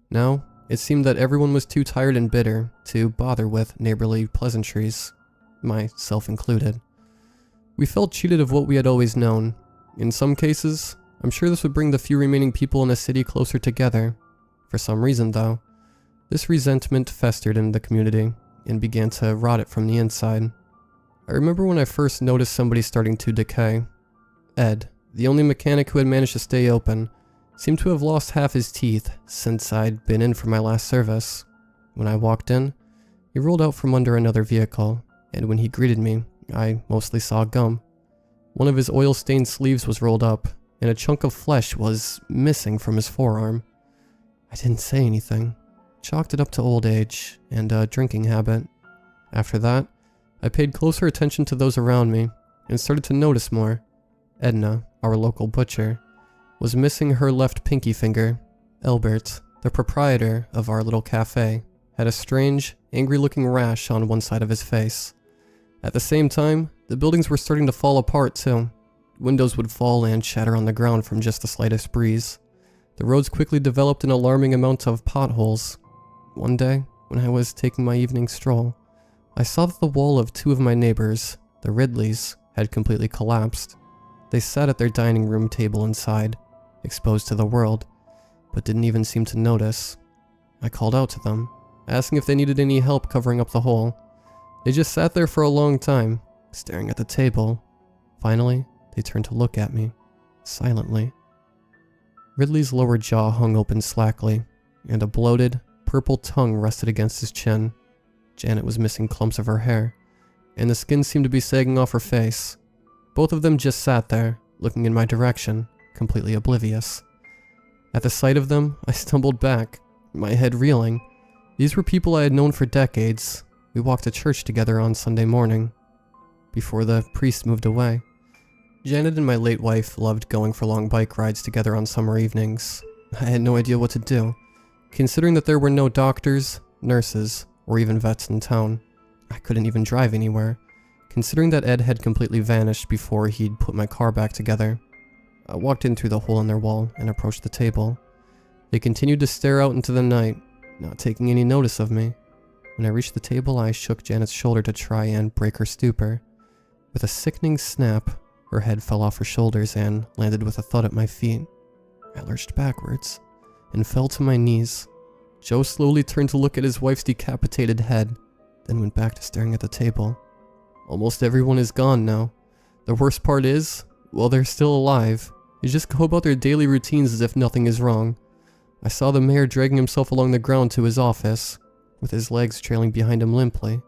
Now, it seemed that everyone was too tired and bitter to bother with neighborly pleasantries, myself included. We felt cheated of what we had always known. In some cases, I'm sure this would bring the few remaining people in a city closer together. For some reason, though, this resentment festered in the community and began to rot it from the inside. I remember when I first noticed somebody starting to decay. Ed, the only mechanic who had managed to stay open, seemed to have lost half his teeth since I'd been in for my last service. When I walked in, he rolled out from under another vehicle, and when he greeted me, I mostly saw gum. One of his oil-stained sleeves was rolled up, and a chunk of flesh was missing from his forearm. I didn't say anything, chalked it up to old age and a drinking habit. After that, I paid closer attention to those around me and started to notice more. Edna, our local butcher, was missing her left pinky finger. Albert, the proprietor of our little cafe, had a strange, angry-looking rash on one side of his face. At the same time, the buildings were starting to fall apart too. Windows would fall and shatter on the ground from just the slightest breeze. The roads quickly developed an alarming amount of potholes. One day, when I was taking my evening stroll, I saw that the wall of two of my neighbors, the Ridleys, had completely collapsed. They sat at their dining room table inside, exposed to the world, but didn't even seem to notice. I called out to them, asking if they needed any help covering up the hole. They just sat there for a long time, staring at the table. Finally, they turned to look at me, silently. Ridley's lower jaw hung open slackly, and a bloated, purple tongue rested against his chin. Janet was missing clumps of her hair, and the skin seemed to be sagging off her face. Both of them just sat there, looking in my direction, completely oblivious. At the sight of them, I stumbled back, my head reeling. These were people I had known for decades. We walked to church together on Sunday morning, before the priest moved away. Janet and my late wife loved going for long bike rides together on summer evenings. I had no idea what to do, considering that there were no doctors, nurses, or even vets in town. I couldn't even drive anywhere, considering that Ed had completely vanished before he'd put my car back together. I walked in through the hole in their wall and approached the table. They continued to stare out into the night, not taking any notice of me. When I reached the table, I shook Janet's shoulder to try and break her stupor. With a sickening snap, her head fell off her shoulders and landed with a thud at my feet. I lurched backwards and fell to my knees. Joe slowly turned to look at his wife's decapitated head, then went back to staring at the table. Almost everyone is gone now. The worst part is, while they're still alive, they just go about their daily routines as if nothing is wrong. I saw the mayor dragging himself along the ground to his office, with his legs trailing behind him limply.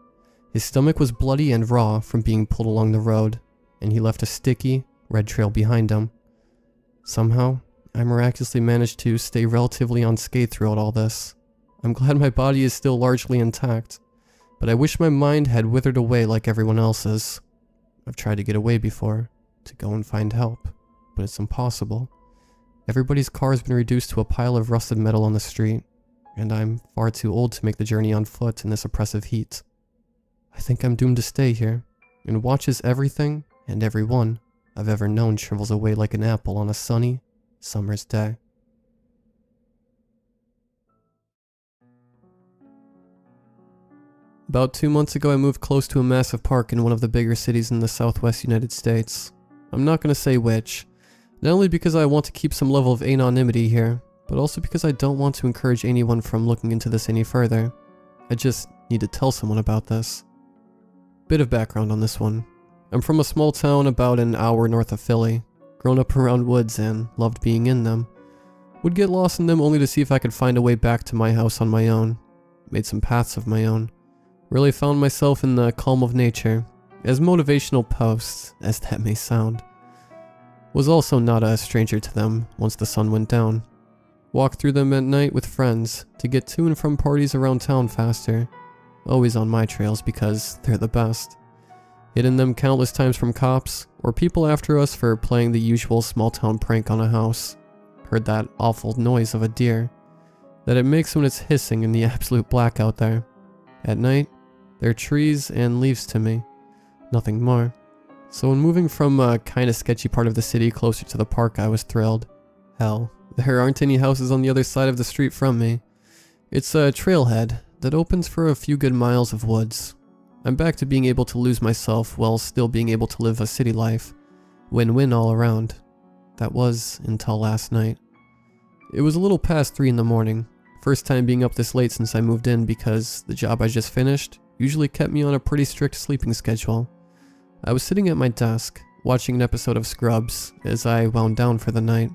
His stomach was bloody and raw from being pulled along the road, and he left a sticky, red trail behind him. Somehow, I miraculously managed to stay relatively unscathed throughout all this. I'm glad my body is still largely intact, but I wish my mind had withered away like everyone else's. I've tried to get away before, to go and find help, but it's impossible. Everybody's car has been reduced to a pile of rusted metal on the street, and I'm far too old to make the journey on foot in this oppressive heat. I think I'm doomed to stay here, and watch as everything and everyone I've ever known shrivels away like an apple on a sunny summer's day. About 2 months ago, I moved close to a massive park in one of the bigger cities in the southwest United States. I'm not going to say which, not only because I want to keep some level of anonymity here, but also because I don't want to encourage anyone from looking into this any further. I just need to tell someone about this. Bit of background on this one. I'm from a small town about an hour north of Philly, grown up around woods and loved being in them. Would get lost in them only to see if I could find a way back to my house on my own. Made some paths of my own. Really found myself in the calm of nature, as motivational posts as that may sound. Was also not a stranger to them once the sun went down. Walked through them at night with friends to get to and from parties around town faster. Always on my trails because they're the best. Hidden them countless times from cops or people after us for playing the usual small town prank on a house. Heard that awful noise of a deer that it makes when it's hissing in the absolute black out there. At night, they're trees and leaves to me. Nothing more. So when moving from a kinda sketchy part of the city closer to the park, I was thrilled. Hell, there aren't any houses on the other side of the street from me. It's a trailhead that opens for a few good miles of woods. I'm back to being able to lose myself while still being able to live a city life. Win-win all around. That was until last night. It was a little past 3 in the morning. First time being up this late since I moved in because the job I just finished usually kept me on a pretty strict sleeping schedule. I was sitting at my desk, watching an episode of Scrubs as I wound down for the night.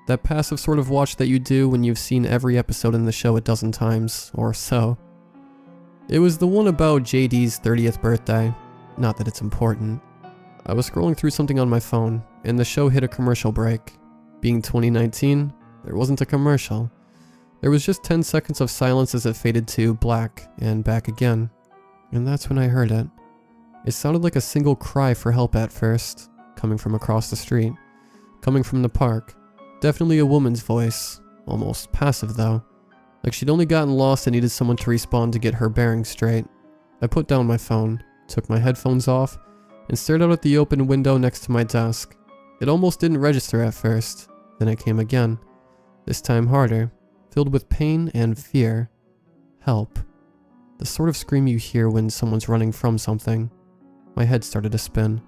That passive sort of watch that you do when you've seen every episode in the show a dozen times, or so. It was the one about JD's 30th birthday. Not that it's important. I was scrolling through something on my phone, and the show hit a commercial break. Being 2019, there wasn't a commercial. There was just 10 seconds of silence as it faded to black and back again. And that's when I heard it. It sounded like a single cry for help at first, coming from across the street, coming from the park. Definitely a woman's voice, almost passive though, like she'd only gotten lost and needed someone to respond to get her bearings straight. I put down my phone, took my headphones off, and stared out at the open window next to my desk. It almost didn't register at first, then it came again, this time harder, filled with pain and fear. Help. The sort of scream you hear when someone's running from something. My head started to spin.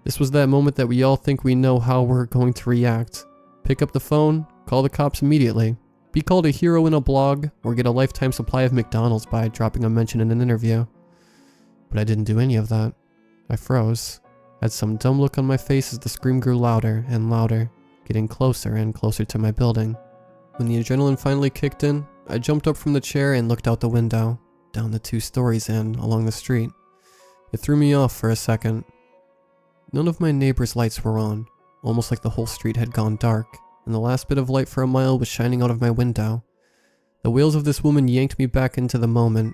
This was that moment that we all think we know how we're going to react. Pick up the phone, call the cops immediately, be called a hero in a blog, or get a lifetime supply of McDonald's by dropping a mention in an interview. But I didn't do any of that. I froze, had some dumb look on my face as the scream grew louder and louder, getting closer and closer to my building. When the adrenaline finally kicked in, I jumped up from the chair and looked out the window, down the 2 stories and along the street. It threw me off for a second. None of my neighbors' lights were on, almost like the whole street had gone dark, and the last bit of light for a mile was shining out of my window. The wails of this woman yanked me back into the moment.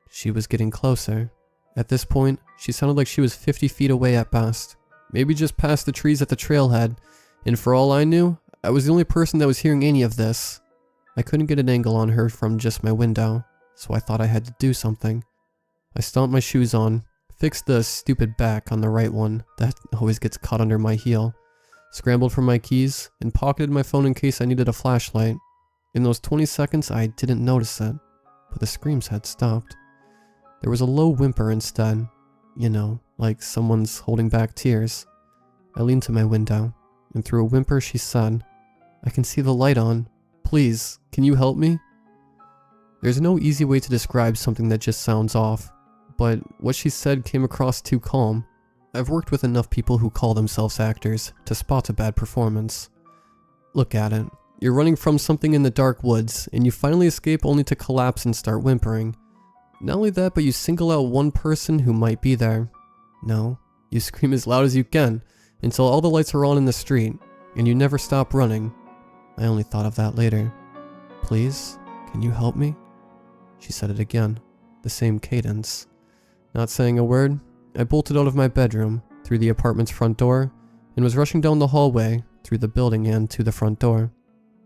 She was getting closer. At this point, she sounded like she was 50 feet away at best, maybe just past the trees at the trailhead, and for all I knew, I was the only person that was hearing any of this. I couldn't get an angle on her from just my window, so I thought I had to do something. I stomped my shoes on, fixed the stupid back on the right one that always gets caught under my heel, scrambled for my keys, and pocketed my phone in case I needed a flashlight. In those 20 seconds, I didn't notice it, but the screams had stopped. There was a low whimper instead, you know, like someone's holding back tears. I leaned to my window, and through a whimper she said, "I can see the light on. Please, can you help me?" There's no easy way to describe something that just sounds off, but what she said came across too calm. I've worked with enough people who call themselves actors to spot a bad performance. Look at it. You're running from something in the dark woods, and you finally escape only to collapse and start whimpering. Not only that, but you single out one person who might be there. No, you scream as loud as you can, until all the lights are on in the street, and you never stop running. I only thought of that later. Please, can you help me? She said it again, the same cadence. Not saying a word, I bolted out of my bedroom, through the apartment's front door, and was rushing down the hallway, through the building and to the front door.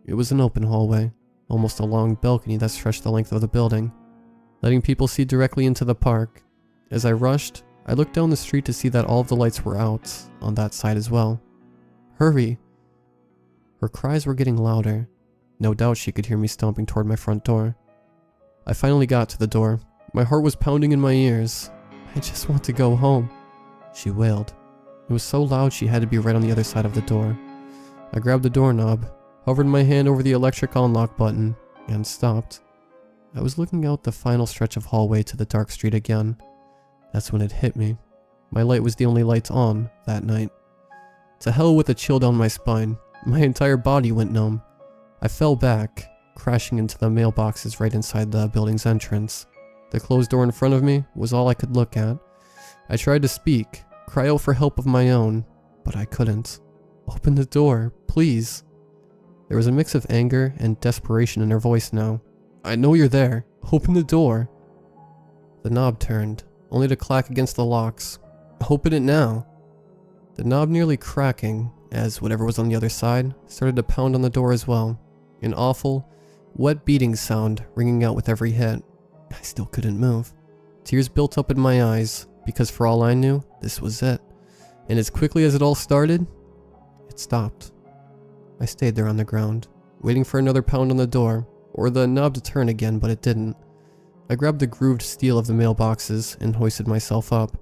It was an open hallway, almost a long balcony that stretched the length of the building, letting people see directly into the park. As I rushed, I looked down the street to see that all of the lights were out, on that side as well. Hurry! Her cries were getting louder. No doubt she could hear me stomping toward my front door. I finally got to the door. My heart was pounding in my ears. I just want to go home, she wailed. It was so loud she had to be right on the other side of the door. I grabbed the doorknob, hovered my hand over the electric unlock button, and stopped. I was looking out the final stretch of hallway to the dark street again. That's when it hit me. My light was the only lights on that night. To hell with a chill down my spine. My entire body went numb. I fell back, crashing into the mailboxes right inside the building's entrance. The closed door in front of me was all I could look at. I tried to speak, cry out for help of my own, but I couldn't. Open the door, please. There was a mix of anger and desperation in her voice now. I know you're there. Open the door. The knob turned, only to clack against the locks. Open it now. The knob nearly cracking, as whatever was on the other side started to pound on the door as well. An awful, wet beating sound ringing out with every hit. I still couldn't move. Tears built up in my eyes, because for all I knew, this was it. And as quickly as it all started, it stopped. I stayed there on the ground, waiting for another pound on the door, or the knob to turn again, but it didn't. I grabbed the grooved steel of the mailboxes and hoisted myself up,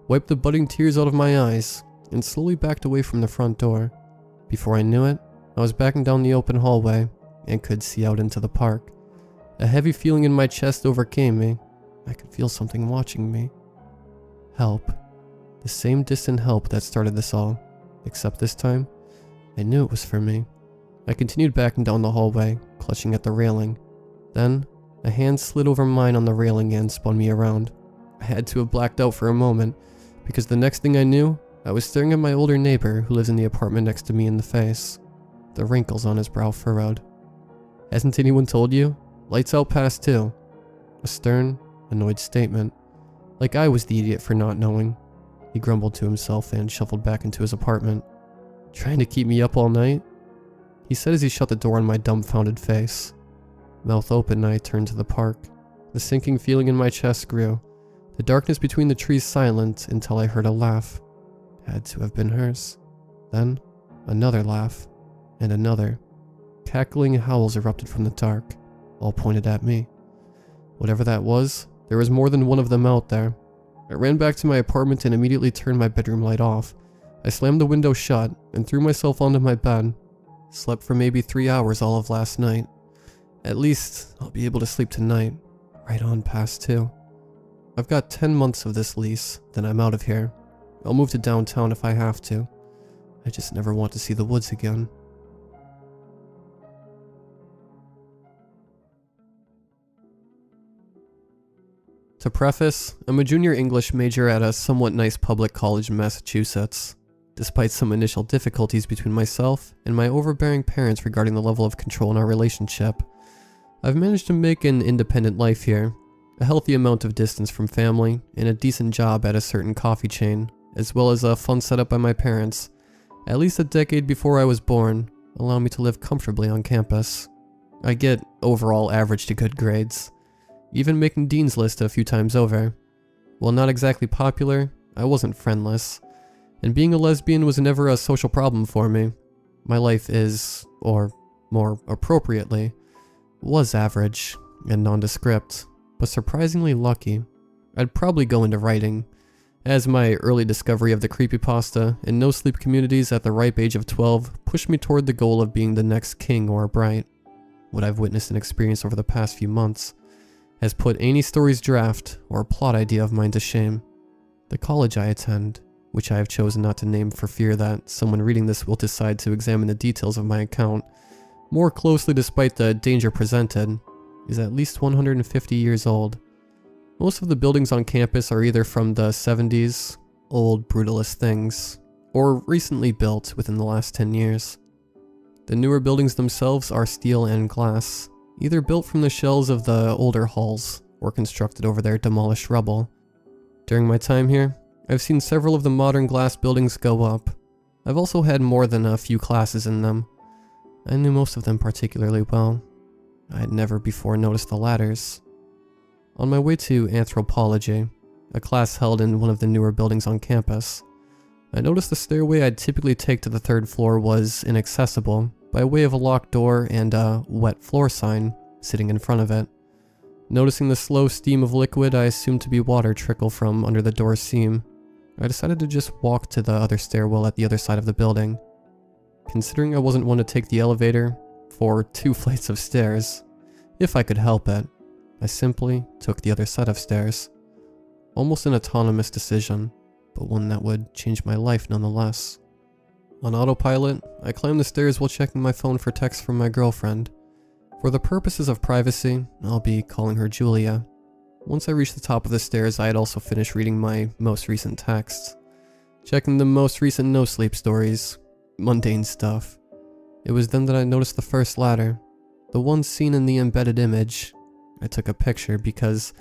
wiped the budding tears out of my eyes, and slowly backed away from the front door. Before I knew it, I was backing down the open hallway and could see out into the park. A heavy feeling in my chest overcame me. I could feel something watching me. Help. The same distant help that started this all, except this time, I knew it was for me. I continued backing down the hallway, clutching at the railing. Then, a hand slid over mine on the railing and spun me around. I had to have blacked out for a moment, because the next thing I knew, I was staring at my older neighbor who lives in the apartment next to me in the face, the wrinkles on his brow furrowed. Hasn't anyone told you? Lights out past 2. A stern, annoyed statement. Like I was the idiot for not knowing. He grumbled to himself and shuffled back into his apartment. Trying to keep me up all night? He said as he shut the door on my dumbfounded face. Mouth open, I turned to the park. The sinking feeling in my chest grew. The darkness between the trees silent until I heard a laugh. Had to have been hers. Then, another laugh. And another. Cackling howls erupted from the dark, all pointed at me. Whatever that was, there was more than one of them out there. I ran back to my apartment and immediately turned my bedroom light off. I slammed the window shut and threw myself onto my bed. Slept for maybe 3 hours all of last night. At least, I'll be able to sleep tonight, right on past 2. I've got 10 months of this lease, then I'm out of here. I'll move to downtown if I have to. I just never want to see the woods again. To preface, I'm a junior English major at a somewhat nice public college in Massachusetts. Despite some initial difficulties between myself and my overbearing parents regarding the level of control in our relationship, I've managed to make an independent life here, a healthy amount of distance from family, and a decent job at a certain coffee chain, as well as a fun setup by my parents, at least a decade before I was born, allowing me to live comfortably on campus. I get overall average to good grades, even making Dean's List a few times over. While not exactly popular, I wasn't friendless, and being a lesbian was never a social problem for me. My life is, or more appropriately, was average and nondescript, but surprisingly lucky. I'd probably go into writing, as my early discovery of the creepypasta and no-sleep communities at the ripe age of 12 pushed me toward the goal of being the next King or Bright. What I've witnessed and experienced over the past few months has put any story's draft or plot idea of mine to shame. The college I attend, which I have chosen not to name for fear that someone reading this will decide to examine the details of my account more closely despite the danger presented, is at least 150 years old. Most of the buildings on campus are either from the 70s, old brutalist things, or recently built within the last 10 years. The newer buildings themselves are steel and glass, either built from the shells of the older halls or constructed over their demolished rubble. During my time here, I've seen several of the modern glass buildings go up. I've also had more than a few classes in them. I knew most of them particularly well. I had never before noticed the ladders. On my way to anthropology, a class held in one of the newer buildings on campus, I noticed the stairway I'd typically take to the third floor was inaccessible by way of a locked door and a wet floor sign sitting in front of it. Noticing the slow steam of liquid I assumed to be water trickle from under the door seam, I decided to just walk to the other stairwell at the other side of the building. Considering I wasn't one to take the elevator for 2 flights of stairs, if I could help it, I simply took the other set of stairs. Almost an autonomous decision, but one that would change my life nonetheless. On autopilot, I climbed the stairs while checking my phone for texts from my girlfriend. For the purposes of privacy, I'll be calling her Julia. Once I reached the top of the stairs, I had also finished reading my most recent texts. Checking the most recent no-sleep stories. Mundane stuff. It was then that I noticed the first ladder. The one seen in the embedded image. I took a picture because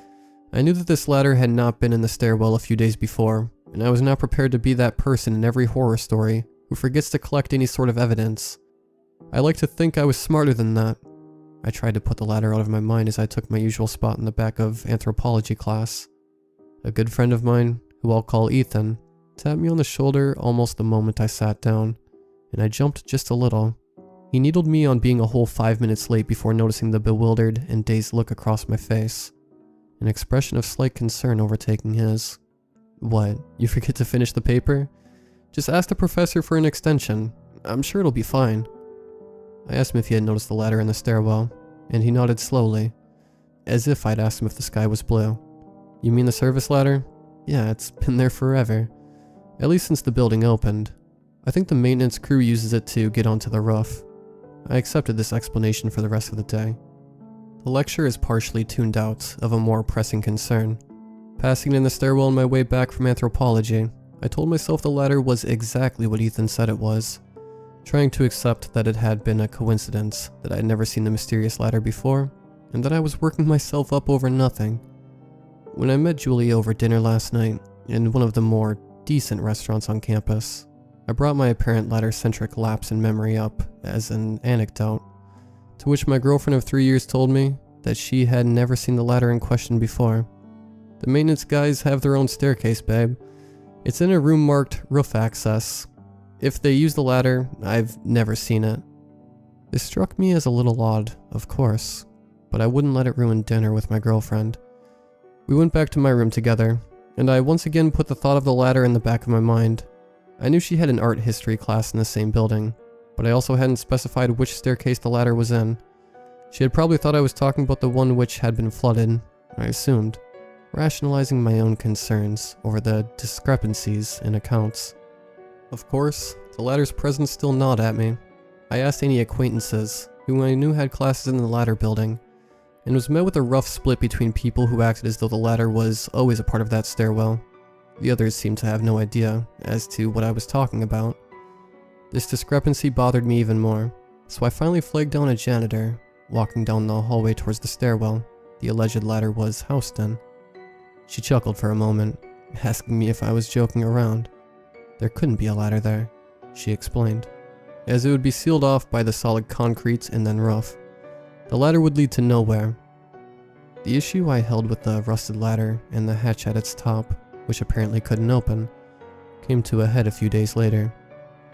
I knew that this ladder had not been in the stairwell a few days before, and I was not prepared to be that person in every horror story who forgets to collect any sort of evidence. I like to think I was smarter than that. I tried to put the ladder out of my mind as I took my usual spot in the back of anthropology class. A good friend of mine, who I'll call Ethan, tapped me on the shoulder almost the moment I sat down, and I jumped just a little. He needled me on being a whole 5 minutes late before noticing the bewildered and dazed look across my face, an expression of slight concern overtaking his. "What, you forget to finish the paper? Just ask the professor for an extension. I'm sure it'll be fine." I asked him if he had noticed the ladder in the stairwell, and he nodded slowly, as if I'd asked him if the sky was blue. "You mean the service ladder? Yeah, it's been there forever. At least since the building opened. I think the maintenance crew uses it to get onto the roof." I accepted this explanation for the rest of the day. The lecture is partially tuned out of a more pressing concern. Passing in the stairwell on my way back from anthropology, I told myself the ladder was exactly what Ethan said it was, trying to accept that it had been a coincidence that I had never seen the mysterious ladder before, and that I was working myself up over nothing. When I met Julie over dinner last night, in one of the more decent restaurants on campus, I brought my apparent ladder-centric lapse in memory up as an anecdote, to which my girlfriend of 3 years told me that she had never seen the ladder in question before. "The maintenance guys have their own staircase, babe. It's in a room marked roof access. If they use the ladder, I've never seen it." This struck me as a little odd, of course, but I wouldn't let it ruin dinner with my girlfriend. We went back to my room together, and I once again put the thought of the ladder in the back of my mind. I knew she had an art history class in the same building, but I also hadn't specified which staircase the ladder was in. She had probably thought I was talking about the one which had been flooded, I assumed, rationalizing my own concerns over the discrepancies in accounts. Of course, the ladder's presence still gnawed at me. I asked any acquaintances who I knew had classes in the ladder building, and was met with a rough split between people who acted as though the ladder was always a part of that stairwell. The others seemed to have no idea as to what I was talking about. This discrepancy bothered me even more, so I finally flagged down a janitor, walking down the hallway towards the stairwell the alleged ladder was housed in. She chuckled for a moment, asking me if I was joking around. There couldn't be a ladder there, she explained, as it would be sealed off by the solid concrete and then roof. The ladder would lead to nowhere. The issue I held with the rusted ladder and the hatch at its top, which apparently couldn't open, came to a head a few days later.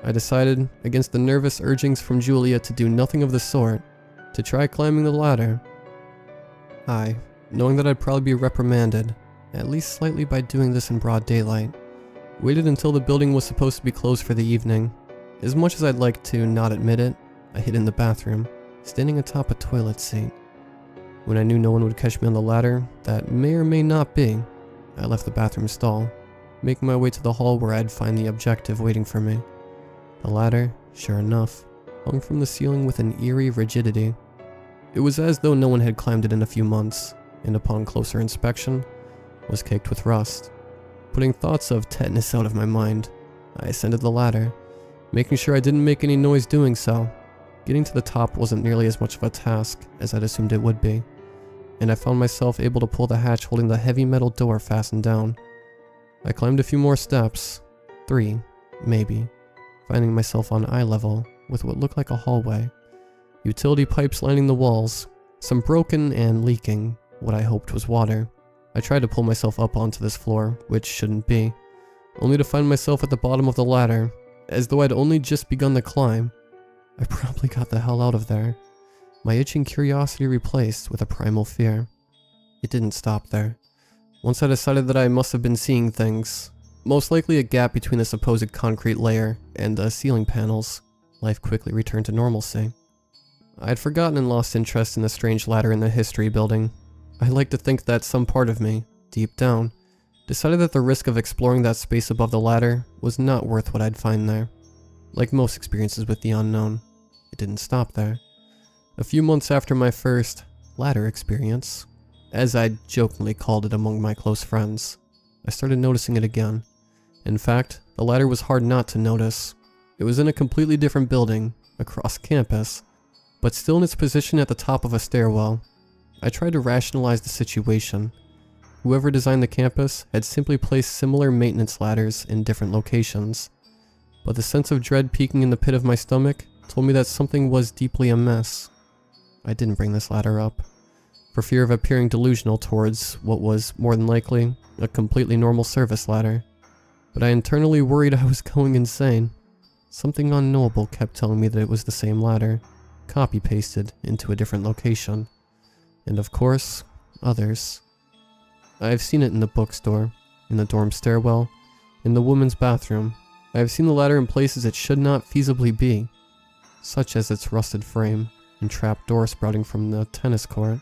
I decided, against the nervous urgings from Julia to do nothing of the sort, to try climbing the ladder. I, knowing that I'd probably be reprimanded, at least slightly by doing this in broad daylight, waited until the building was supposed to be closed for the evening. As much as I'd like to not admit it, I hid in the bathroom, standing atop a toilet seat. When I knew no one would catch me on the ladder, that may or may not be, I left the bathroom stall, making my way to the hall where I'd find the objective waiting for me. The ladder, sure enough, hung from the ceiling with an eerie rigidity. It was as though no one had climbed it in a few months, and upon closer inspection, was caked with rust. Putting thoughts of tetanus out of my mind, I ascended the ladder, making sure I didn't make any noise doing so. Getting to the top wasn't nearly as much of a task as I'd assumed it would be, and I found myself able to pull the hatch holding the heavy metal door fastened down. I climbed a few more steps, 3, maybe, finding myself on eye level with what looked like a hallway. Utility pipes lining the walls, some broken and leaking what I hoped was water. I tried to pull myself up onto this floor, which shouldn't be, only to find myself at the bottom of the ladder, as though I'd only just begun the climb. I promptly got the hell out of there, my itching curiosity replaced with a primal fear. It didn't stop there. Once I decided that I must have been seeing things, most likely a gap between the supposed concrete layer and the ceiling panels, life quickly returned to normalcy. I had forgotten and lost interest in the strange ladder in the history building. I like to think that some part of me, deep down, decided that the risk of exploring that space above the ladder was not worth what I'd find there. Like most experiences with the unknown, it didn't stop there. A few months after my first ladder experience, as I jokingly called it among my close friends, I started noticing it again. In fact, the ladder was hard not to notice. It was in a completely different building, across campus, but still in its position at the top of a stairwell. I tried to rationalize the situation. Whoever designed the campus had simply placed similar maintenance ladders in different locations, but the sense of dread peeking in the pit of my stomach told me that something was deeply amiss. I didn't bring this ladder up, for fear of appearing delusional towards what was, more than likely, a completely normal service ladder, but I internally worried I was going insane. Something unknowable kept telling me that it was the same ladder, copy-pasted into a different location. And of course, others. I've seen it in the bookstore, in the dorm stairwell, in the women's bathroom. I have seen the ladder in places it should not feasibly be, such as its rusted frame and trap door sprouting from the tennis court.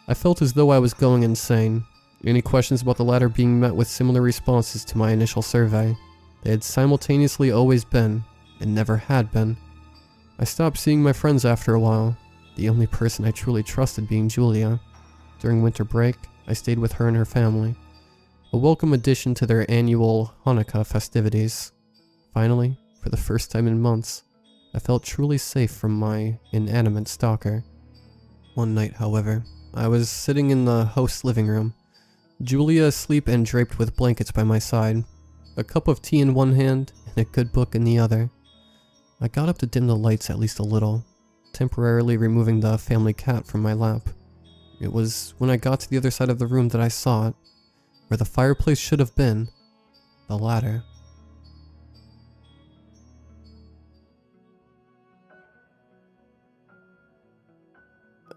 I felt as though I was going insane. Any questions about the ladder being met with similar responses to my initial survey? They had simultaneously always been, and never had been. I stopped seeing my friends after a while, the only person I truly trusted being Julia. During winter break, I stayed with her and her family, a welcome addition to their annual Hanukkah festivities. Finally, for the first time in months, I felt truly safe from my inanimate stalker. One night, however, I was sitting in the host's living room, Julia asleep and draped with blankets by my side, a cup of tea in one hand and a good book in the other. I got up to dim the lights at least a little, temporarily removing the family cat from my lap. It was when I got to the other side of the room that I saw it, where the fireplace should have been, the ladder.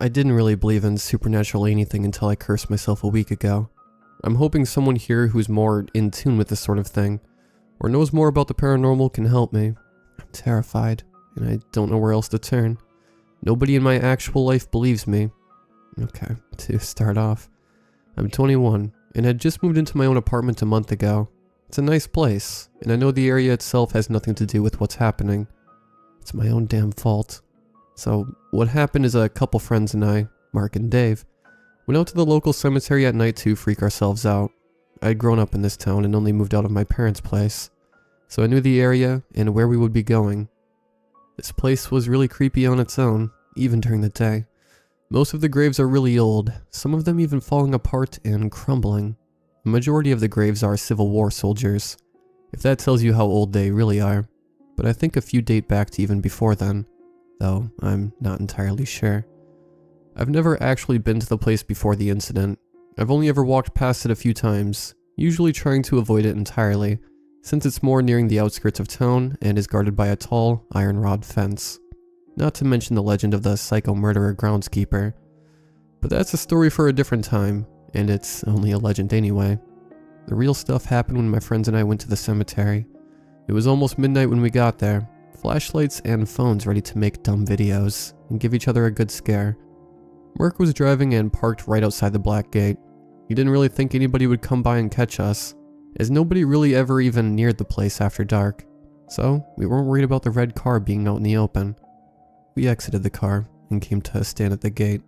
I didn't really believe in supernatural anything until I cursed myself a week ago. I'm hoping someone here who's more in tune with this sort of thing, or knows more about the paranormal, can help me. I'm terrified, and I don't know where else to turn. Nobody in my actual life believes me. Okay, to start off, I'm 21, and had just moved into my own apartment a month ago. It's a nice place, and I know the area itself has nothing to do with what's happening. It's my own damn fault. So, what happened is a couple friends and I, Mark and Dave, went out to the local cemetery at night to freak ourselves out. I'd grown up in this town and only moved out of my parents' place, so I knew the area and where we would be going. This place was really creepy on its own, even during the day. Most of the graves are really old, some of them even falling apart and crumbling. The majority of the graves are Civil War soldiers, if that tells you how old they really are, but I think a few date back to even before then, though I'm not entirely sure. I've never actually been to the place before the incident. I've only ever walked past it a few times, usually trying to avoid it entirely, since it's more nearing the outskirts of town and is guarded by a tall, iron rod fence. Not to mention the legend of the psycho murderer groundskeeper. But that's a story for a different time, and it's only a legend anyway. The real stuff happened when my friends and I went to the cemetery. It was almost midnight when we got there, flashlights and phones ready to make dumb videos and give each other a good scare. Mark was driving and parked right outside the black gate. He didn't really think anybody would come by and catch us, as nobody really ever even neared the place after dark. So, we weren't worried about the red car being out in the open. We exited the car and came to a stand at the gate.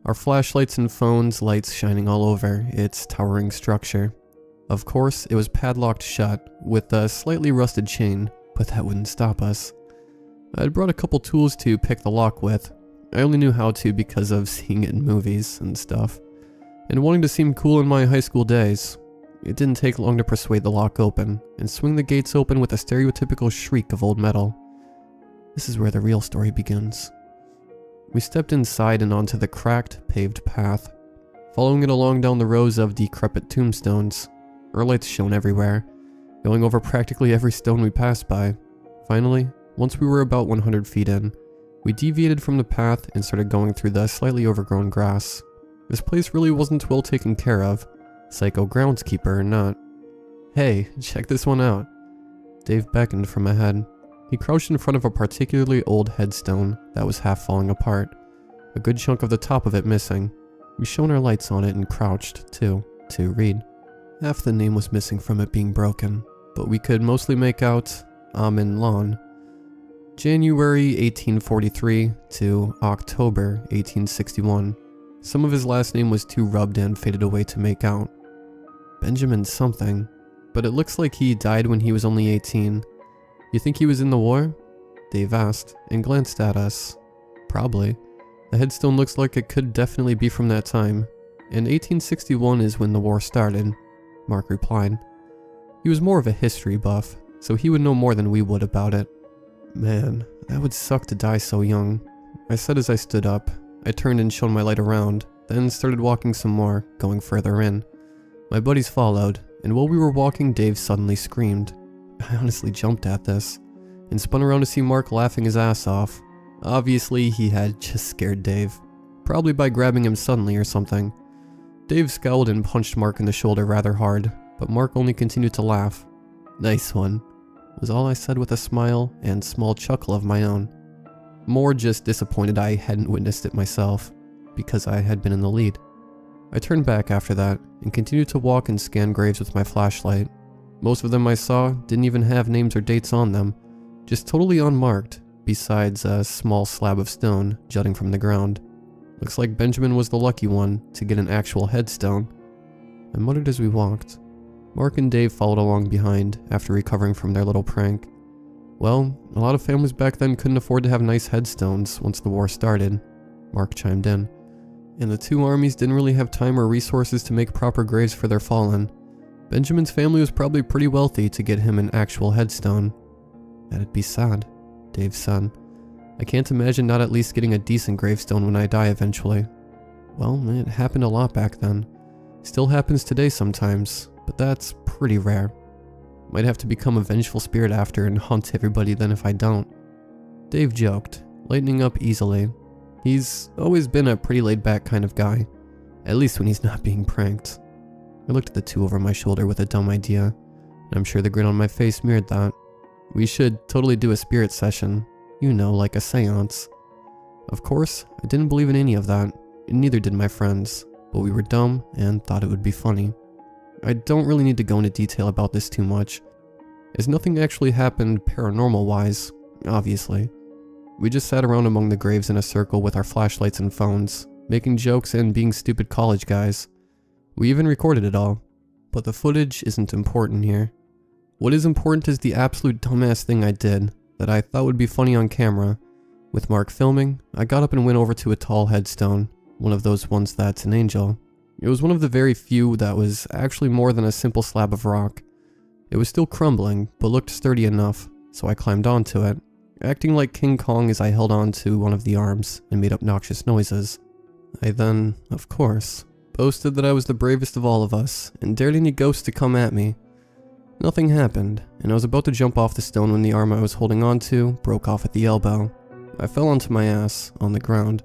Our flashlights and phones, lights shining all over its towering structure. Of course, it was padlocked shut with a slightly rusted chain, but that wouldn't stop us. I had brought a couple tools to pick the lock with. I only knew how to because of seeing it in movies and stuff, and wanting to seem cool in my high school days. It didn't take long to persuade the lock open and swing the gates open with a stereotypical shriek of old metal. This is where the real story begins. We stepped inside and onto the cracked, paved path, following it along down the rows of decrepit tombstones. Our lights shone everywhere, going over practically every stone we passed by. Finally, once we were about 100 feet in, we deviated from the path and started going through the slightly overgrown grass. This place really wasn't well taken care of, psycho groundskeeper or not. Hey, check this one out. Dave beckoned from ahead. He crouched in front of a particularly old headstone that was half falling apart, a good chunk of the top of it missing. We shone our lights on it and crouched, too, to read. Half the name was missing from it being broken, but we could mostly make out Amin Lon. January 1843 to October 1861. Some of his last name was too rubbed and faded away to make out. Benjamin something, but it looks like he died when he was only 18. You think he was in the war? Dave asked, and glanced at us. Probably. The headstone looks like it could definitely be from that time, and 1861 is when the war started, Mark replied. He was more of a history buff, so he would know more than we would about it. Man, that would suck to die so young, I said as I stood up. I turned and shone my light around, then started walking some more, going further in. My buddies followed, and while we were walking, Dave suddenly screamed. I honestly jumped at this, and spun around to see Mark laughing his ass off. Obviously, he had just scared Dave, probably by grabbing him suddenly or something. Dave scowled and punched Mark in the shoulder rather hard, but Mark only continued to laugh. Nice one, was all I said with a smile and small chuckle of my own. More just disappointed I hadn't witnessed it myself, because I had been in the lead. I turned back after that, and continued to walk and scan graves with my flashlight. Most of them I saw didn't even have names or dates on them, just totally unmarked, besides a small slab of stone jutting from the ground. Looks like Benjamin was the lucky one to get an actual headstone. I muttered as we walked. Mark and Dave followed along behind after recovering from their little prank. Well, a lot of families back then couldn't afford to have nice headstones once the war started, Mark chimed in. And the two armies didn't really have time or resources to make proper graves for their fallen. Benjamin's family was probably pretty wealthy to get him an actual headstone. That'd be sad, Dave said. I can't imagine not at least getting a decent gravestone when I die eventually. Well, it happened a lot back then. Still happens today sometimes, but that's pretty rare. Might have to become a vengeful spirit after and haunt everybody then if I don't. Dave joked, lightening up easily. He's always been a pretty laid-back kind of guy, at least when he's not being pranked. I looked at the two over my shoulder with a dumb idea, and I'm sure the grin on my face mirrored that. We should totally do a spirit session, you know, like a seance. Of course, I didn't believe in any of that, and neither did my friends, but we were dumb and thought it would be funny. I don't really need to go into detail about this too much, as nothing actually happened paranormal-wise, obviously. We just sat around among the graves in a circle with our flashlights and phones, making jokes and being stupid college guys. We even recorded it all, but the footage isn't important here. What is important is the absolute dumbass thing I did that I thought would be funny on camera. With Mark filming, I got up and went over to a tall headstone, one of those ones that's an angel. It was one of the very few that was actually more than a simple slab of rock. It was still crumbling, but looked sturdy enough, so I climbed onto it, acting like King Kong as I held on to one of the arms and made obnoxious noises. I then, of course, boasted that I was the bravest of all of us and dared any ghosts to come at me. Nothing happened, and I was about to jump off the stone when the arm I was holding onto broke off at the elbow. I fell onto my ass, on the ground.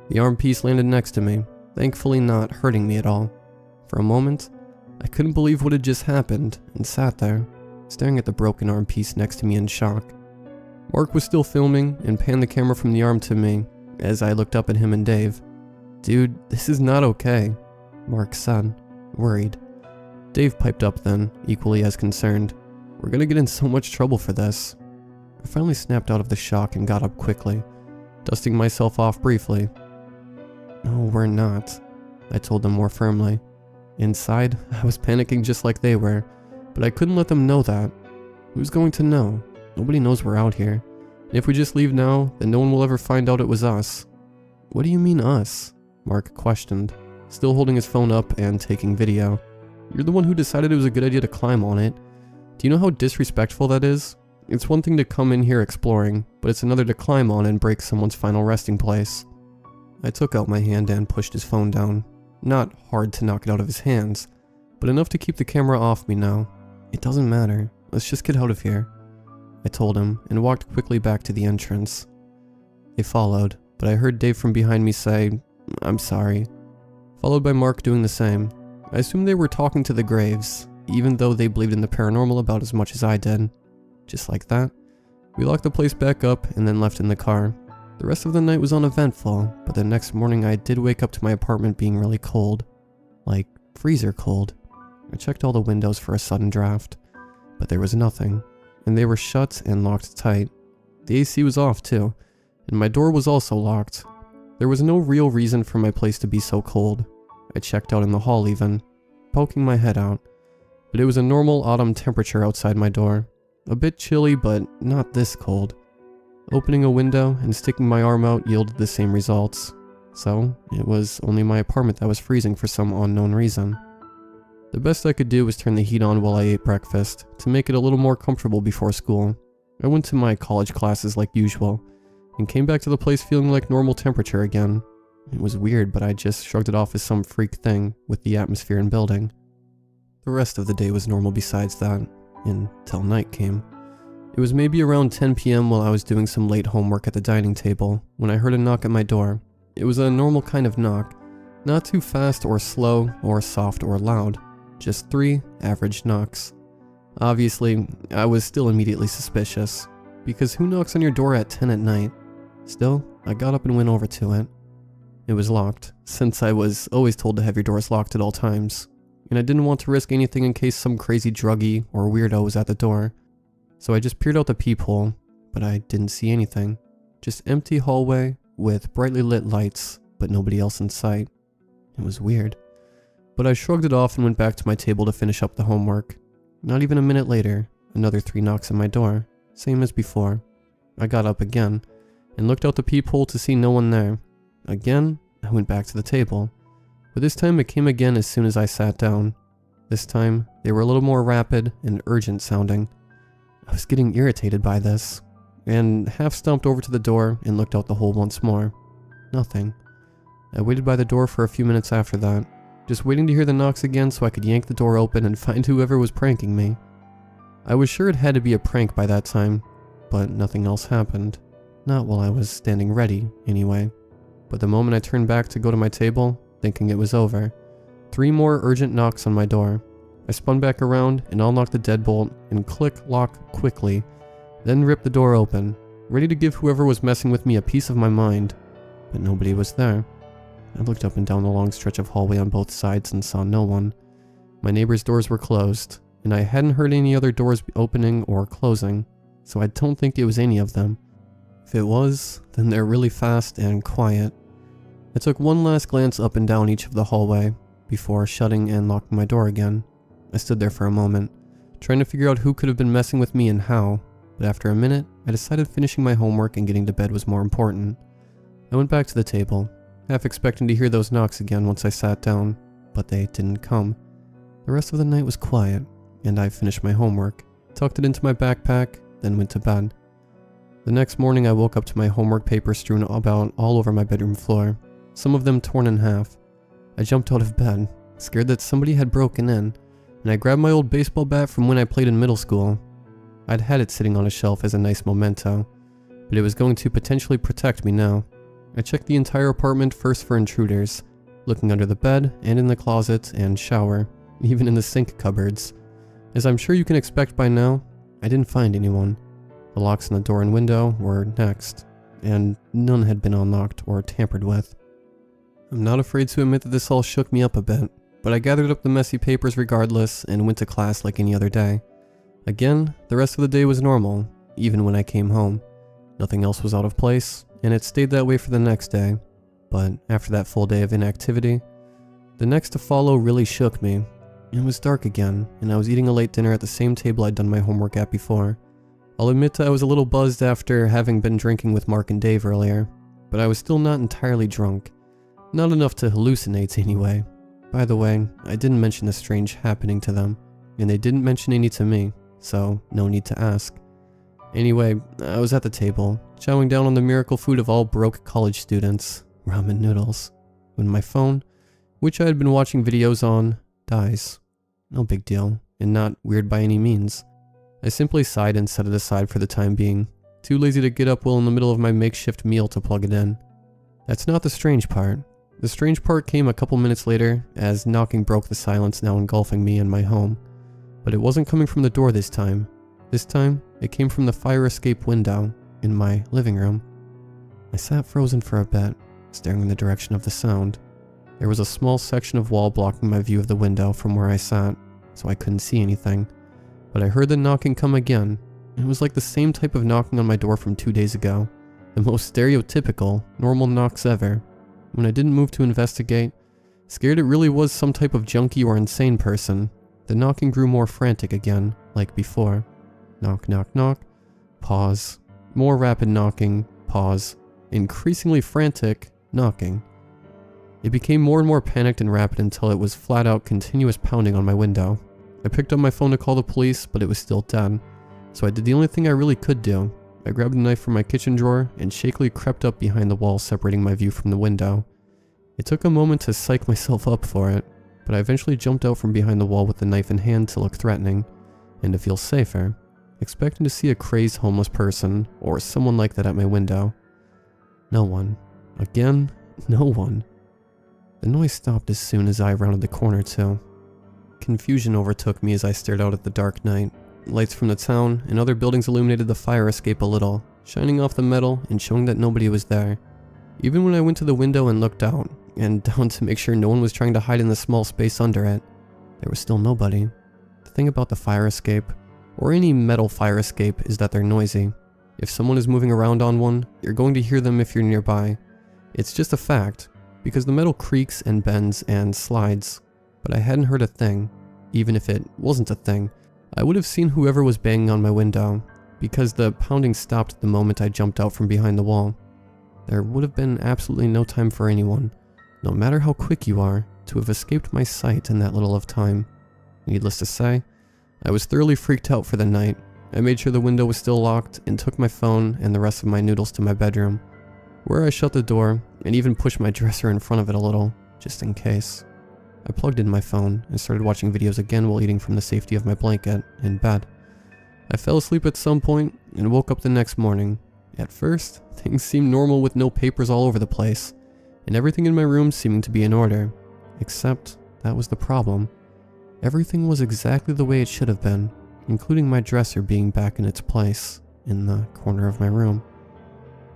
The arm piece landed next to me, thankfully not hurting me at all. For a moment, I couldn't believe what had just happened, and sat there, staring at the broken arm piece next to me in shock. Mark was still filming and panned the camera from the arm to me, as I looked up at him and Dave. Dude, this is not okay, Mark said, worried. Dave piped up then, equally as concerned. We're gonna get in so much trouble for this. I finally snapped out of the shock and got up quickly, dusting myself off briefly. No, we're not, I told them more firmly. Inside, I was panicking just like they were, but I couldn't let them know that. Who's going to know? Nobody knows we're out here. And if we just leave now, then no one will ever find out it was us. What do you mean us? Mark questioned, still holding his phone up and taking video. You're the one who decided it was a good idea to climb on it. Do you know how disrespectful that is? It's one thing to come in here exploring, but it's another to climb on and break someone's final resting place. I took out my hand and pushed his phone down. Not hard to knock it out of his hands, but enough to keep the camera off me now. It doesn't matter. Let's just get out of here, I told him, and walked quickly back to the entrance. They followed, but I heard Dave from behind me say, I'm sorry, followed by Mark doing the same. I assumed they were talking to the graves, even though they believed in the paranormal about as much as I did. Just like that, we locked the place back up and then left in the car. The rest of the night was uneventful, but the next morning I did wake up to my apartment being really cold. Like, freezer cold. I checked all the windows for a sudden draft, but there was nothing, and they were shut and locked tight. The AC was off too, and my door was also locked. There was no real reason for my place to be so cold. I checked out in the hall even, poking my head out, but it was a normal autumn temperature outside my door. A bit chilly, but not this cold. Opening a window and sticking my arm out yielded the same results, so it was only my apartment that was freezing for some unknown reason. The best I could do was turn the heat on while I ate breakfast, to make it a little more comfortable before school. I went to my college classes like usual, and came back to the place feeling like normal temperature again. It was weird, but I just shrugged it off as some freak thing with the atmosphere and building. The rest of the day was normal besides that, until night came. It was maybe around 10 p.m. while I was doing some late homework at the dining table, when I heard a knock at my door. It was a normal kind of knock, not too fast or slow or soft or loud, just 3 average knocks. Obviously, I was still immediately suspicious, because who knocks on your door at 10 at night? Still, I got up and went over to it. It was locked, since I was always told to have your doors locked at all times, and I didn't want to risk anything in case some crazy druggie or weirdo was at the door. So I just peered out the peephole, but I didn't see anything. Just empty hallway with brightly lit lights, but nobody else in sight. It was weird. But I shrugged it off and went back to my table to finish up the homework. Not even a minute later, another 3 knocks at my door, same as before. I got up again, and looked out the peephole to see no one there. Again, I went back to the table, but this time it came again as soon as I sat down. This time, they were a little more rapid and urgent sounding. I was getting irritated by this, and half stomped over to the door and looked out the hole once more. Nothing. I waited by the door for a few minutes after that, just waiting to hear the knocks again so I could yank the door open and find whoever was pranking me. I was sure it had to be a prank by that time, but nothing else happened. Not while I was standing ready, anyway. But the moment I turned back to go to my table, thinking it was over, 3 more urgent knocks on my door. I spun back around and unlocked the deadbolt and click lock quickly, then ripped the door open, ready to give whoever was messing with me a piece of my mind. But nobody was there. I looked up and down the long stretch of hallway on both sides and saw no one. My neighbors' doors were closed, and I hadn't heard any other doors opening or closing, so I don't think it was any of them. If it was, then they're really fast and quiet. I took one last glance up and down each of the hallway, before shutting and locking my door again. I stood there for a moment, trying to figure out who could have been messing with me and how, but after a minute, I decided finishing my homework and getting to bed was more important. I went back to the table, half expecting to hear those knocks again once I sat down, but they didn't come. The rest of the night was quiet, and I finished my homework, tucked it into my backpack, then went to bed. The next morning I woke up to my homework papers strewn about all over my bedroom floor, some of them torn in half. I jumped out of bed, scared that somebody had broken in, and I grabbed my old baseball bat from when I played in middle school. I'd had it sitting on a shelf as a nice memento, but it was going to potentially protect me now. I checked the entire apartment first for intruders, looking under the bed and in the closet and shower, even in the sink cupboards. As I'm sure you can expect by now, I didn't find anyone. The locks on the door and window were next, and none had been unlocked or tampered with. I'm not afraid to admit that this all shook me up a bit, but I gathered up the messy papers regardless and went to class like any other day. Again, the rest of the day was normal, even when I came home. Nothing else was out of place, and it stayed that way for the next day. But after that full day of inactivity, the next to follow really shook me. It was dark again, and I was eating a late dinner at the same table I'd done my homework at before. I'll admit I was a little buzzed after having been drinking with Mark and Dave earlier, but I was still not entirely drunk. Not enough to hallucinate anyway. By the way, I didn't mention the strange happening to them, and they didn't mention any to me, so no need to ask. Anyway, I was at the table, chowing down on the miracle food of all broke college students, ramen noodles, when my phone, which I had been watching videos on, dies. No big deal, and not weird by any means. I simply sighed and set it aside for the time being, too lazy to get up while in the middle of my makeshift meal to plug it in. That's not the strange part. The strange part came a couple minutes later, as knocking broke the silence now engulfing me and my home. But it wasn't coming from the door this time. This time, it came from the fire escape window in my living room. I sat frozen for a bit, staring in the direction of the sound. There was a small section of wall blocking my view of the window from where I sat, so I couldn't see anything. But I heard the knocking come again. It was like the same type of knocking on my door from 2 days ago. The most stereotypical, normal knocks ever. When I didn't move to investigate, scared it really was some type of junkie or insane person, the knocking grew more frantic again, like before. Knock, knock, knock. Pause. More rapid knocking. Pause. Increasingly frantic knocking. It became more and more panicked and rapid until it was flat out continuous pounding on my window. I picked up my phone to call the police, but it was still dead. So I did the only thing I really could do. I grabbed a knife from my kitchen drawer and shakily crept up behind the wall separating my view from the window. It took a moment to psych myself up for it, but I eventually jumped out from behind the wall with the knife in hand to look threatening, and to feel safer, expecting to see a crazed homeless person or someone like that at my window. No one. Again, no one. The noise stopped as soon as I rounded the corner too. Confusion overtook me as I stared out at the dark night. Lights from the town and other buildings illuminated the fire escape a little, shining off the metal and showing that nobody was there. Even when I went to the window and looked out, and down to make sure no one was trying to hide in the small space under it, there was still nobody. The thing about the fire escape, or any metal fire escape, is that they're noisy. If someone is moving around on one, you're going to hear them if you're nearby. It's just a fact, because the metal creaks and bends and slides. But I hadn't heard a thing. Even if it wasn't a thing, I would have seen whoever was banging on my window, because the pounding stopped the moment I jumped out from behind the wall. There would have been absolutely no time for anyone, no matter how quick you are, to have escaped my sight in that little of time. Needless to say, I was thoroughly freaked out for the night. I made sure the window was still locked and took my phone and the rest of my noodles to my bedroom, where I shut the door and even pushed my dresser in front of it a little, just in case. I plugged in my phone and started watching videos again while eating from the safety of my blanket in bed. I fell asleep at some point and woke up the next morning. At first, things seemed normal with no papers all over the place, and everything in my room seeming to be in order. Except, that was the problem. Everything was exactly the way it should have been, including my dresser being back in its place, in the corner of my room.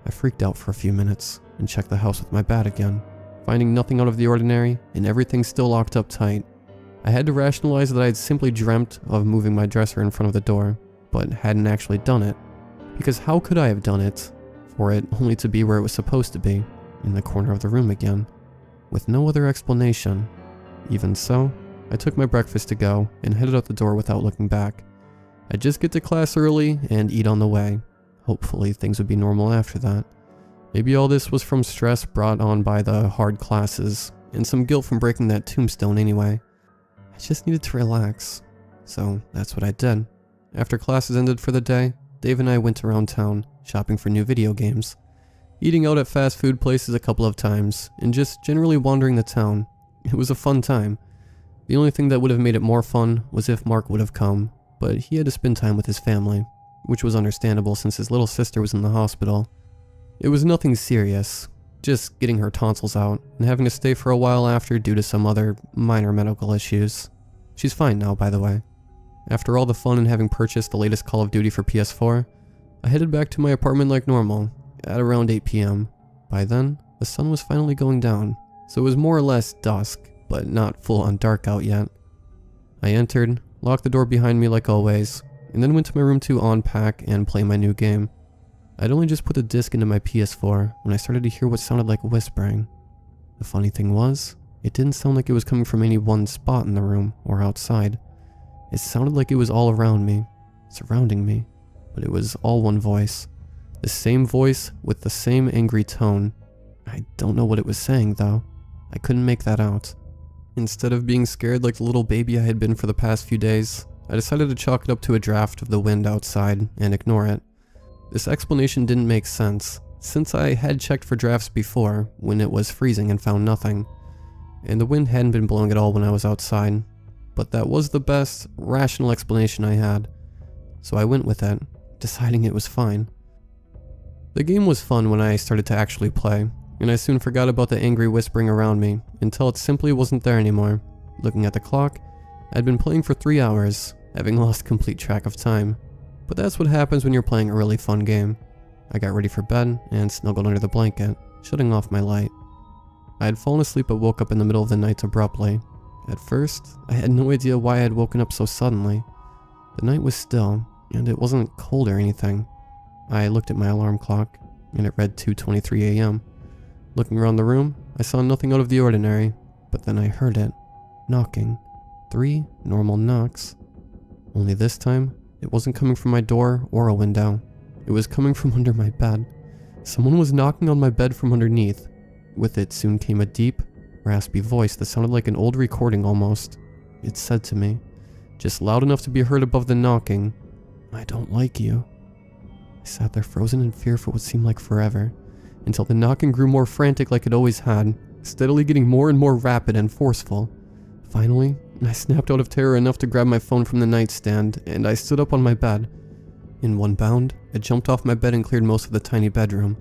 I freaked out for a few minutes and checked the house with my bat again, finding nothing out of the ordinary and everything still locked up tight. I had to rationalize that I had simply dreamt of moving my dresser in front of the door, but hadn't actually done it. Because how could I have done it, for it only to be where it was supposed to be, in the corner of the room again, with no other explanation? Even so, I took my breakfast to go and headed out the door without looking back. I'd just get to class early and eat on the way. Hopefully things would be normal after that. Maybe all this was from stress brought on by the hard classes, and some guilt from breaking that tombstone anyway. I just needed to relax, so that's what I did. After classes ended for the day, Dave and I went around town, shopping for new video games, eating out at fast food places a couple of times, and just generally wandering the town. It was a fun time. The only thing that would have made it more fun was if Mark would have come, but he had to spend time with his family, which was understandable since his little sister was in the hospital. It was nothing serious, just getting her tonsils out and having to stay for a while after due to some other minor medical issues. She's fine now, by the way. After all the fun and having purchased the latest Call of Duty for PS4, I headed back to my apartment like normal, at around 8 p.m. By then, the sun was finally going down, so it was more or less dusk, but not full on dark out yet. I entered, locked the door behind me like always, and then went to my room to unpack and play my new game. I'd only just put the disc into my PS4 when I started to hear what sounded like whispering. The funny thing was, it didn't sound like it was coming from any one spot in the room or outside. It sounded like it was all around me, surrounding me, but it was all one voice. The same voice with the same angry tone. I don't know what it was saying though. I couldn't make that out. Instead of being scared like the little baby I had been for the past few days, I decided to chalk it up to a draft of the wind outside and ignore it. This explanation didn't make sense, since I had checked for drafts before when it was freezing and found nothing, and the wind hadn't been blowing at all when I was outside, but that was the best, rational explanation I had, so I went with it, deciding it was fine. The game was fun when I started to actually play, and I soon forgot about the angry whispering around me until it simply wasn't there anymore. Looking at the clock, I'd been playing for 3 hours, having lost complete track of time. But that's what happens when you're playing a really fun game. I got ready for bed and snuggled under the blanket, shutting off my light. I had fallen asleep but woke up in the middle of the night abruptly. At first, I had no idea why I had woken up so suddenly. The night was still, and it wasn't cold or anything. I looked at my alarm clock, and it read 2:23 a.m. Looking around the room, I saw nothing out of the ordinary, but then I heard it, knocking. 3 normal knocks. Only this time, it wasn't coming from my door or a window. It was coming from under my bed. Someone was knocking on my bed from underneath. With it soon came a deep, raspy voice that sounded like an old recording almost. It said to me, just loud enough to be heard above the knocking, "I don't like you." I sat there frozen in fear for what seemed like forever, until the knocking grew more frantic like it always had, steadily getting more and more rapid and forceful. Finally, I snapped out of terror enough to grab my phone from the nightstand, and I stood up on my bed. In one bound, I jumped off my bed and cleared most of the tiny bedroom.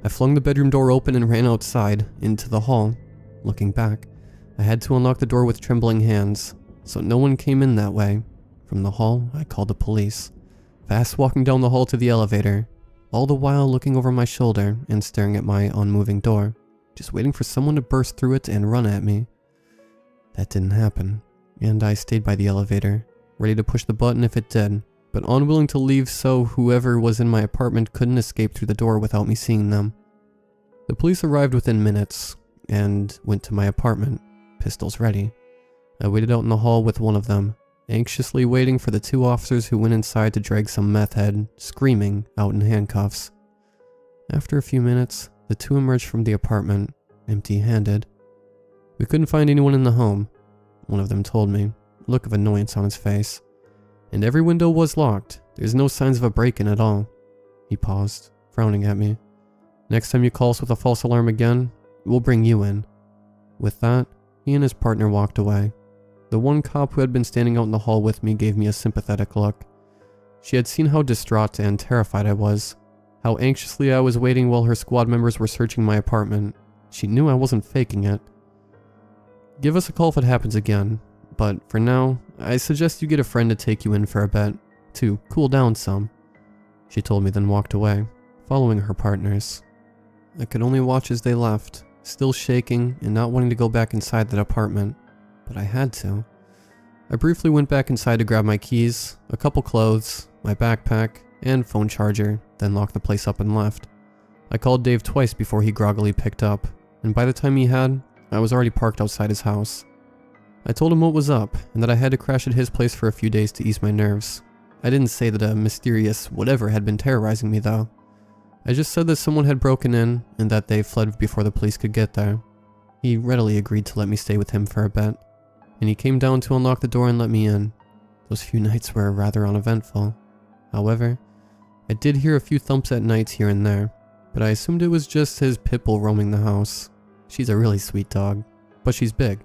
I flung the bedroom door open and ran outside, into the hall. Looking back, I had to unlock the door with trembling hands, so no one came in that way. From the hall, I called the police, fast walking down the hall to the elevator, all the while looking over my shoulder and staring at my unmoving door, just waiting for someone to burst through it and run at me. That didn't happen, and I stayed by the elevator, ready to push the button if it did, but unwilling to leave so whoever was in my apartment couldn't escape through the door without me seeing them. The police arrived within minutes, and went to my apartment, pistols ready. I waited out in the hall with one of them, anxiously waiting for the 2 officers who went inside to drag some meth head, screaming, out in handcuffs. After a few minutes, the 2 emerged from the apartment, empty-handed. "We couldn't find anyone in the home," one of them told me, a look of annoyance on his face. "And every window was locked. There's no signs of a break-in at all." He paused, frowning at me. "Next time you call us with a false alarm again, we'll bring you in." With that, he and his partner walked away. The one cop who had been standing out in the hall with me gave me a sympathetic look. She had seen how distraught and terrified I was, how anxiously I was waiting while her squad members were searching my apartment. She knew I wasn't faking it. "Give us a call if it happens again, but for now, I suggest you get a friend to take you in for a bit, to cool down some," she told me, then walked away, following her partners. I could only watch as they left, still shaking and not wanting to go back inside that apartment, but I had to. I briefly went back inside to grab my keys, a couple clothes, my backpack, and phone charger, then locked the place up and left. I called Dave twice before he groggily picked up, and by the time he had, I was already parked outside his house. I told him what was up, and that I had to crash at his place for a few days to ease my nerves. I didn't say that a mysterious whatever had been terrorizing me though. I just said that someone had broken in, and that they fled before the police could get there. He readily agreed to let me stay with him for a bit, and he came down to unlock the door and let me in. Those few nights were rather uneventful. However, I did hear a few thumps at nights here and there, but I assumed it was just his pit bull roaming the house. She's a really sweet dog, but she's big,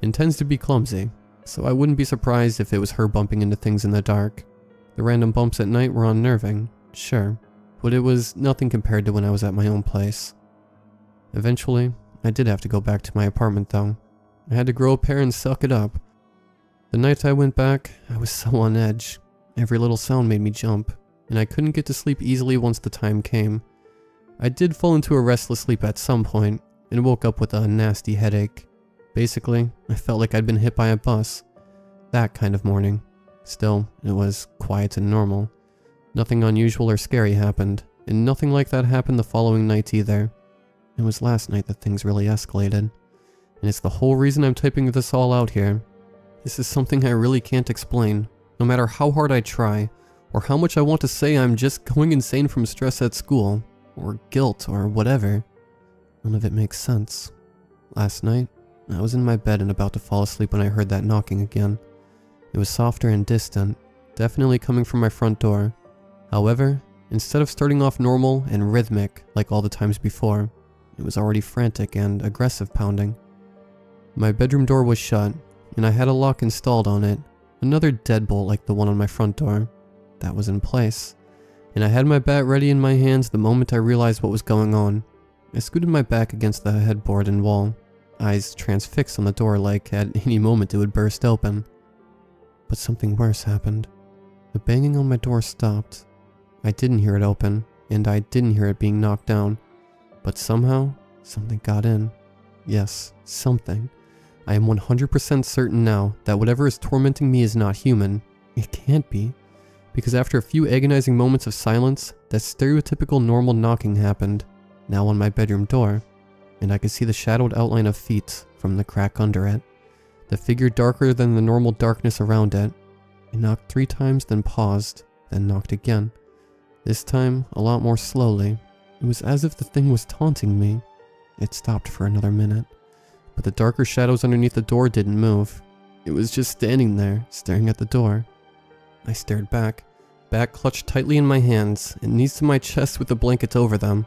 and tends to be clumsy, so I wouldn't be surprised if it was her bumping into things in the dark. The random bumps at night were unnerving, sure, but it was nothing compared to when I was at my own place. Eventually, I did have to go back to my apartment though. I had to grow a pair and suck it up. The night I went back, I was so on edge. Every little sound made me jump, and I couldn't get to sleep easily once the time came. I did fall into a restless sleep at some point, and woke up with a nasty headache. Basically, I felt like I'd been hit by a bus. That kind of morning. Still, it was quiet and normal. Nothing unusual or scary happened, and nothing like that happened the following night either. It was last night that things really escalated. And it's the whole reason I'm typing this all out here. This is something I really can't explain, no matter how hard I try, or how much I want to say I'm just going insane from stress at school, or guilt, or whatever. None of it makes sense. Last night, I was in my bed and about to fall asleep when I heard that knocking again. It was softer and distant, definitely coming from my front door. However, instead of starting off normal and rhythmic like all the times before, it was already frantic and aggressive pounding. My bedroom door was shut, and I had a lock installed on it, another deadbolt like the one on my front door. That was in place, and I had my bat ready in my hands the moment I realized what was going on. I scooted my back against the headboard and wall, eyes transfixed on the door like at any moment it would burst open. But something worse happened. The banging on my door stopped. I didn't hear it open, and I didn't hear it being knocked down, but somehow, something got in. Yes, something. I am 100% certain now that whatever is tormenting me is not human. It can't be. Because after a few agonizing moments of silence, that stereotypical normal knocking happened, now on my bedroom door, and I could see the shadowed outline of feet from the crack under it. The figure darker than the normal darkness around it. It knocked 3 times, then paused, then knocked again. This time, a lot more slowly. It was as if the thing was taunting me. It stopped for another minute, but the darker shadows underneath the door didn't move. It was just standing there, staring at the door. I stared back clutched tightly in my hands, and knees to my chest with the blanket over them.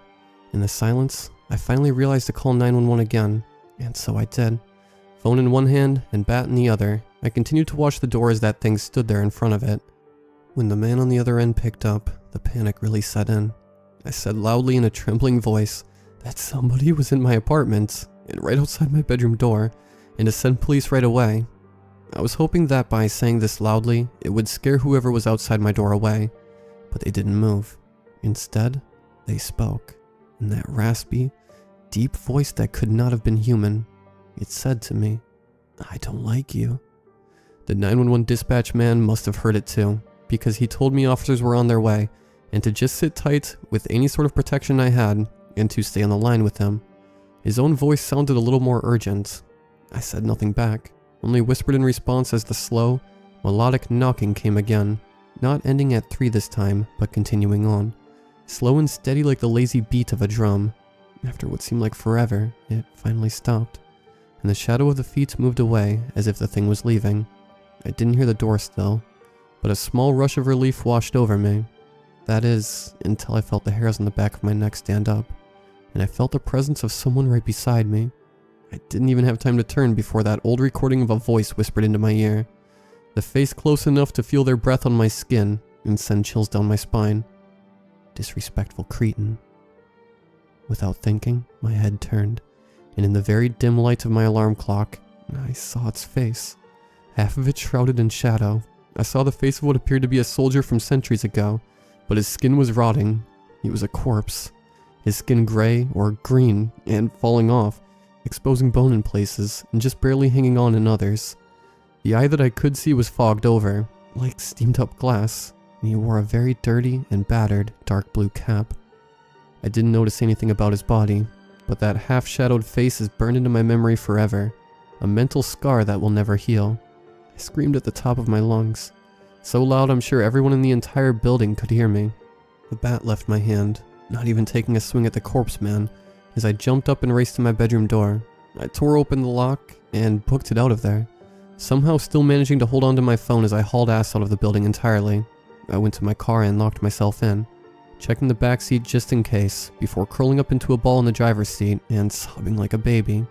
In the silence, I finally realized to call 911 again, and so I did. Phone in one hand and bat in the other, I continued to watch the door as that thing stood there in front of it. When the man on the other end picked up, the panic really set in. I said loudly in a trembling voice that somebody was in my apartment, and right outside my bedroom door, and to send police right away. I was hoping that by saying this loudly, it would scare whoever was outside my door away, but they didn't move. Instead, they spoke, in that raspy, deep voice that could not have been human. It said to me, "I don't like you." The 911 dispatch man must have heard it too, because he told me officers were on their way, and to just sit tight with any sort of protection I had, and to stay on the line with him. His own voice sounded a little more urgent. I said nothing back, only whispered in response as the slow, melodic knocking came again, not ending at 3 this time, but continuing on. Slow and steady like the lazy beat of a drum. After what seemed like forever, it finally stopped, and the shadow of the feet moved away as if the thing was leaving. I didn't hear the door still, but a small rush of relief washed over me. That is, until I felt the hairs on the back of my neck stand up, and I felt the presence of someone right beside me. I didn't even have time to turn before that old recording of a voice whispered into my ear. The face close enough to feel their breath on my skin and send chills down my spine. Disrespectful cretin. Without thinking, my head turned, and in the very dim light of my alarm clock, I saw its face. Half of it shrouded in shadow. I saw the face of what appeared to be a soldier from centuries ago, but his skin was rotting. He was a corpse. His skin gray or green and falling off, exposing bone in places and just barely hanging on in others. The eye that I could see was fogged over, like steamed up glass, and he wore a very dirty and battered dark blue cap. I didn't notice anything about his body, but that half-shadowed face is burned into my memory forever, a mental scar that will never heal. I screamed at the top of my lungs, so loud I'm sure everyone in the entire building could hear me. The bat left my hand, not even taking a swing at the corpse man, as I jumped up and raced to my bedroom door. I tore open the lock and booked it out of there, somehow still managing to hold onto my phone as I hauled ass out of the building entirely. I went to my car and locked myself in, checking the back seat just in case, before curling up into a ball in the driver's seat and sobbing like a baby.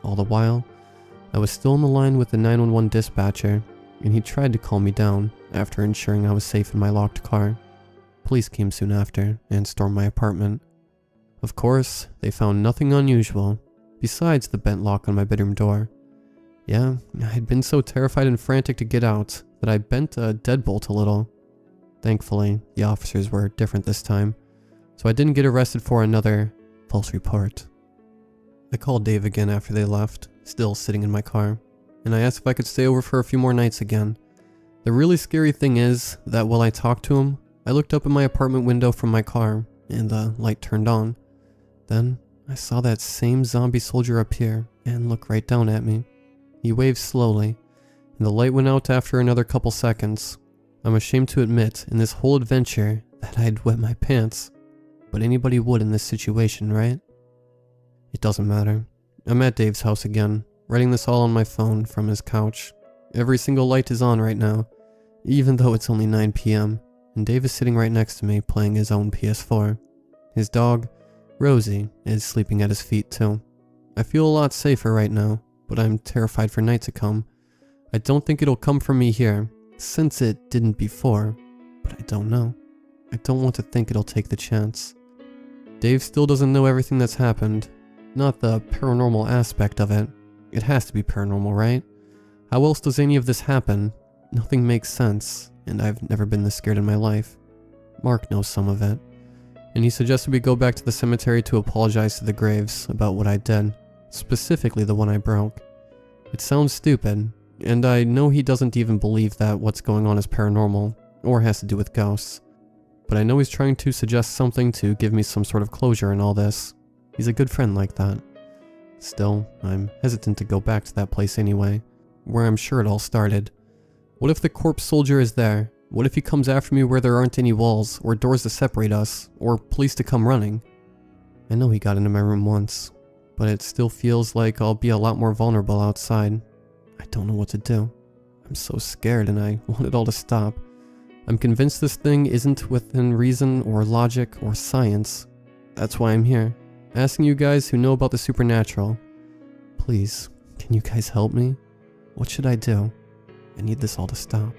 All the while, I was still on the line with the 911 dispatcher, and he tried to calm me down after ensuring I was safe in my locked car. Police came soon after and stormed my apartment. Of course, they found nothing unusual, besides the bent lock on my bedroom door. Yeah, I had been so terrified and frantic to get out that I bent a deadbolt a little. Thankfully, the officers were different this time, so I didn't get arrested for another false report. I called Dave again after they left, still sitting in my car, and I asked if I could stay over for a few more nights again. The really scary thing is that while I talked to him, I looked up at my apartment window from my car, and the light turned on. Then, I saw that same zombie soldier appear and look right down at me. He waved slowly, and the light went out after another couple seconds. I'm ashamed to admit in this whole adventure that I'd wet my pants, but anybody would in this situation, right? It doesn't matter. I'm at Dave's house again, writing this all on my phone from his couch. Every single light is on right now, even though it's only 9 p.m., and Dave is sitting right next to me playing his own PS4. His dog, Rosie, is sleeping at his feet too. I feel a lot safer right now, but I'm terrified for night to come. I don't think it'll come from me here, since it didn't before, but I don't know. I don't want to think it'll take the chance. Dave still doesn't know everything that's happened. Not the paranormal aspect of it. It has to be paranormal, right? How else does any of this happen? Nothing makes sense, and I've never been this scared in my life. Mark knows some of it, and he suggested we go back to the cemetery to apologize to the graves about what I did, specifically the one I broke. It sounds stupid, and I know he doesn't even believe that what's going on is paranormal, or has to do with ghosts, but I know he's trying to suggest something to give me some sort of closure in all this. He's a good friend like that. Still, I'm hesitant to go back to that place anyway, where I'm sure it all started. What if the corpse soldier is there? What if he comes after me where there aren't any walls, or doors to separate us, or police to come running? I know he got into my room once, but it still feels like I'll be a lot more vulnerable outside. I don't know what to do. I'm so scared and I want it all to stop. I'm convinced this thing isn't within reason or logic or science. That's why I'm here, asking you guys who know about the supernatural. Please, can you guys help me? What should I do? I need this all to stop.